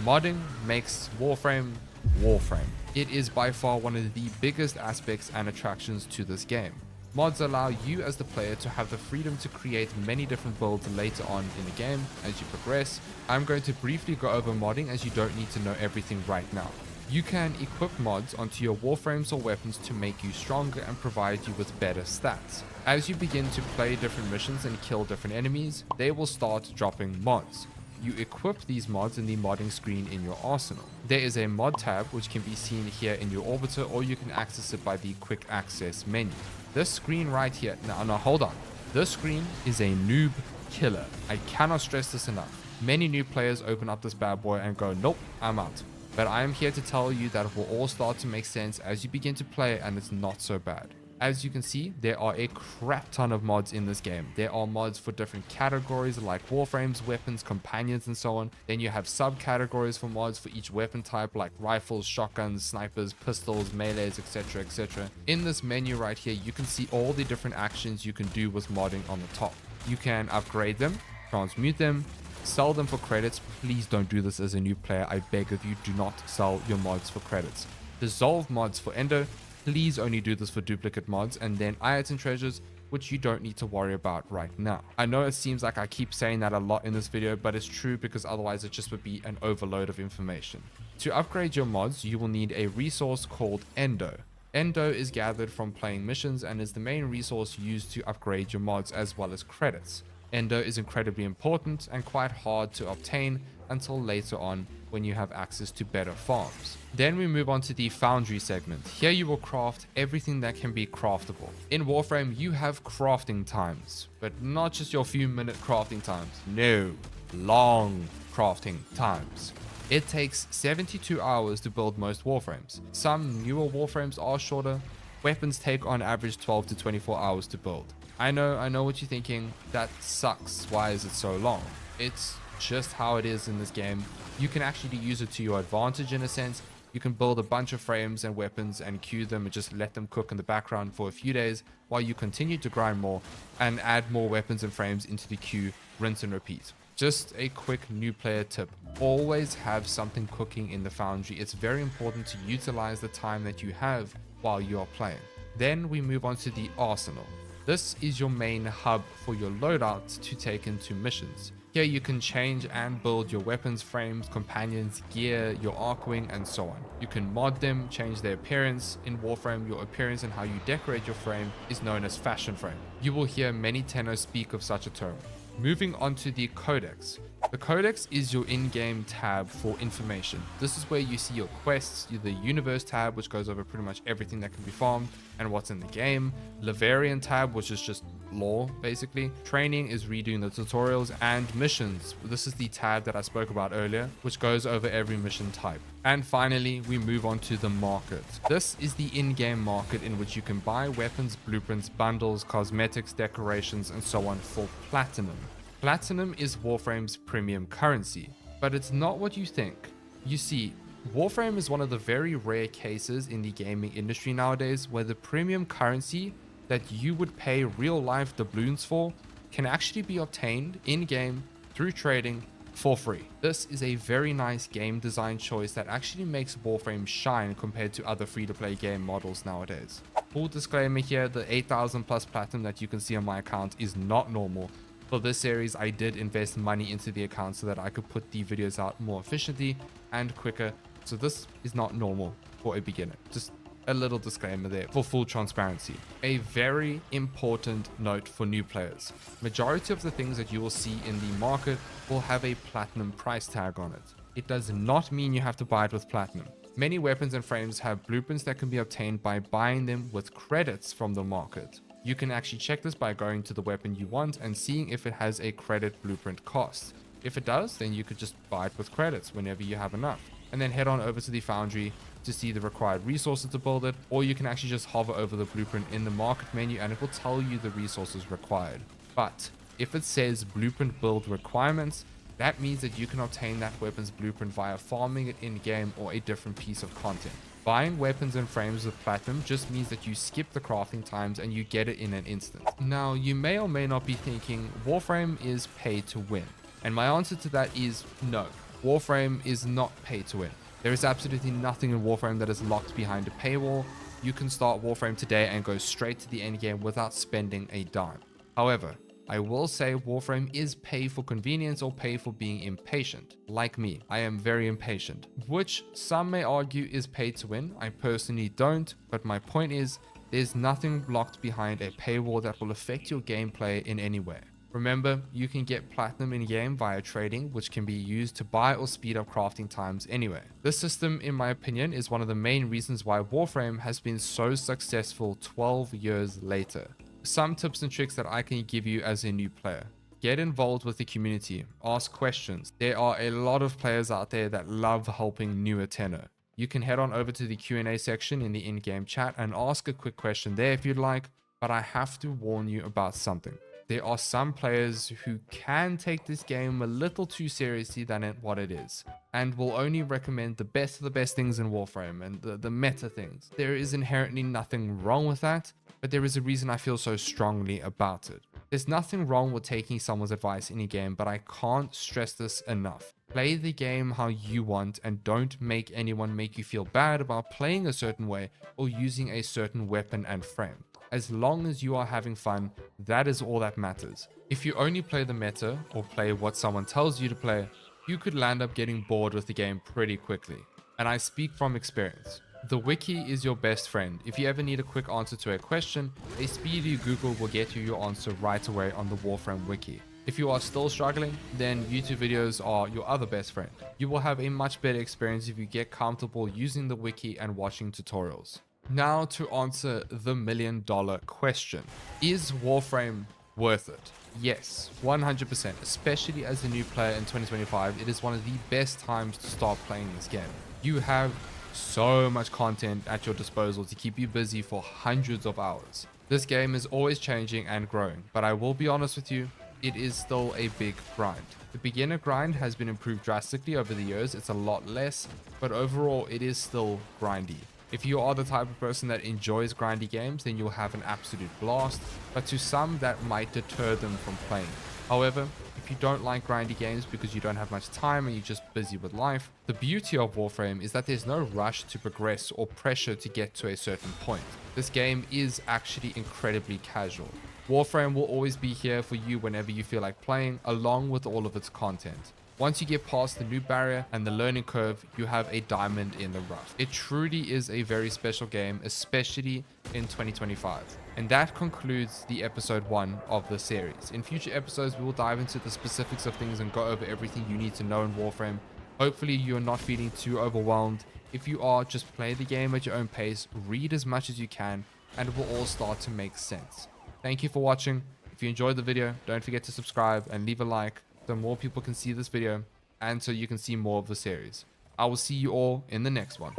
modding makes Warframe Warframe. It is by far one of the biggest aspects and attractions to this game. Mods allow you as the player to have the freedom to create many different builds later on in the game as you progress. I'm going to briefly go over modding as you don't need to know everything right now. You can equip mods onto your warframes or weapons to make you stronger and provide you with better stats. As you begin to play different missions and kill different enemies, they will start dropping mods. You equip these mods in the modding screen in your arsenal. There is a mod tab which can be seen here in your orbiter, or you can access it by the quick access menu. This screen right here, now hold on. This screen is a noob killer. I cannot stress this enough. Many new players open up this bad boy and go, nope, I'm out. But I am here to tell you that it will all start to make sense as you begin to play, and it's not so bad. As you can see, there are a crap ton of mods in this game. There are mods for different categories like warframes, weapons, companions, and so on. Then you have subcategories for mods for each weapon type like rifles, shotguns, snipers, pistols, melees, etc, etc. In this menu right here, you can see all the different actions you can do with modding on the top. You can upgrade them, transmute them, sell them for credits. Please don't do this as a new player. I beg of you, do not sell your mods for credits. Dissolve mods for endo. Please only do this for duplicate mods, and then item treasures, which you don't need to worry about right now. I know it seems like I keep saying that a lot in this video, but it's true because otherwise it just would be an overload of information. To upgrade your mods, you will need a resource called Endo. Endo is gathered from playing missions and is the main resource used to upgrade your mods as well as credits. Endo is incredibly important and quite hard to obtain until later on when you have access to better farms. Then we move on to the foundry segment. Here you will craft everything that can be craftable. In Warframe, you have crafting times, but not just your few minute crafting times. No, long crafting times. It takes 72 hours to build most Warframes. Some newer Warframes are shorter. Weapons take on average 12 to 24 hours to build. I know what you're thinking. That sucks. Why is it so long? It's just how it is in this game. You can actually use it to your advantage in a sense. You can build a bunch of frames and weapons and queue them and just let them cook in the background for a few days while you continue to grind more and add more weapons and frames into the queue, rinse and repeat. Just a quick new player tip. Always have something cooking in the foundry. It's very important to utilize the time that you have while you are playing. Then we move on to the arsenal. This is your main hub for your loadouts to take into missions. Here you can change and build your weapons, frames, companions, gear, your arcwing, and so on. You can mod them, change their appearance. In Warframe, your appearance and how you decorate your frame is known as fashion frame. You will hear many tenors speak of such a term. Moving on to the codex. The codex is your in-game tab for information. This is where you see your quests, the universe tab, which goes over pretty much everything that can be farmed and what's in the game. Lavarian tab, which is just lore basically. Training is redoing the tutorials, and missions. This is the tab that I spoke about earlier, which goes over every mission type. And finally, we move on to the market. This is the in-game market in which you can buy weapons, blueprints, bundles, cosmetics, decorations, and so on for platinum. Platinum is Warframe's premium currency, but it's not what you think. You see, Warframe is one of the very rare cases in the gaming industry nowadays where the premium currency that you would pay real life doubloons for can actually be obtained in-game through trading for free. This is a very nice game design choice that actually makes Warframe shine compared to other free-to-play game models nowadays. Full disclaimer here, the 8,000 plus platinum that you can see on my account is not normal. For this series, I did invest money into the account so that I could put the videos out more efficiently and quicker. So this is not normal for a beginner. Just a little disclaimer there for full transparency. A very important note for new players. Majority of the things that you will see in the market will have a platinum price tag on it. It does not mean you have to buy it with platinum. Many weapons and frames have blueprints that can be obtained by buying them with credits from the market. You can actually check this by going to the weapon you want and seeing if it has a credit blueprint cost. If it does, then you could just buy it with credits whenever you have enough. And then head on over to the foundry to see the required resources to build it, or you can actually just hover over the blueprint in the market menu and it will tell you the resources required. But if it says blueprint build requirements, that means that you can obtain that weapon's blueprint via farming it in-game or a different piece of content. Buying weapons and frames with platinum just means that you skip the crafting times and you get it in an instant. Now, you may or may not be thinking Warframe is pay to win. And my answer to that is no. Warframe is not pay to win. There is absolutely nothing in Warframe that is locked behind a paywall. You can start Warframe today and go straight to the end game without spending a dime. However, I will say Warframe is pay for convenience or pay for being impatient. Like me, I am very impatient, which some may argue is pay to win. I personally don't, but my point is there's nothing locked behind a paywall that will affect your gameplay in any way. Remember, you can get platinum in game via trading, which can be used to buy or speed up crafting times anyway. This system, in my opinion, is one of the main reasons why Warframe has been so successful 12 years later. Some tips and tricks that I can give you as a new player. Get involved with the community, ask questions. There are a lot of players out there that love helping newer tenor. You can head on over to the Q&A section in the in-game chat and ask a quick question there if you'd like, but I have to warn you about something. There are some players who can take this game a little too seriously than what it is, and will only recommend the best of the best things in Warframe and the meta things. There is inherently nothing wrong with that, but there is a reason I feel so strongly about it. There's nothing wrong with taking someone's advice in a game, but I can't stress this enough. Play the game how you want and don't make anyone make you feel bad about playing a certain way or using a certain weapon and frame. As long as you are having fun, that is all that matters. If you only play the meta or play what someone tells you to play, you could land up getting bored with the game pretty quickly. And I speak from experience. The wiki is your best friend. If you ever need a quick answer to a question, a speedy Google will get you your answer right away on the Warframe wiki. If you are still struggling, then YouTube videos are your other best friend. You will have a much better experience if you get comfortable using the wiki and watching tutorials. Now to answer the $1 million question. Is Warframe worth it? Yes, 100%. Especially as a new player in 2025, it is one of the best times to start playing this game. You have so much content at your disposal to keep you busy for hundreds of hours. This game is always changing and growing, but I will be honest with you, it is still a big grind. The beginner grind has been improved drastically over the years. It's a lot less, but overall it is still grindy. If you are the type of person that enjoys grindy games, then you'll have an absolute blast, but to some that might deter them from playing. However, if you don't like grindy games because you don't have much time and you're just busy with life, the beauty of Warframe is that there's no rush to progress or pressure to get to a certain point. This game is actually incredibly casual. Warframe will always be here for you whenever you feel like playing, along with all of its content. Once you get past the noob barrier and the learning curve, you have a diamond in the rough. It truly is a very special game, especially in 2025. And that concludes the episode 1 of the series. In future episodes, we will dive into the specifics of things and go over everything you need to know in Warframe. Hopefully you're not feeling too overwhelmed. If you are, just play the game at your own pace, read as much as you can, and it will all start to make sense. Thank you for watching. If you enjoyed the video, don't forget to subscribe and leave a like so more people can see this video and so you can see more of the series. I will see you all in the next one.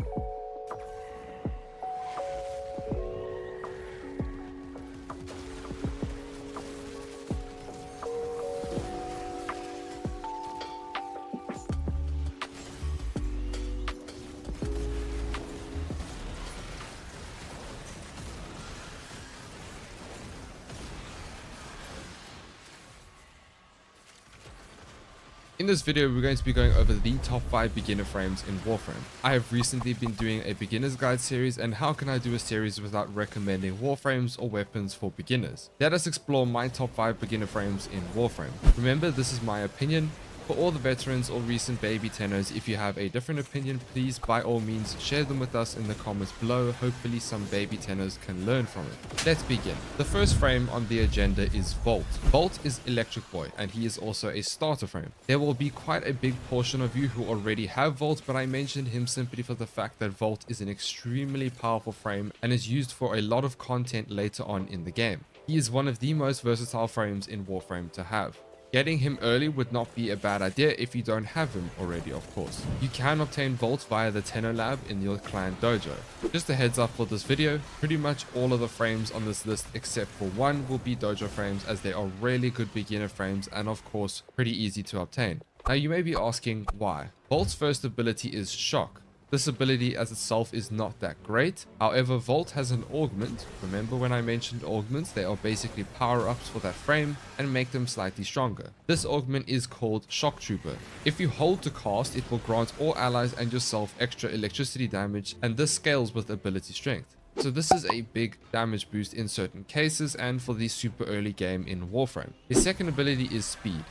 In this video, we're going to be going over the top 5 beginner frames in Warframe. I have recently been doing a beginner's guide series, and how can I do a series without recommending Warframes or weapons for beginners? Let us explore my top 5 beginner frames in Warframe. Remember, this is my opinion. For all the veterans or recent baby tenors, if you have a different opinion, please by all means share them with us in the comments below. Hopefully some baby tenors can learn from it. Let's begin. The first frame on the agenda is Volt. Volt is Electric Boy, and he is also a starter frame. There will be quite a big portion of you who already have Volt, but I mentioned him simply for the fact that Volt is an extremely powerful frame and is used for a lot of content later on in the game. He is one of the most versatile frames in Warframe to have. Getting him early would not be a bad idea if you don't have him already, of course. You can obtain Volt via the Tenno Lab in your clan dojo. Just a heads up for this video, pretty much all of the frames on this list except for one will be dojo frames, as they are really good beginner frames and of course pretty easy to obtain. Now you may be asking why. Volt's first ability is Shock. This ability as itself is not that great. However, Volt has an augment. Remember when I mentioned augments? They are basically power-ups for that frame and make them slightly stronger. This augment is called Shock Trooper. If you hold to cast, it will grant all allies and yourself extra electricity damage, and this scales with ability strength. So this is a big damage boost in certain cases and for the super early game in Warframe. His second ability is Speed.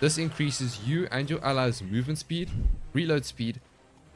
This increases you and your allies' movement speed, reload speed,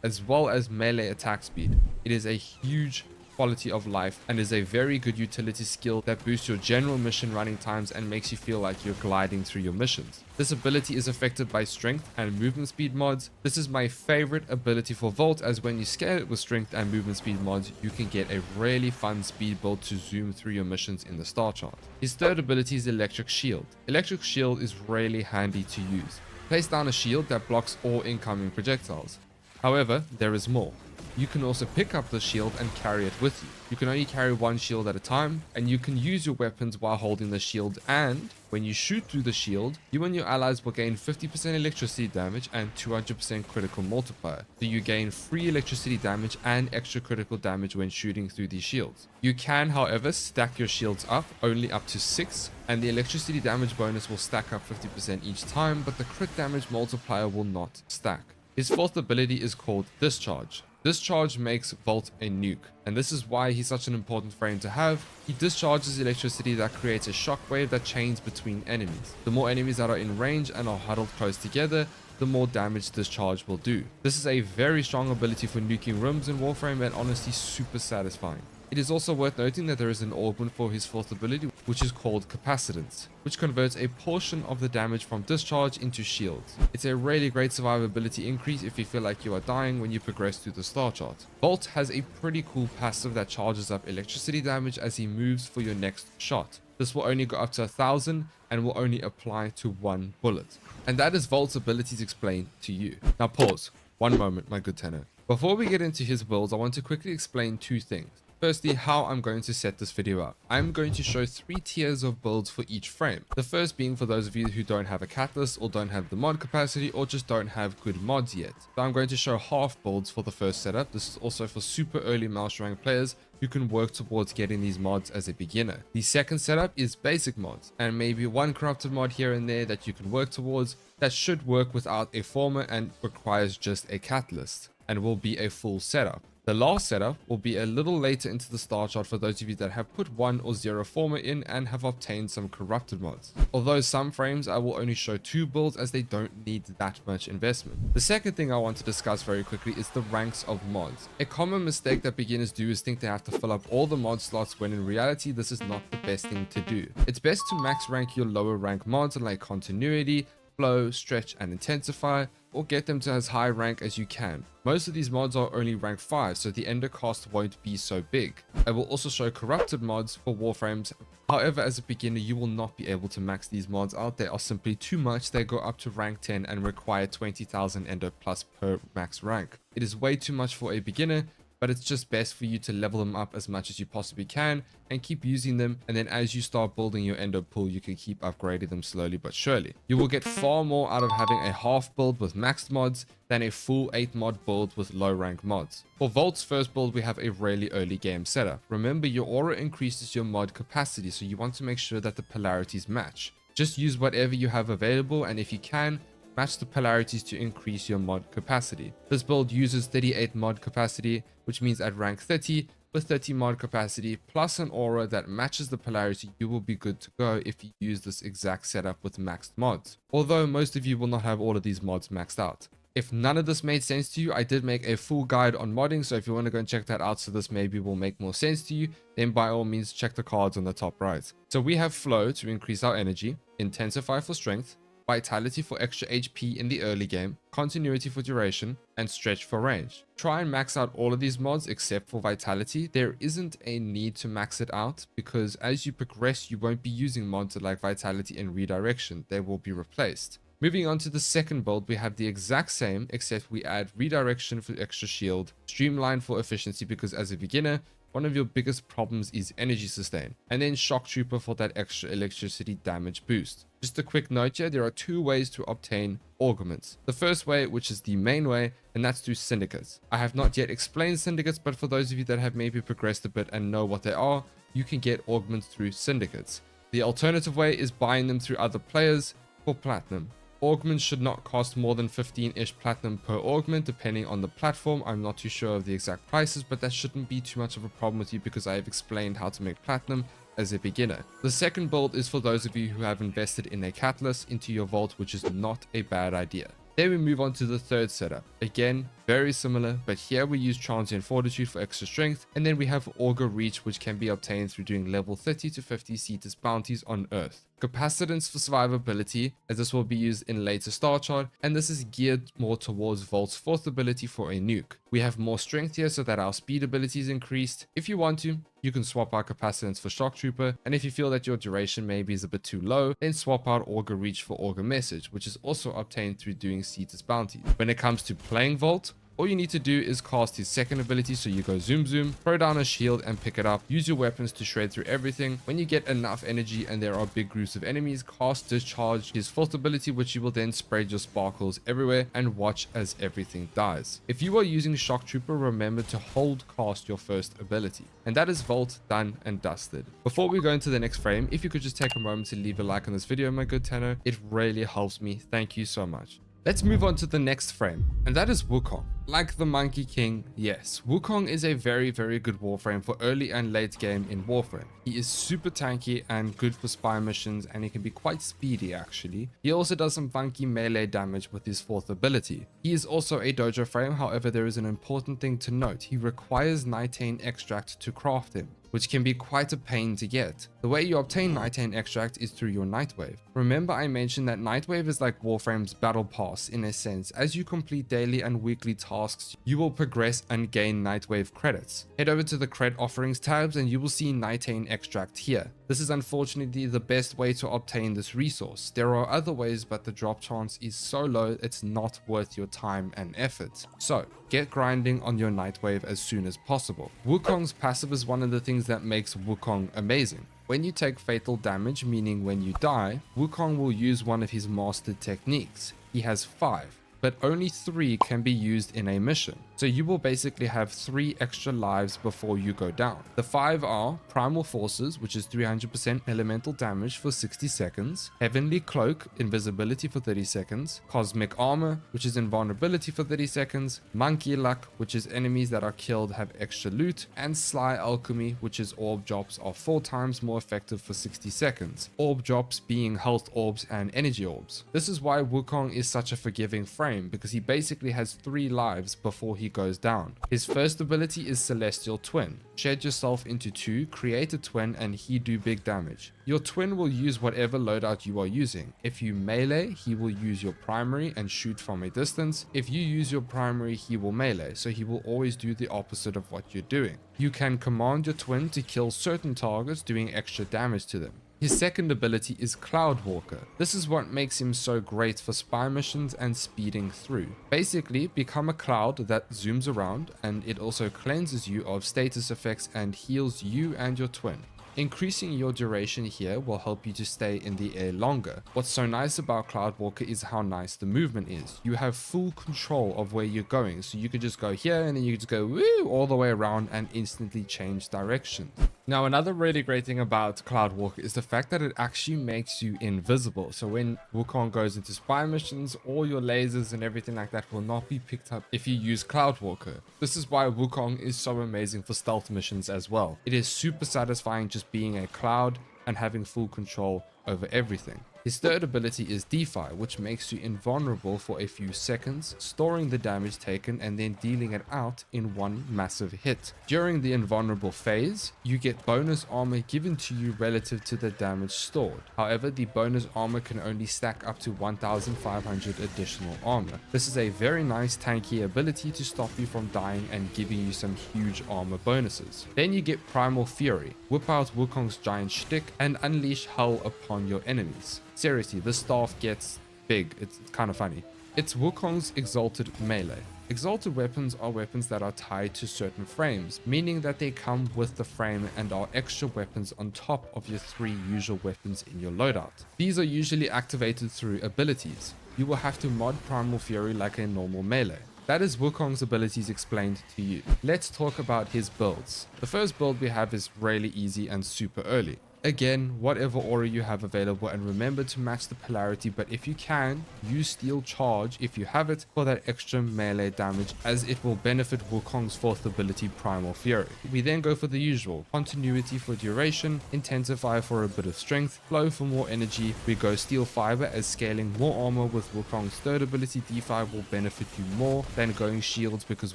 as well as melee attack speed. It is a huge quality of life and is a very good utility skill that boosts your general mission running times and makes you feel like you're gliding through your missions. This ability is affected by strength and movement speed mods. This is my favorite ability for Volt, as when you scale it with strength and movement speed mods, you can get a really fun speed build to zoom through your missions in the star chart. His third ability is Electric Shield. Electric Shield is really handy to use. Place down a shield that blocks all incoming projectiles. However, there is more. You can also pick up the shield and carry it with you. You can only carry one shield at a time, and you can use your weapons while holding the shield, and when you shoot through the shield, you and your allies will gain 50% electricity damage and 200% critical multiplier. So you gain free electricity damage and extra critical damage when shooting through these shields. You can, however, stack your shields up, only up to 6, and the electricity damage bonus will stack up 50% each time, but the crit damage multiplier will not stack. His fourth ability is called Discharge. Discharge makes Volt a nuke, and this is why he's such an important frame to have. He discharges electricity that creates a shockwave that chains between enemies. The more enemies that are in range and are huddled close together, the more damage Discharge will do. This is a very strong ability for nuking rooms in Warframe and honestly super satisfying. It is also worth noting that there is an augment for his fourth ability, which is called Capacitance, which converts a portion of the damage from discharge into shields. It's a really great survivability increase if you feel like you are dying when you progress through the star chart. Volt has a pretty cool passive that charges up electricity damage as he moves for your next shot. This will only go up to 1000 and will only apply to one bullet. And that is Volt's abilities explained to you. Now pause. One moment, my good tenor. Before we get into his builds, I want to quickly explain two things. Firstly, how I'm going to set this video up. I'm going to show 3 tiers of builds for each frame. The first being for those of you who don't have a catalyst or don't have the mod capacity or just don't have good mods yet. So I'm going to show half builds for the first setup. This is also for super early mouse rank players who can work towards getting these mods as a beginner. The second setup is basic mods and maybe one corrupted mod here and there that you can work towards that should work without a former and requires just a catalyst and will be a full setup. The last setup will be a little later into the star chart for those of you that have put 1 or 0 former in and have obtained some corrupted mods. Although some frames I will only show 2 builds as they don't need that much investment. The second thing I want to discuss very quickly is the ranks of mods. A common mistake that beginners do is think they have to fill up all the mod slots, when in reality this is not the best thing to do. It's best to max rank your lower rank mods like Continuity, Flow, Stretch and Intensify, or get them to as high rank as you can. Most of these mods are only rank 5, so the ender cost won't be so big. I will also show corrupted mods for Warframes. However, as a beginner, you will not be able to max these mods out. They are simply too much. They go up to rank 10 and require 20,000 ender plus per max rank. It is way too much for a beginner, but it's just best for you to level them up as much as you possibly can and keep using them, and then as you start building your ender pool, you can keep upgrading them slowly but surely. You will get far more out of having a half build with maxed mods than a full 8 mod build with low rank mods. For Volt's first build, we have a really early game setup. Remember, your aura increases your mod capacity, so you want to make sure that the polarities match. Just use whatever you have available, and if you can, match the polarities to increase your mod capacity. This build uses 38 mod capacity, which means at rank 30, with 30 mod capacity plus an aura that matches the polarity, you will be good to go if you use this exact setup with maxed mods. Although most of you will not have all of these mods maxed out. If none of this made sense to you, I did make a full guide on modding, so if you want to go and check that out so this maybe will make more sense to you, then by all means check the cards on the top right. So we have Flow to increase our energy, Intensify for strength, Vitality for extra HP in the early game, Continuity for duration, and Stretch for range. Try and max out all of these mods except for Vitality. There isn't a need to max it out because as you progress, you won't be using mods like Vitality and Redirection. They will be replaced. Moving on to the second build, we have the exact same except we add Redirection for extra shield, Streamline for efficiency because as a beginner, one of your biggest problems is energy sustain, and then Shock Trooper for that extra electricity damage boost. Just a quick note here, there are two ways to obtain augments. The first way, which is the main way, and that's through syndicates. I have not yet explained syndicates, but for those of you that have maybe progressed a bit and know what they are, you can get augments through syndicates. The alternative way is buying them through other players for platinum. Augments should not cost more than 15-ish platinum per augment depending on the platform. I'm not too sure of the exact prices, but that shouldn't be too much of a problem with you because I have explained how to make platinum as a beginner. The second build is for those of you who have invested in a catalyst into your vault, which is not a bad idea. Then we move on to the third setup. Again, very similar, but here we use Transient Fortitude for extra strength, and then we have Augur Reach, which can be obtained through doing level 30 to 50 Cetus bounties on Earth. Capacitance for survivability, as this will be used in later star chart, and this is geared more towards Vault's fourth ability for a nuke. We have more strength here so that our speed ability is increased. If you want to, you can swap out Capacitance for Shock Trooper, and if you feel that your duration maybe is a bit too low, then swap out Augur Reach for Augur Message, which is also obtained through doing Cetus bounties. When it comes to playing Vault, all you need to do is cast his second ability, so you go zoom zoom, throw down a shield and pick it up, use your weapons to shred through everything. When you get enough energy and there are big groups of enemies, cast Discharge, his fourth ability, which you will then spread your sparkles everywhere and watch as everything dies. If you are using Shock Trooper, remember to hold cast your first ability. And that is Vault done and dusted. Before we go into the next frame, if you could just take a moment to leave a like on this video, my good Tenno, it really helps me. Thank you so much. Let's move on to the next frame, and that is Wukong. Like the Monkey King, yes, Wukong is a very good Warframe for early and late game in Warframe. He is super tanky and good for spy missions, and he can be quite speedy actually. He also does some funky melee damage with his fourth ability. He is also a dojo frame, however there is an important thing to note. He requires Nitane extract to craft him, which can be quite a pain to get. The way you obtain Nitane extract is through your Nightwave. Remember I mentioned that Nightwave is like Warframe's battle pass in a sense. As you complete daily and weekly tasks, you will progress and gain Nightwave credits. Head over to the cred offerings tabs and you will see Nitane extract here. This is unfortunately the best way to obtain this resource. There are other ways, but the drop chance is so low it's not worth your time and effort. So get grinding on your Nightwave as soon as possible. Wukong's passive is one of the things that makes Wukong amazing. When you take fatal damage, meaning when you die, Wukong will use one of his mastered techniques. He has 5, but only 3 can be used in a mission. So you will basically have 3 extra lives before you go down. The 5 are Primal Forces, which is 300% elemental damage for 60 seconds, Heavenly Cloak, invisibility for 30 seconds, Cosmic Armor, which is invulnerability for 30 seconds, Monkey Luck, which is enemies that are killed have extra loot, and Sly Alchemy, which is orb drops are 4 times more effective for 60 seconds. Orb drops being health orbs and energy orbs. This is why Wukong is such a forgiving frame, because he basically has 3 lives before he goes down. His first ability is Celestial Twin. Shed yourself into 2, create a twin, and he do big damage. Your twin will use whatever loadout you are using. If you melee, he will use your primary and shoot from a distance. If you use your primary, he will melee, so he will always do the opposite of what you're doing. You can command your twin to kill certain targets, doing extra damage to them. His second ability is Cloudwalker. This is what makes him so great for spy missions and speeding through. Basically, become a cloud that zooms around, and it also cleanses you of status effects and heals you and your twin. Increasing your duration here will help you to stay in the air longer. What's so nice about Cloudwalker is how nice the movement is. You have full control of where you're going, so you could just go here and then you could just go woo all the way around and instantly change direction. Now, another really great thing about Cloudwalker is the fact that it actually makes you invisible. So when Wukong goes into spy missions, all your lasers and everything like that will not be picked up if you use Cloudwalker. This is why Wukong is so amazing for stealth missions as well. It is super satisfying just being a cloud and having full control over everything. His third ability is DeFi, which makes you invulnerable for a few seconds, storing the damage taken and then dealing it out in one massive hit. During the invulnerable phase, you get bonus armor given to you relative to the damage stored. However, the bonus armor can only stack up to 1,500 additional armor. This is a very nice tanky ability to stop you from dying and giving you some huge armor bonuses. Then you get Primal Fury. Whip out Wukong's giant shtick and unleash hell upon your enemies. Seriously, this staff gets big. It's kind of funny. It's Wukong's exalted melee. Exalted weapons are weapons that are tied to certain frames, meaning that they come with the frame and are extra weapons on top of your 3 usual weapons in your loadout. These are usually activated through abilities. You will have to mod Primal Fury like a normal melee. That is Wukong's abilities explained to you. Let's talk about his builds. The first build we have is really easy and super early. Again, whatever aura you have available, and remember to match the polarity, but if you can, use Steel Charge if you have it for that extra melee damage, as it will benefit Wukong's 4th ability, Primal Fury. We then go for the usual, Continuity for duration, Intensify for a bit of strength, Flow for more energy. We go Steel Fiber, as scaling more armor with Wukong's 3rd ability DeFi will benefit you more than going shields, because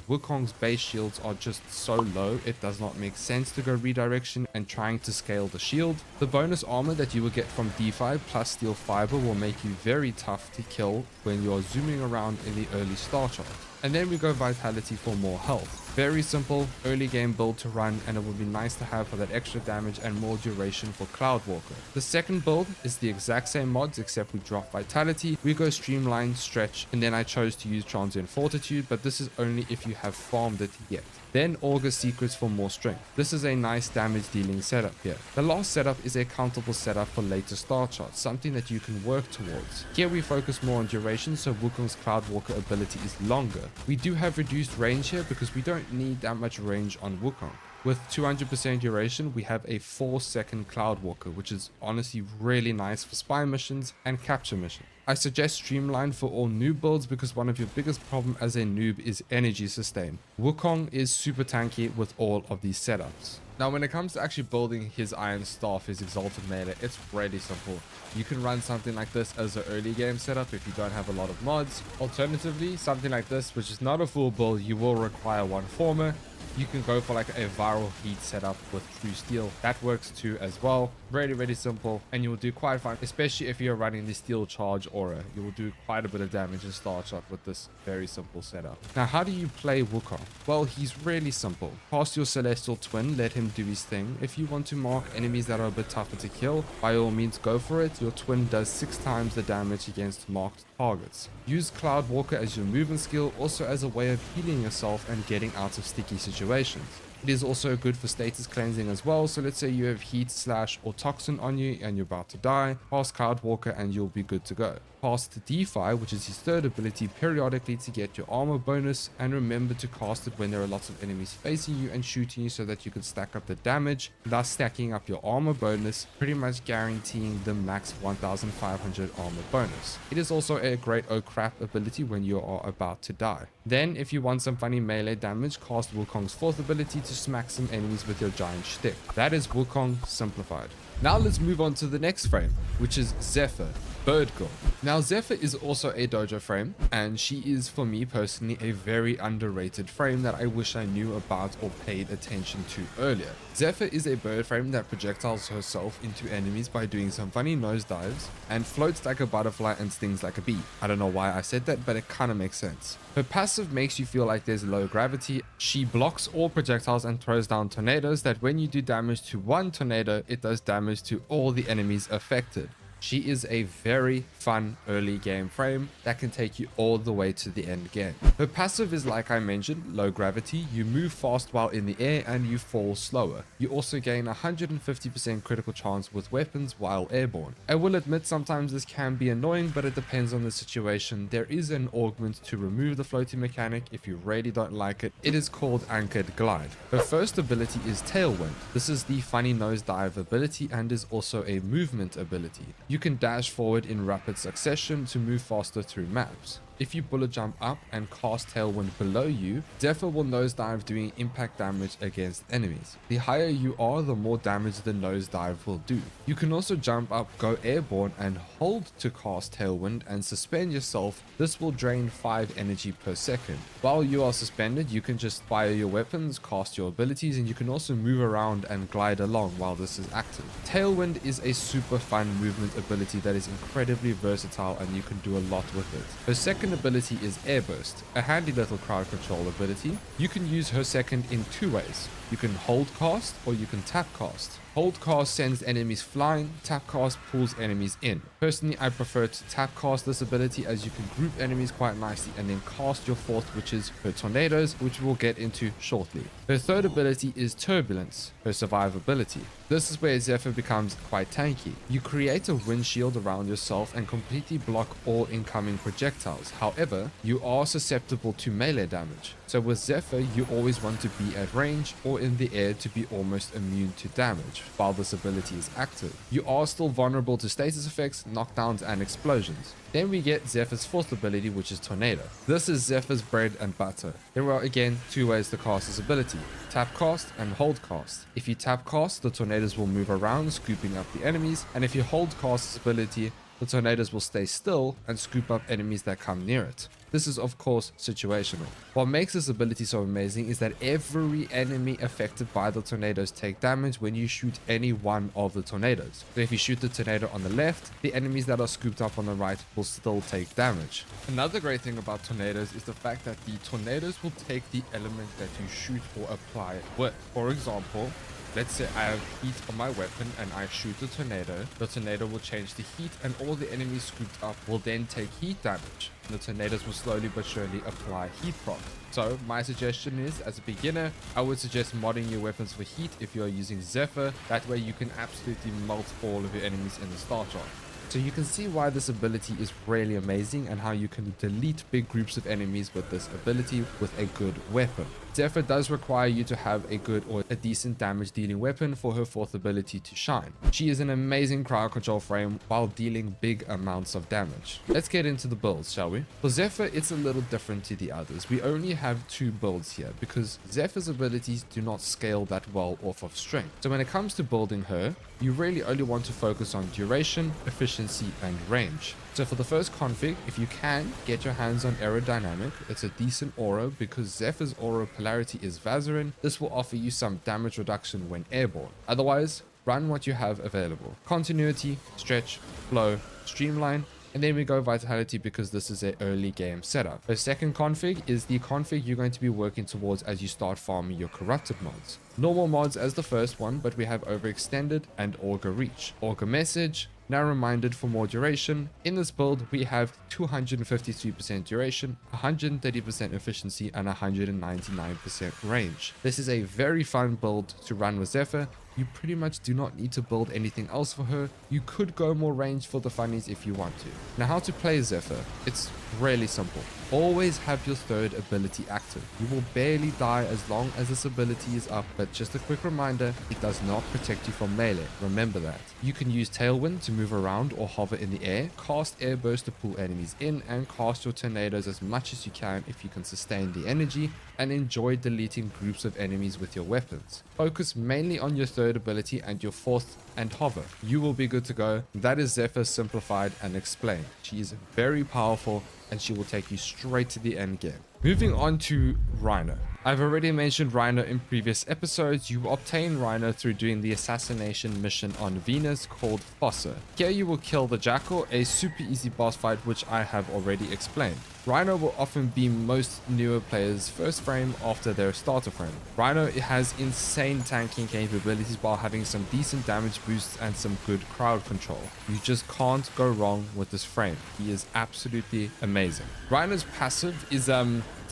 Wukong's base shields are just so low, it does not make sense to go redirection and trying to scale the shield. The bonus armor that you will get from DeFi plus Steel Fiber will make you very tough to kill when you are zooming around in the early star chart. And then we go Vitality for more health. Very simple early game build to run, and it would be nice to have for that extra damage and more duration for Cloudwalker. The second build is the exact same mods, except we drop Vitality. We go Streamline, Stretch, and then I chose to use Transient Fortitude, but this is only if you have farmed it yet. Then Augur Secrets for more strength. This is a nice damage dealing setup here. The last setup is a countable setup for later star charts, something that you can work towards. Here we focus more on duration, so Wukong's Cloudwalker ability is longer. We do have reduced range here because we don't need that much range on Wukong. With 200% duration, we have a 4-second Cloudwalker, which is honestly really nice for spy missions and capture missions. I suggest Streamline for all noob builds because one of your biggest problem as a noob is energy sustain. Wukong is super tanky with all of these setups. Now when it comes to actually building his Iron Staff, his Exalted Melee, it's really simple. You can run something like this as an early game setup if you don't have a lot of mods. Alternatively, something like this, which is not a full build, you will require one former. You can go for like a viral heat setup with True Steel. That works too as well. Really simple, and you will do quite fine, especially if you're running the Steel Charge aura. You will do quite a bit of damage in Star Shot with this very simple setup. Now, how do you play Wukong? Well, he's really simple. Cast your Celestial Twin, let him do his thing. If you want to mark enemies that are a bit tougher to kill, by all means go for it. Your twin does 6 times the damage against marked targets. Use Cloudwalker as your movement skill, also as a way of healing yourself and getting out of sticky situations. It is also good for status cleansing as well, so let's say you have heat, slash or toxin on you and you're about to die, cast Cloudwalker and you'll be good to go. Cast DeFi, which is his 3rd ability, periodically to get your armor bonus, and remember to cast it when there are lots of enemies facing you and shooting you so that you can stack up the damage, thus stacking up your armor bonus, pretty much guaranteeing the max 1500 armor bonus. It is also a great oh crap ability when you are about to die. Then if you want some funny melee damage, cast Wukong's 4th ability to smack some enemies with your giant shtick. That is Wukong simplified. Now let's move on to the next frame, which is Zephyr, Bird Girl. Now Zephyr is also a dojo frame, and she is for me personally a very underrated frame that I wish I knew about or paid attention to earlier. Zephyr is a bird frame that projectiles herself into enemies by doing some funny nosedives and floats like a butterfly and stings like a bee. I don't know why I said that, but it kind of makes sense. Her passive makes you feel like there's low gravity. She blocks all projectiles and throws down tornadoes that when you do damage to one tornado, it does damage to all the enemies affected. She is a very fun early game frame that can take you all the way to the end game. Her passive is, like I mentioned, low gravity. You move fast while in the air and you fall slower. You also gain 150% critical chance with weapons while airborne. I will admit sometimes this can be annoying, but it depends on the situation. There is an augment to remove the floating mechanic if you really don't like it. It is called Anchored Glide. Her first ability is Tailwind. This is the funny nosedive ability and is also a movement ability. You can dash forward in rapid succession to move faster through maps. If you bullet jump up and cast Tailwind below you, Zephyr will nosedive doing impact damage against enemies. The higher you are, the more damage the nosedive will do. You can also jump up, go airborne and hold to cast Tailwind and suspend yourself. This will drain 5 energy per second. While you are suspended, you can just fire your weapons, cast your abilities, and you can also move around and glide along while this is active. Tailwind is a super fun movement ability that is incredibly versatile and you can do a lot with it. Her second ability is Airburst, a handy little crowd control ability. You can use her second in 2 ways. You can hold cast or you can tap cast. Hold cast sends enemies flying, tap cast pulls enemies in. Personally, I prefer to tap cast this ability as you can group enemies quite nicely and then cast your fourth, which is her tornadoes, which we'll get into shortly. Her third ability is Turbulence, her survivability. This is where Zephyr becomes quite tanky. You create a windshield around yourself and completely block all incoming projectiles. However, you are susceptible to melee damage. So with Zephyr, you always want to be at range or in the air to be almost immune to damage while this ability is active. You are still vulnerable to status effects, knockdowns and explosions. Then we get Zephyr's fourth ability, which is Tornado. This is Zephyr's bread and butter. There are again 2 ways to cast this ability: tap cast and hold cast. If you tap cast, the tornadoes will move around, scooping up the enemies, and if you hold cast this ability, the tornadoes will stay still and scoop up enemies that come near it. This is of course situational. What makes this ability so amazing is that every enemy affected by the tornadoes take damage when you shoot any one of the tornadoes. So if you shoot the tornado on the left, the enemies that are scooped up on the right will still take damage. Another great thing about tornadoes is the fact that the tornadoes will take the element that you shoot or apply it with. For example, let's say I have heat on my weapon and I shoot the tornado will change the heat and all the enemies scooped up will then take heat damage. The tornadoes will slowly but surely apply heat proc. So my suggestion is, as a beginner, I would suggest modding your weapons for heat if you are using Zephyr. That way you can absolutely melt all of your enemies in the start jar. So you can see why this ability is really amazing and how you can delete big groups of enemies with this ability with a good weapon. Zephyr does require you to have a good or a decent damage dealing weapon for her fourth ability to shine. She is an amazing crowd control frame while dealing big amounts of damage. Let's get into the builds, shall we? For Zephyr, it's a little different to the others. We only have 2 builds here because Zephyr's abilities do not scale that well off of strength. So when it comes to building her, you really only want to focus on duration, efficiency, and range. So for the first config, if you can, get your hands on Aerodynamic. It's a decent aura because Zephyr's aura polarity is Vazarin. This will offer you some damage reduction when airborne. Otherwise, run what you have available. Continuity, stretch, flow, streamline, and then we go Vitality because this is an early game setup. The second config is the config you're going to be working towards as you start farming your corrupted mods. Normal mods as the first one, but we have Overextended and Augur Reach. Augur Message, Narrow-Minded for more duration. In this build, we have 253% duration, 130% efficiency, and 199% range. This is a very fun build to run with Zephyr. You pretty much do not need to build anything else for her. You could go more range for the funnies if you want to. Now, how to play Zephyr? It's really simple. Always have your third ability active. You will barely die as long as this ability is up, but just a quick reminder, it does not protect you from melee. Remember that. You can use Tailwind to move around or hover in the air, cast Airburst to pull enemies in, and cast your tornadoes as much as you can if you can sustain the energy, and enjoy deleting groups of enemies with your weapons. Focus mainly on your third ability and your fourth and hover. You will be good to go. That is Zephyr simplified and explained. She is very powerful and she will take you straight to the end game. Moving on to Rhino. I've already mentioned Rhino in previous episodes. You obtain Rhino through doing the assassination mission on Venus called Fossa. Here you will kill the Jackal, a super easy boss fight which I have already explained. Rhino will often be most newer players' first frame after their starter frame. Rhino has insane tanking capabilities while having some decent damage boosts and some good crowd control. You just can't go wrong with this frame. He is absolutely amazing. Rhino's passive is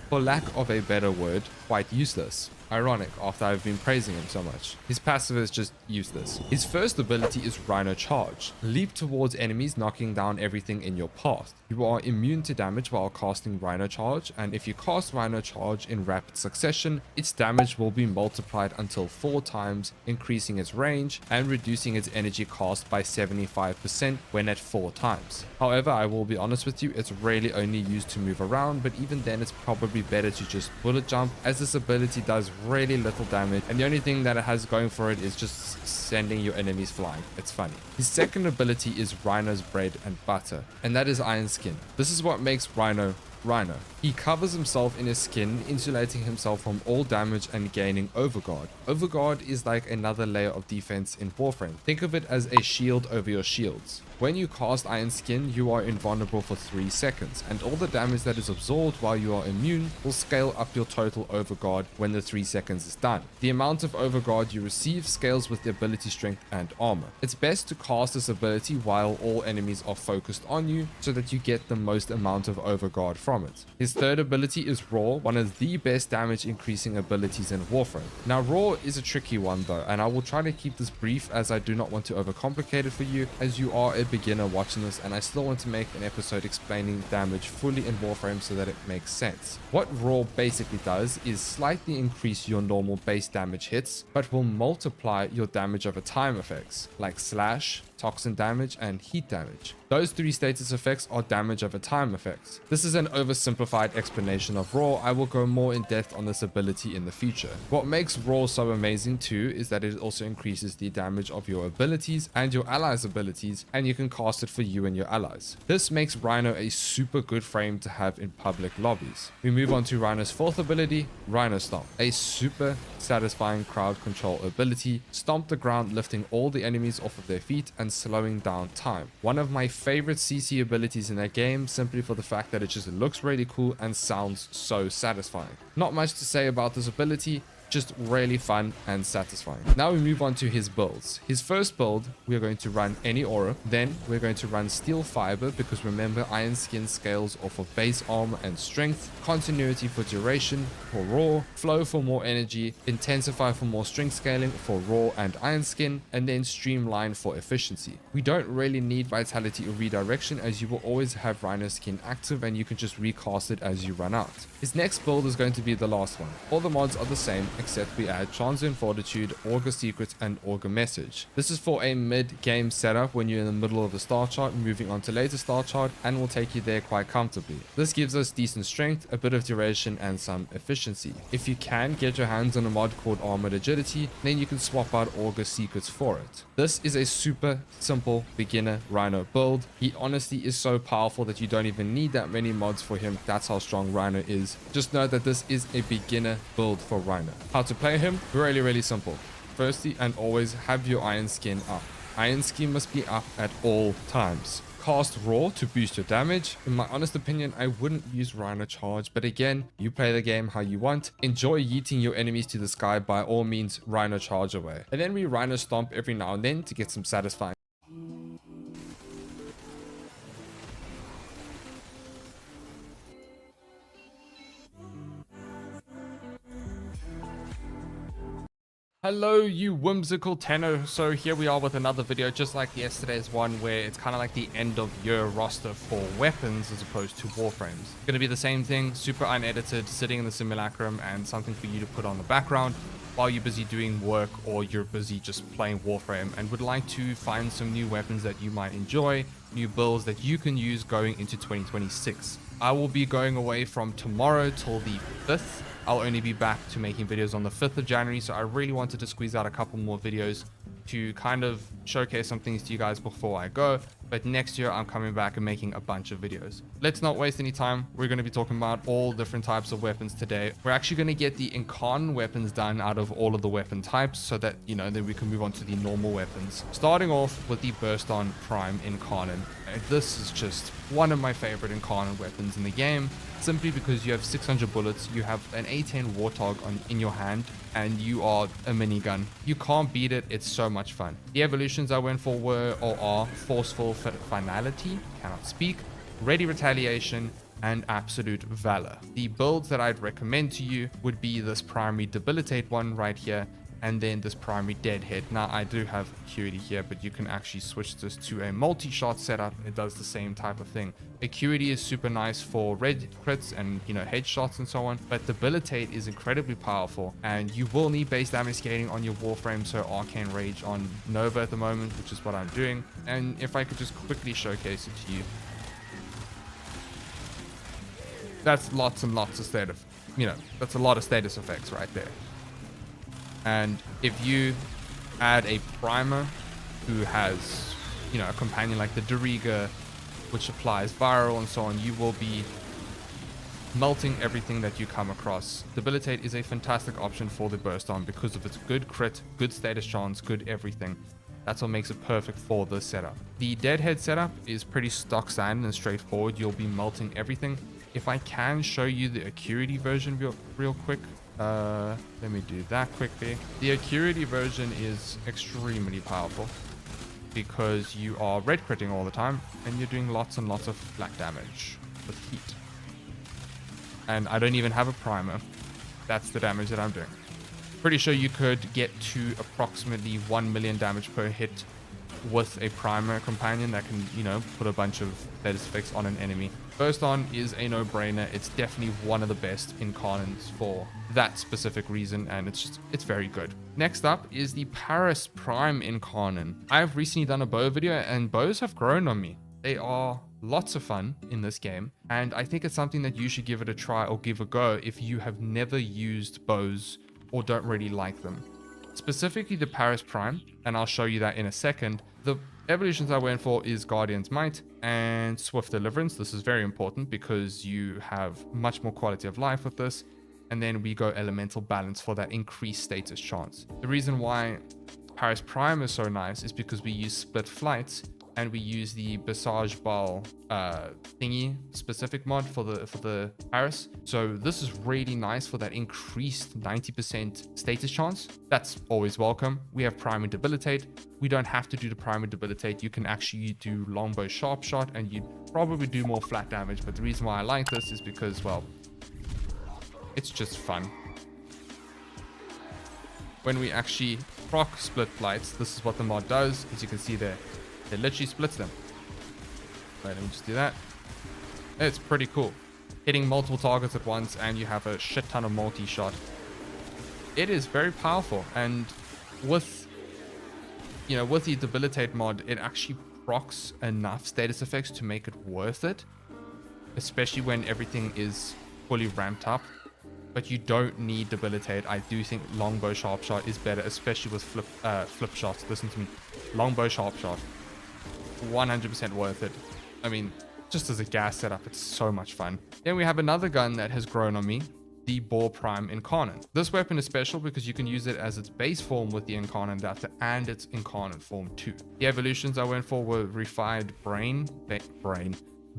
for lack of a better word, quite useless. Ironic after I've been praising him so much. His passive is just useless. His first ability is Rhino Charge. Leap towards enemies, knocking down everything in your path. You are immune to damage while casting Rhino Charge, and if you cast Rhino Charge in rapid succession, its damage will be multiplied until 4 times, increasing its range and reducing its energy cost by 75% when at 4 times. However, I will be honest with you, it's really only used to move around, but even then it's probably better to just bullet jump, as this ability does really little damage, and the only thing that it has going for it is just sending your enemies flying. It's funny. His second ability is Rhino's bread and butter, and that is Iron Skin. This is what makes Rhino Rhino. He covers himself in his skin, insulating himself from all damage and gaining Overguard. Overguard is like another layer of defense in Warframe. Think of it as a shield over your shields. When you cast Iron Skin, you are invulnerable for 3 seconds, and all the damage that is absorbed while you are immune will scale up your total Overguard when the 3 seconds is done. The amount of Overguard you receive scales with the ability strength and armor. It's best to cast this ability while all enemies are focused on you, so that you get the most amount of Overguard from it. His third ability is Roar, one of the best damage increasing abilities in Warframe. Now Roar is a tricky one though, and I will try to keep this brief as I do not want to overcomplicate it for you, as you are a beginner watching this, and I still want to make an episode explaining damage fully in Warframe so that it makes sense. What Roar basically does is slightly increase your normal base damage hits, but will multiply your damage over time effects like Slash, Toxin damage, and heat damage. Those 3 status effects are damage over time effects. This is an oversimplified explanation of Roar. I will go more in depth on this ability in the future. What makes Roar so amazing too is that it also increases the damage of your abilities and your allies' abilities, and you can cast it for you and your allies. This makes Rhino a super good frame to have in public lobbies. We move on to Rhino's 4th ability, Rhino Stomp, a super satisfying crowd control ability. Stomp the ground, lifting all the enemies off of their feet and slowing down time. One of my favorite CC abilities in that game, simply for the fact that it just looks really cool and sounds so satisfying. Not much to say about this ability, just really fun and satisfying. Now we move on to his builds. His first build, we are going to run any aura. Then we're going to run steel fiber, because remember, Iron Skin scales off of base armor and strength, continuity for duration for raw, flow for more energy, intensify for more strength scaling for raw and Iron Skin, and then streamline for efficiency. We don't really need vitality or redirection, as you will always have Rhino Skin active and you can just recast it as you run out. His next build is going to be the last one. All the mods are the same, except we add Transient Fortitude, Augur Secret, and Augur Message. This is for a mid-game setup when you're in the middle of the star chart, moving on to later star chart, and will take you there quite comfortably. This gives us decent strength, a bit of duration, and some efficiency. If you can get your hands on a mod called Armored Agility, then you can swap out Augur Secrets for it. This is a super simple beginner Rhino build. He honestly is so powerful that you don't even need that many mods for him. That's how strong Rhino is. Just know that this is a beginner build for Rhino. How to play him? Really simple. Firstly and always, have your Iron Skin up. Iron Skin must be up at all times. Cast Raw to boost your damage. In my honest opinion, I wouldn't use Rhino Charge, but again, you play the game how you want. Enjoy yeeting your enemies to the sky, by all means, Rhino Charge away. And then we Rhino Stomp every now and then to get some satisfying. Hello you whimsical tenno. So here we are with another video, just like yesterday's one, where it's kind of like the end of year roster for weapons as opposed to Warframes. It's going to be the same thing, super unedited, sitting in the simulacrum, and something for you to put on the background while you're busy doing work or you're busy just playing Warframe and would like to find some new weapons that you might enjoy, new builds that you can use going into 2026. I will be going away from tomorrow till the 5th. I'll only be back to making videos on the 5th of January, so I really wanted to squeeze out a couple more videos to kind of showcase some things to you guys before I go. but next year I'm coming back and making a bunch of videos. Let's not waste any time. We're going to be talking about all different types of weapons today. We're actually going to get the incarnate weapons done out of all of the weapon types so that, you know, then we can move on to the normal weapons. Starting off with the Burst On Prime Incarnate. This is just one of my favorite incarnate weapons in the game, simply because you have 600 bullets, you have an A10 Warthog in your hand, and you are a minigun. You can't beat it. It's so much fun. The evolutions I went for were or are Forceful Finality, cannot speak, Ready Retaliation, and Absolute Valor. The builds that I'd recommend to you would be this primary Debilitate one right here, and then this primary Deadhead. Now I do have Acuity here, but you can actually switch this to a multi-shot setup. It does the same type of thing. Acuity is super nice for red crits and, you know, headshots and so on, but Debilitate is incredibly powerful, and you will need base damage scaling on your Warframe, so Arcane Rage on Nova at the moment, which is what I'm doing. And if I could just quickly showcase it to you, that's lots and lots of that's a lot of status effects right there. And if you add a primer who has, you know, a companion like the Doriga, which applies viral and so on, you will be melting everything that you come across. Debilitate is a fantastic option for the Burst On because of its good crit, good status chance, good everything. That's what makes it perfect for this setup. The Deadhead setup is pretty stock standard and straightforward. You'll be melting everything. If I can show you the Acuity version real quick. Let me do that quickly. The Acuity version is extremely powerful because you are red critting all the time and you're doing lots and lots of flat damage with heat. And I don't even have a primer. That's the damage that I'm doing. Pretty sure you could get to approximately 1 million damage per hit with a primer companion that can, you know, put a bunch of status effects on an enemy. Burst On is a no-brainer. It's definitely one of the best incarnates for that specific reason, and it's very good. Next up is the Paris Prime Incarnate. I've recently done a bow video, and bows have grown on me. They are lots of fun in this game, and I think it's something that you should give it a try or give a go if you have never used bows or don't really like them. Specifically the Paris Prime, and I'll show you that in a second. The evolutions I went for is Guardian's Might and Swift Deliverance. This is very important because you have much more quality of life with this. And then we go Elemental Balance for that increased status chance. The reason why Paris Prime is so nice is because we use split flights and we use the Basage Ball thingy specific mod for the Paris. So this is really nice for that increased 90% status chance. That's always welcome. We have Primary Debilitate. We don't have to do the Primary Debilitate. You can actually do Longbow Sharp Shot and you probably do more flat damage. But the reason why I like this is because, well, it's just fun. When we actually proc split flights, this is what the mod does. As you can see there, it literally splits them. Right, let me just do that. It's pretty cool. Hitting multiple targets at once and you have a shit ton of multi-shot. It is very powerful, and with the Debilitate mod, it actually procs enough status effects to make it worth it, especially when everything is fully ramped up. But you don't need Debilitate. I do think Longbow Sharp Shot is better, especially with flip shots. Listen to me. Longbow Sharp Shot, 100% worth it. I mean, just as a gas setup, it's so much fun. Then we have another gun that has grown on me, the Ball Prime Incarnate. This weapon is special because you can use it as its base form with the Incarnate adapter and its Incarnate form too. The evolutions I went for were Refined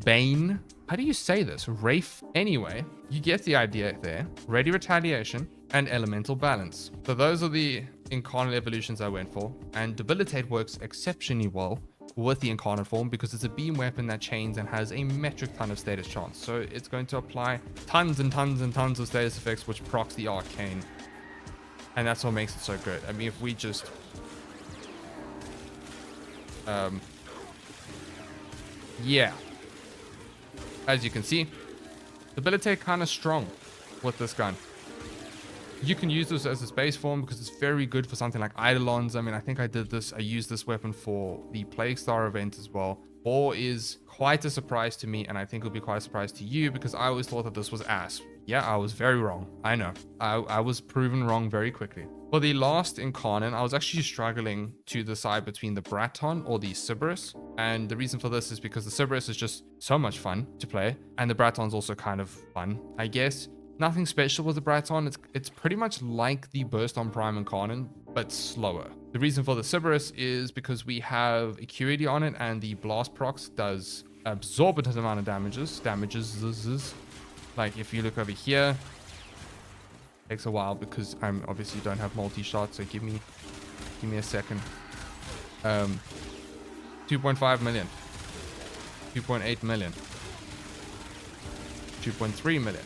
Bane. How do you say this? Rafe? Anyway, you get the idea there. Ready Retaliation and Elemental Balance. So those are the Incarnate evolutions I went for, and Debilitate works exceptionally well with the Incarnate form because it's a beam weapon that chains and has a metric ton of status chance. So it's going to apply tons and tons and tons of status effects which procs the Arcane. And that's what makes it so good. I mean, if we just yeah. As you can see, Debilitate kind of strong with this gun. You can use this as a base form because it's very good for something like Eidolons. I mean, I think I used this weapon for the Plague Star event as well. Ball is quite a surprise to me, and I think it'll be quite a surprise to you because I always thought that this was ass. Yeah, I was very wrong. I know. I was proven wrong very quickly. For the last incarnate, I was actually struggling to decide between the Braton or the Sybaris. And the reason for this is because the Sybaris is just so much fun to play. And the Braton's also kind of fun, I guess. Nothing special with the Braton. It's pretty much like the Burst on Prime Incarnate, but slower. The reason for the Sybaris is because we have Acuity on it, and the Blast Procs does absorbent amount of damages. Like if you look over here, takes a while because I'm obviously don't have multi-shot, so give me a second. 2.5 million, 2.8 million, 2.3 million.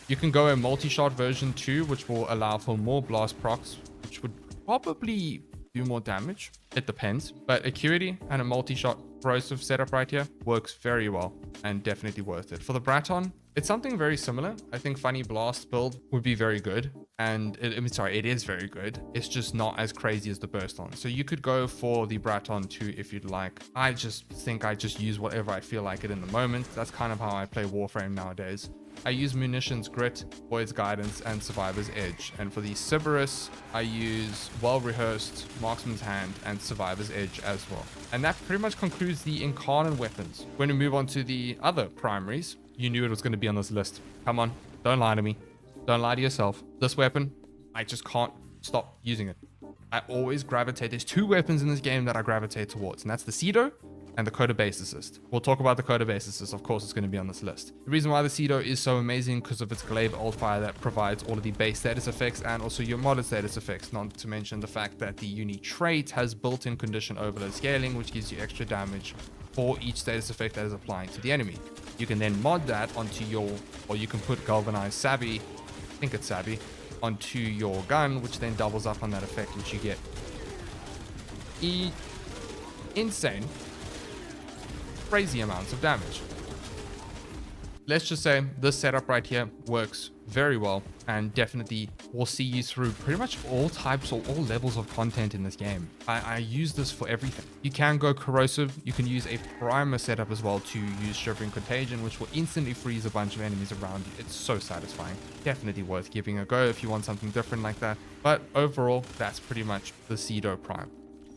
You can go a multi-shot version 2, which will allow for more blast procs, which would probably do more damage. It depends, but Acuity and a multi-shot corrosive setup right here works very well and definitely worth it. For the Braton, it's something very similar. I think Funny Blast build would be very good, and it is very good. It's just not as crazy as the Burst on. So you could go for the Braton too if you'd like. I just think I just use whatever I feel like it in the moment. That's kind of how I play Warframe nowadays. I use Munitions Grit, Void's Guidance, and Survivor's Edge. And for the Sybaris, I use Well Rehearsed, Marksman's Hand, and Survivor's Edge as well. And that pretty much concludes the Incarnate weapons. When we move on to the other primaries, you knew it was going to be on this list. Come on, don't lie to me. Don't lie to yourself. This weapon, I just can't stop using it. I always gravitate. There's two weapons in this game that I gravitate towards, and that's the Cedo and the Coda Base Assist. We'll talk about the Coda Base Assist. Of course, it's going to be on this list. The reason why the Cedo is so amazing because of its glaive Oldfire that provides all of the base status effects and also your modded status effects, not to mention the fact that the unique trait has built-in condition overload scaling, which gives you extra damage for each status effect that is applying to the enemy. You can then mod that onto your, or you can put Galvanized Savvy, I think it's Savvy, onto your gun, which then doubles up on that effect, which you get insane, crazy amounts of damage. Let's just say this setup right here works very well and definitely will see you through pretty much all types or all levels of content in this game. I use this for everything. You can go corrosive. You can use a primer setup as well to use Shivering Contagion, which will instantly freeze a bunch of enemies around you. It's so satisfying. Definitely worth giving a go if you want something different like that. But overall, that's pretty much the Cedo Prime.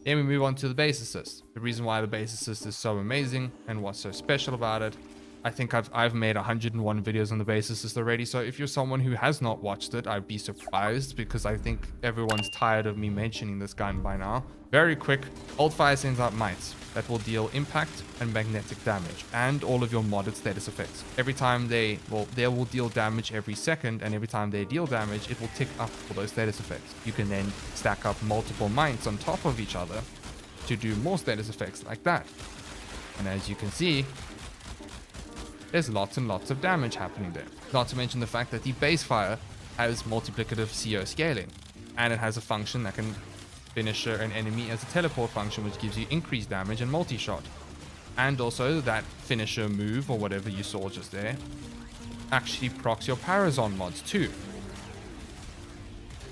Then we move on to the Base Assist. The reason why the Base Assist is so amazing and what's so special about it, I think I've made 101 videos on the Base Assist already, so if you're someone who has not watched it, I'd be surprised because I think everyone's tired of me mentioning this gun by now. Very quick, Oldfire sends out mites that will deal impact and magnetic damage and all of your modded status effects. Every time they will deal damage every second, and every time they deal damage, it will tick up for those status effects. You can then stack up multiple mites on top of each other to do more status effects like that. And as you can see, there's lots and lots of damage happening there. Not to mention the fact that the base fire has multiplicative CO scaling, and it has a function that can finish an enemy as a teleport function, which gives you increased damage and multi-shot. And also that finisher move, or whatever you saw just there, actually procs your Parazon mods too.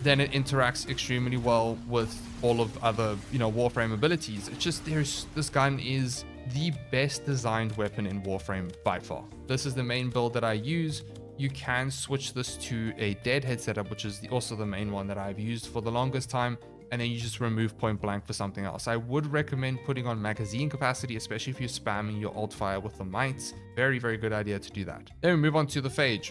Then it interacts extremely well with all of other, Warframe abilities. It's just, this gun is the best designed weapon in Warframe by far. This is the main build that I use. You can switch this to a deadhead setup, which is also the main one that I've used for the longest time, and then you just remove point blank for something else. I would recommend putting on magazine capacity, especially if you're spamming your alt fire with the mites. Very, very good idea to do that. Then we move on to the Phage.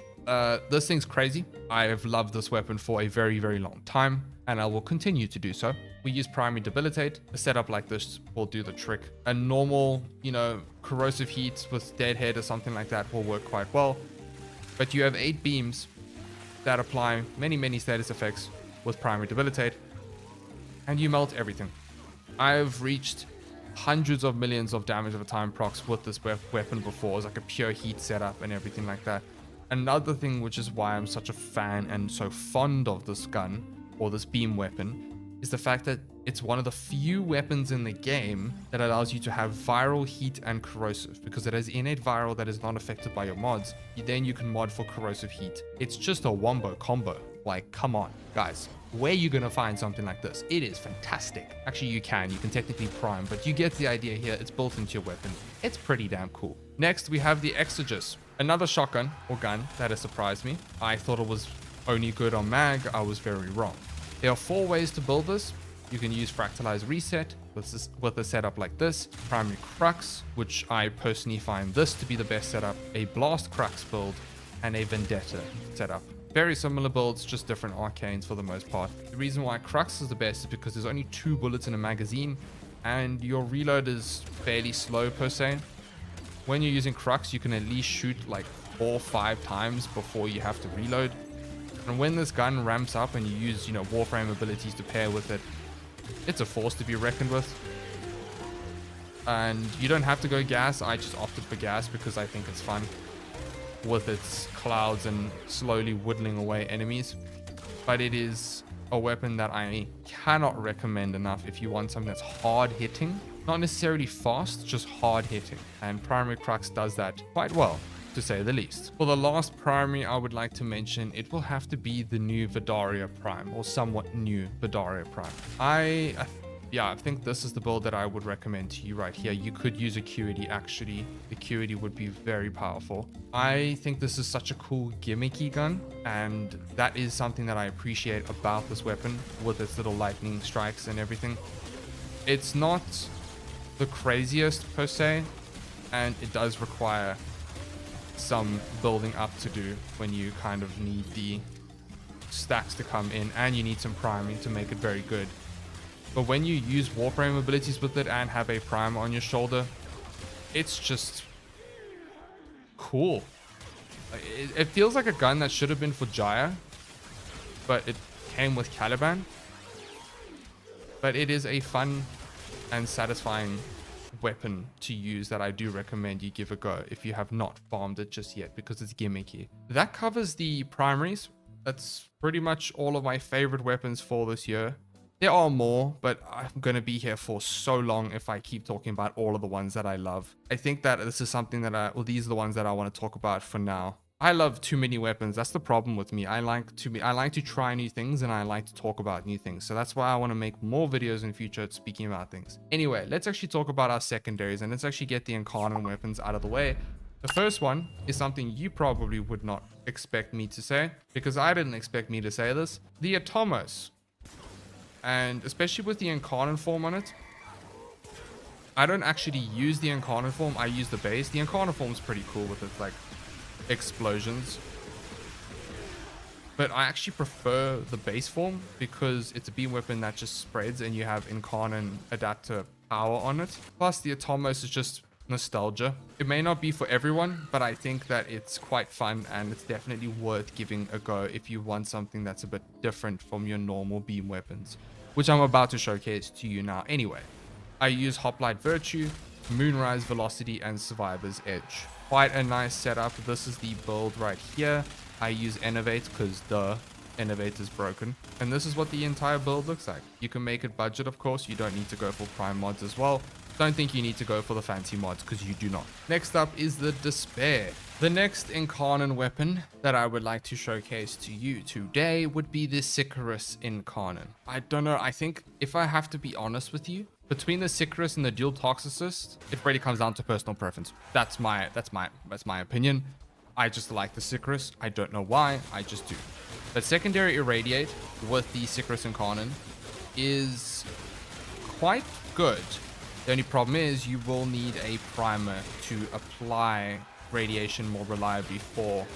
This thing's crazy. I have loved this weapon for a very, very long time, and I will continue to do so. We use Primary Debilitate. A setup like this will do the trick. A normal, corrosive heat with Deadhead or something like that will work quite well. But you have 8 beams that apply many, many status effects with Primary Debilitate, and you melt everything. I've reached hundreds of millions of damage over time procs with this weapon before. It's like a pure heat setup and everything like that. Another thing, which is why I'm such a fan and so fond of this gun, or this beam weapon, is the fact that it's one of the few weapons in the game that allows you to have viral, heat, and corrosive, because it has innate viral that is not affected by your mods. Then you can mod for corrosive heat. It's just a wombo combo. Like, come on, guys. Where are you gonna find something like this? It is fantastic. Actually, you can technically prime, but you get the idea here. It's built into your weapon. It's pretty damn cool. Next, we have the Exegus, another shotgun or gun that has surprised me. I thought it was only good on mag. I was very wrong. There are 4 ways to build this. You can use Fractalized Reset with a setup like this, Primary Crux, which I personally find this to be the best setup, a Blast Crux build, and a Vendetta setup. Very similar builds, just different arcanes for the most part. The reason why Crux is the best is because there's only 2 bullets in a magazine, and your reload is fairly slow per se. When you're using Crux, you can at least shoot like 4 or 5 times before you have to reload. And when this gun ramps up and you use, Warframe abilities to pair with it, it's a force to be reckoned with. And you don't have to go gas. I just opted for gas because I think it's fun with its clouds and slowly whittling away enemies. But it is a weapon that I cannot recommend enough if you want something that's hard hitting, not necessarily fast, just hard hitting. And Primary Crux does that quite well, to say the least. For the last primary I would like to mention, it will have to be the new Vidaria Prime, or somewhat new Vidaria Prime. I think this is the build that I would recommend to you right here. You could use Acuity actually. Acuity would be very powerful. I think this is such a cool gimmicky gun, and that is something that I appreciate about this weapon with its little lightning strikes and everything. It's not the craziest per se, and it does require some building up to do when you kind of need the stacks to come in, and you need some priming to make it very good. But when you use Warframe abilities with it and have a primer on your shoulder, it's just cool. It feels like a gun that should have been for Jaya, but it came with Caliban. But it is a fun and satisfying weapon to use that I do recommend you give a go if you have not farmed it just yet, because it's gimmicky. That covers the primaries. That's pretty much all of my favorite weapons for this year. There are more, but I'm going to be here for so long if I keep talking about all of the ones that I love. I think that this is something that these are the ones that I want to talk about for now. I love too many weapons. That's the problem with me. I like to try new things, and I like to talk about new things. So that's why I want to make more videos in the future speaking about things. Anyway, let's actually talk about our secondaries, and let's actually get the Incarnate weapons out of the way. The first one is something you probably would not expect me to say, because I didn't expect me to say this. The Atomos. And especially with the Incarnate form on it, I don't actually use the Incarnate form. I use the base. The Incarnate form is pretty cool with its like explosions, but I actually prefer the base form because it's a beam weapon that just spreads, and you have Incarnate adapter power on it. Plus the Atomos is just nostalgia. It may not be for everyone, but I think that it's quite fun, and it's definitely worth giving a go if you want something that's a bit different from your normal beam weapons, which I'm about to showcase to you now. Anyway, I use Hoplite Virtue, Moonrise Velocity, and Survivor's Edge. Quite a nice setup. This is the build right here. I use Innovate because the Innovate is broken. And this is what the entire build looks like. You can make it budget, of course. You don't need to go for prime mods as well. Don't think you need to go for the fancy mods, because you do not. Next up is the Despair. The next Incarnate weapon that I would like to showcase to you today would be the Sicarus Incarnate. I don't know. I think if I have to be honest with you, between the Sicarus and the Dual Toxicist, it really comes down to personal preference. That's my opinion. I just like the Sicarus. I don't know why. I just do. But secondary Irradiate with the Sicarus Incarnate is quite good. The only problem is you will need a primer to apply radiation more reliably for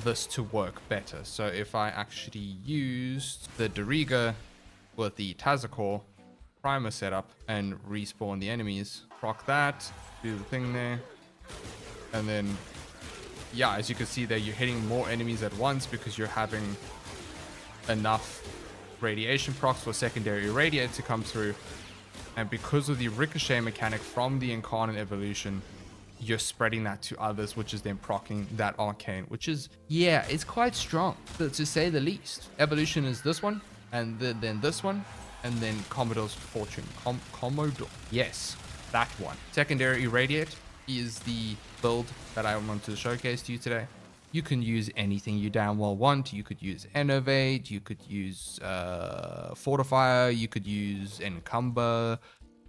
this to work better. So if I actually used the Doriga with the Tazakor primer setup and respawn the enemies, proc that, do the thing there, and then yeah, as you can see there, you're hitting more enemies at once because you're having enough radiation procs for secondary Irradiate to come through. And because of the ricochet mechanic from the Incarnate evolution, you're spreading that to others, which is then proccing that arcane, which is, yeah, it's quite strong, to say the least. Evolution is this one, and then this one, and then Commodore's Fortune. Commodore. Yes, that one. Secondary Irradiate is the build that I want to showcase to you today. You can use anything you damn well want. You could use Innovate, you could use Fortifier, you could use Encumber,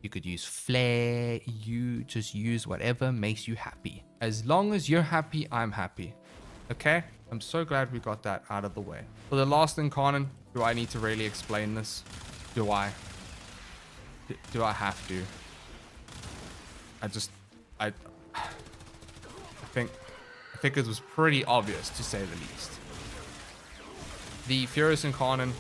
you could use Flare. You just use whatever makes you happy. As long as you're happy, I'm happy. Okay, I'm so glad we got that out of the way. For the last incarnate, do I need to really explain this? Do I? Do I have to? I think it was pretty obvious, to say the least. The Furious Incarnate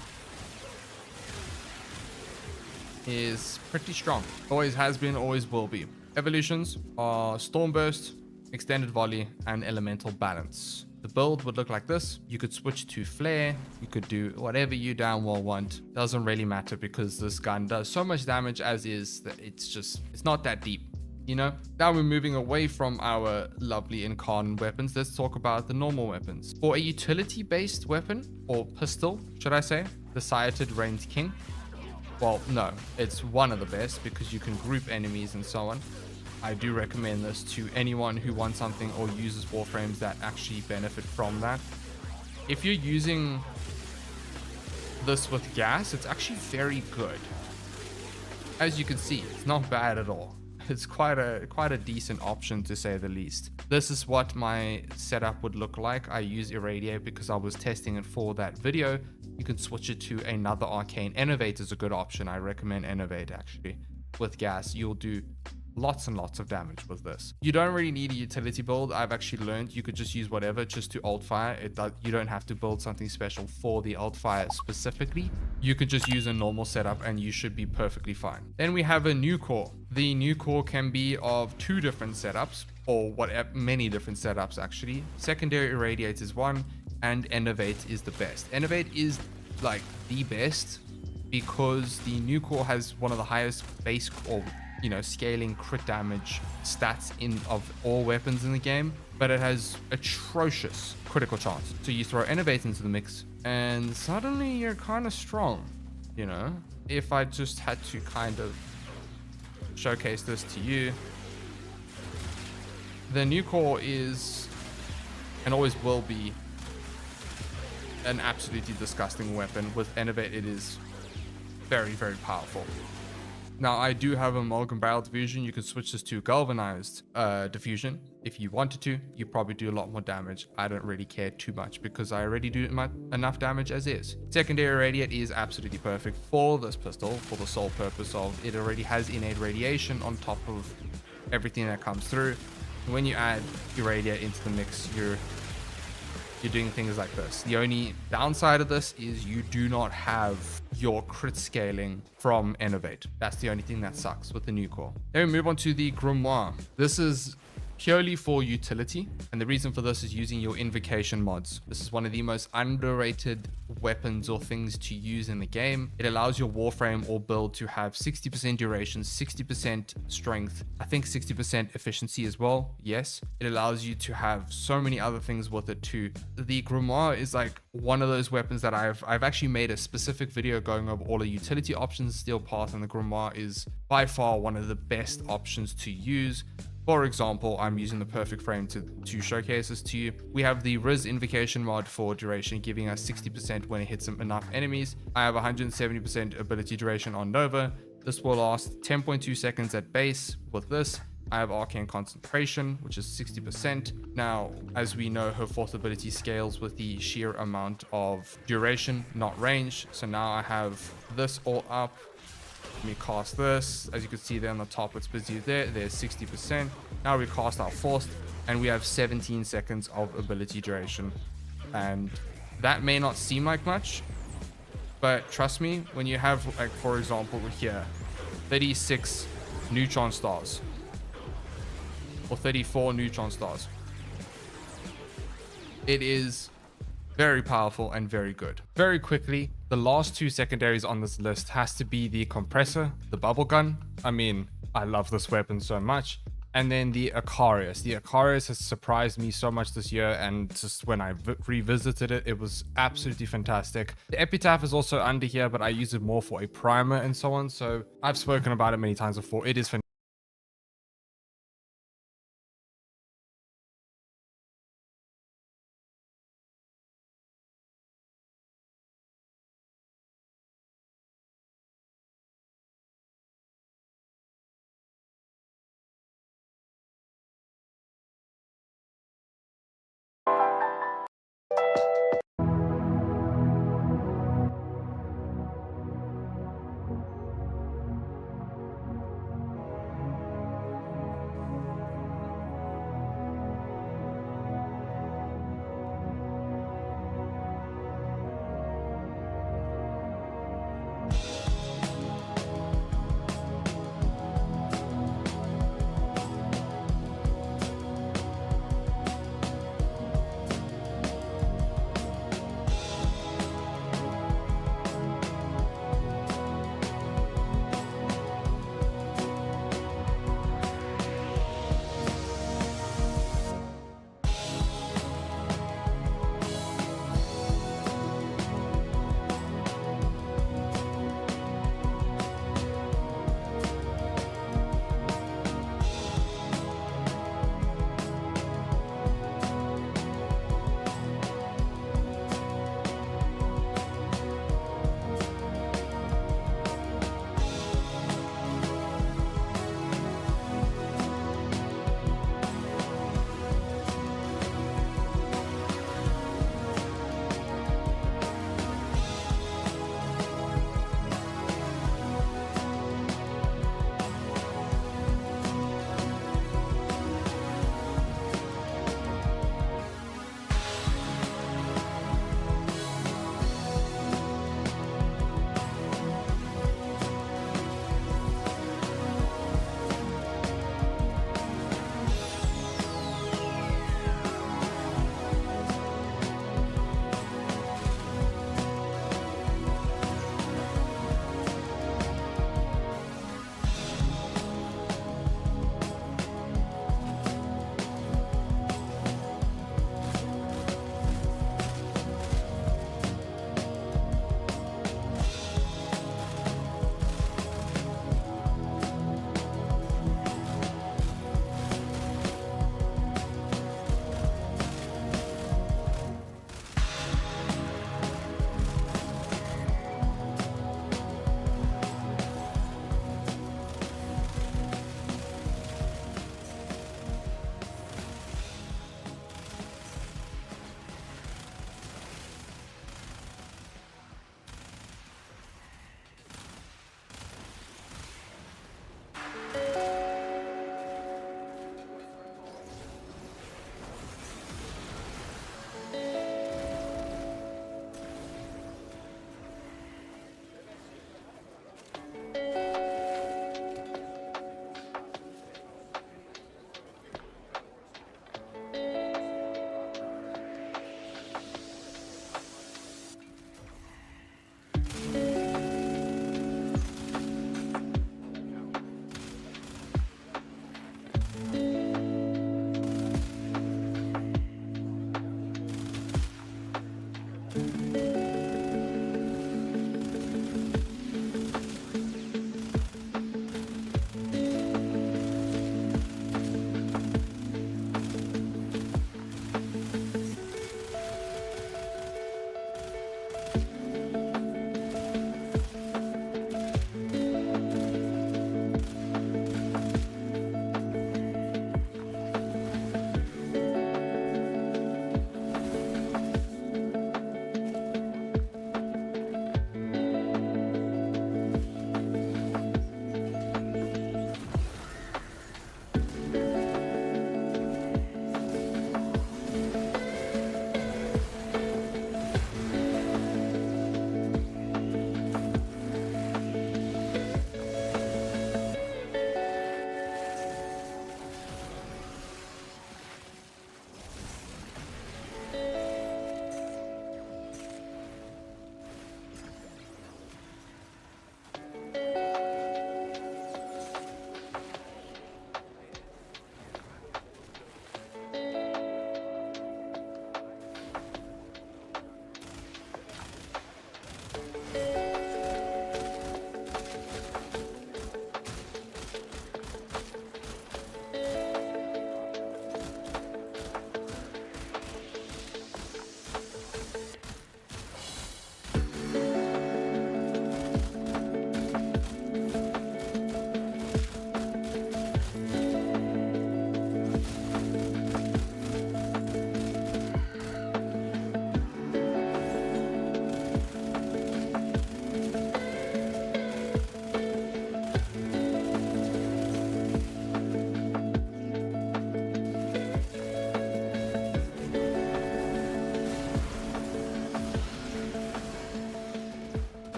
is pretty strong. Always has been, always will be. Evolutions are Storm Burst, Extended Volley, and Elemental Balance. The build would look like this. You could switch to Flare. You could do whatever you damn well want. Doesn't really matter because this gun does so much damage as is that it's not that deep. You know, now we're moving away from our lovely incarnate weapons. Let's talk about the normal weapons. For a utility-based weapon, or pistol, should I say, the Sciated Reigns King. Well, no, it's one of the best because you can group enemies and so on. I do recommend this to anyone who wants something or uses Warframes that actually benefit from that. If you're using this with gas, it's actually very good. As you can see, it's not bad at all. It's quite a decent option, to say the least. This is what my setup would look like. I use Irradiate because I was testing it for that video. You can switch it to another arcane. Innovate is a good option. I recommend Innovate actually. With gas, you'll do lots and lots of damage with this. You don't really need a utility build. I've actually learned you could just use whatever just to alt fire. You don't have to build something special for the alt fire specifically. You could just use a normal setup and you should be perfectly fine. Then we have a new core. The new core can be of two different setups, or whatever, many different setups actually. Secondary Irradiate is one, and Innovate is the best. Innovate is like the best because the new core has one of the highest base, or scaling crit damage stats of all weapons in the game, but it has atrocious critical chance. So you throw Innovate into the mix and suddenly you're kind of strong. If I just had to kind of showcase this to you, the new core is and always will be an absolutely disgusting weapon. With Innovate, it is very, very powerful. Now, I do have Amalgam Barrel Diffusion. You can switch this to Galvanized Diffusion. If you wanted to, you probably do a lot more damage. I don't really care too much because I already do enough damage as is. Secondary Radiate is absolutely perfect for this pistol for the sole purpose of it already has innate radiation on top of everything that comes through. And when you add Irradiate into the mix, you're doing things like this. The only downside of this is you do not have your crit scaling from Innovate. That's the only thing that sucks with the new core. Then we move on to the Grimoire. This is purely for utility, and the reason for this is using your invocation mods. This is one of the most underrated weapons or things to use in the game. It allows your Warframe or build to have 60% duration, 60% strength, I think 60% efficiency as well. Yes, it allows you to have so many other things with it too. The Grimoire is like one of those weapons that I've actually made a specific video going over all the utility options. Steel Path and the Grimoire is by far one of the best options to use. For example, I'm using the perfect frame to showcase this to you. We have the Riz Invocation mod for duration, giving us 60% when it hits enough enemies. I have 170% ability duration on Nova. This will last 10.2 seconds at base. With this, I have Arcane Concentration, which is 60%. Now, as we know, her fourth ability scales with the sheer amount of duration, not range. So now I have this all up. Let me cast this. As you can see there on the top, it's busy there. There's 60%. Now we cast our fourth, and we have 17 seconds of ability duration. And that may not seem like much, but trust me, when you have, like, for example, here, 36 neutron stars, or 34 neutron stars, it is very powerful and very good. Very quickly, the last two secondaries on this list has to be the Compressor, the Bubble Gun. I mean, I love this weapon so much. And then the Acarius. The Acarius has surprised me so much this year, and just when I revisited it, it was absolutely fantastic. The Epitaph is also under here, but I use it more for a primer and so on. So I've spoken about it many times before. It is fantastic.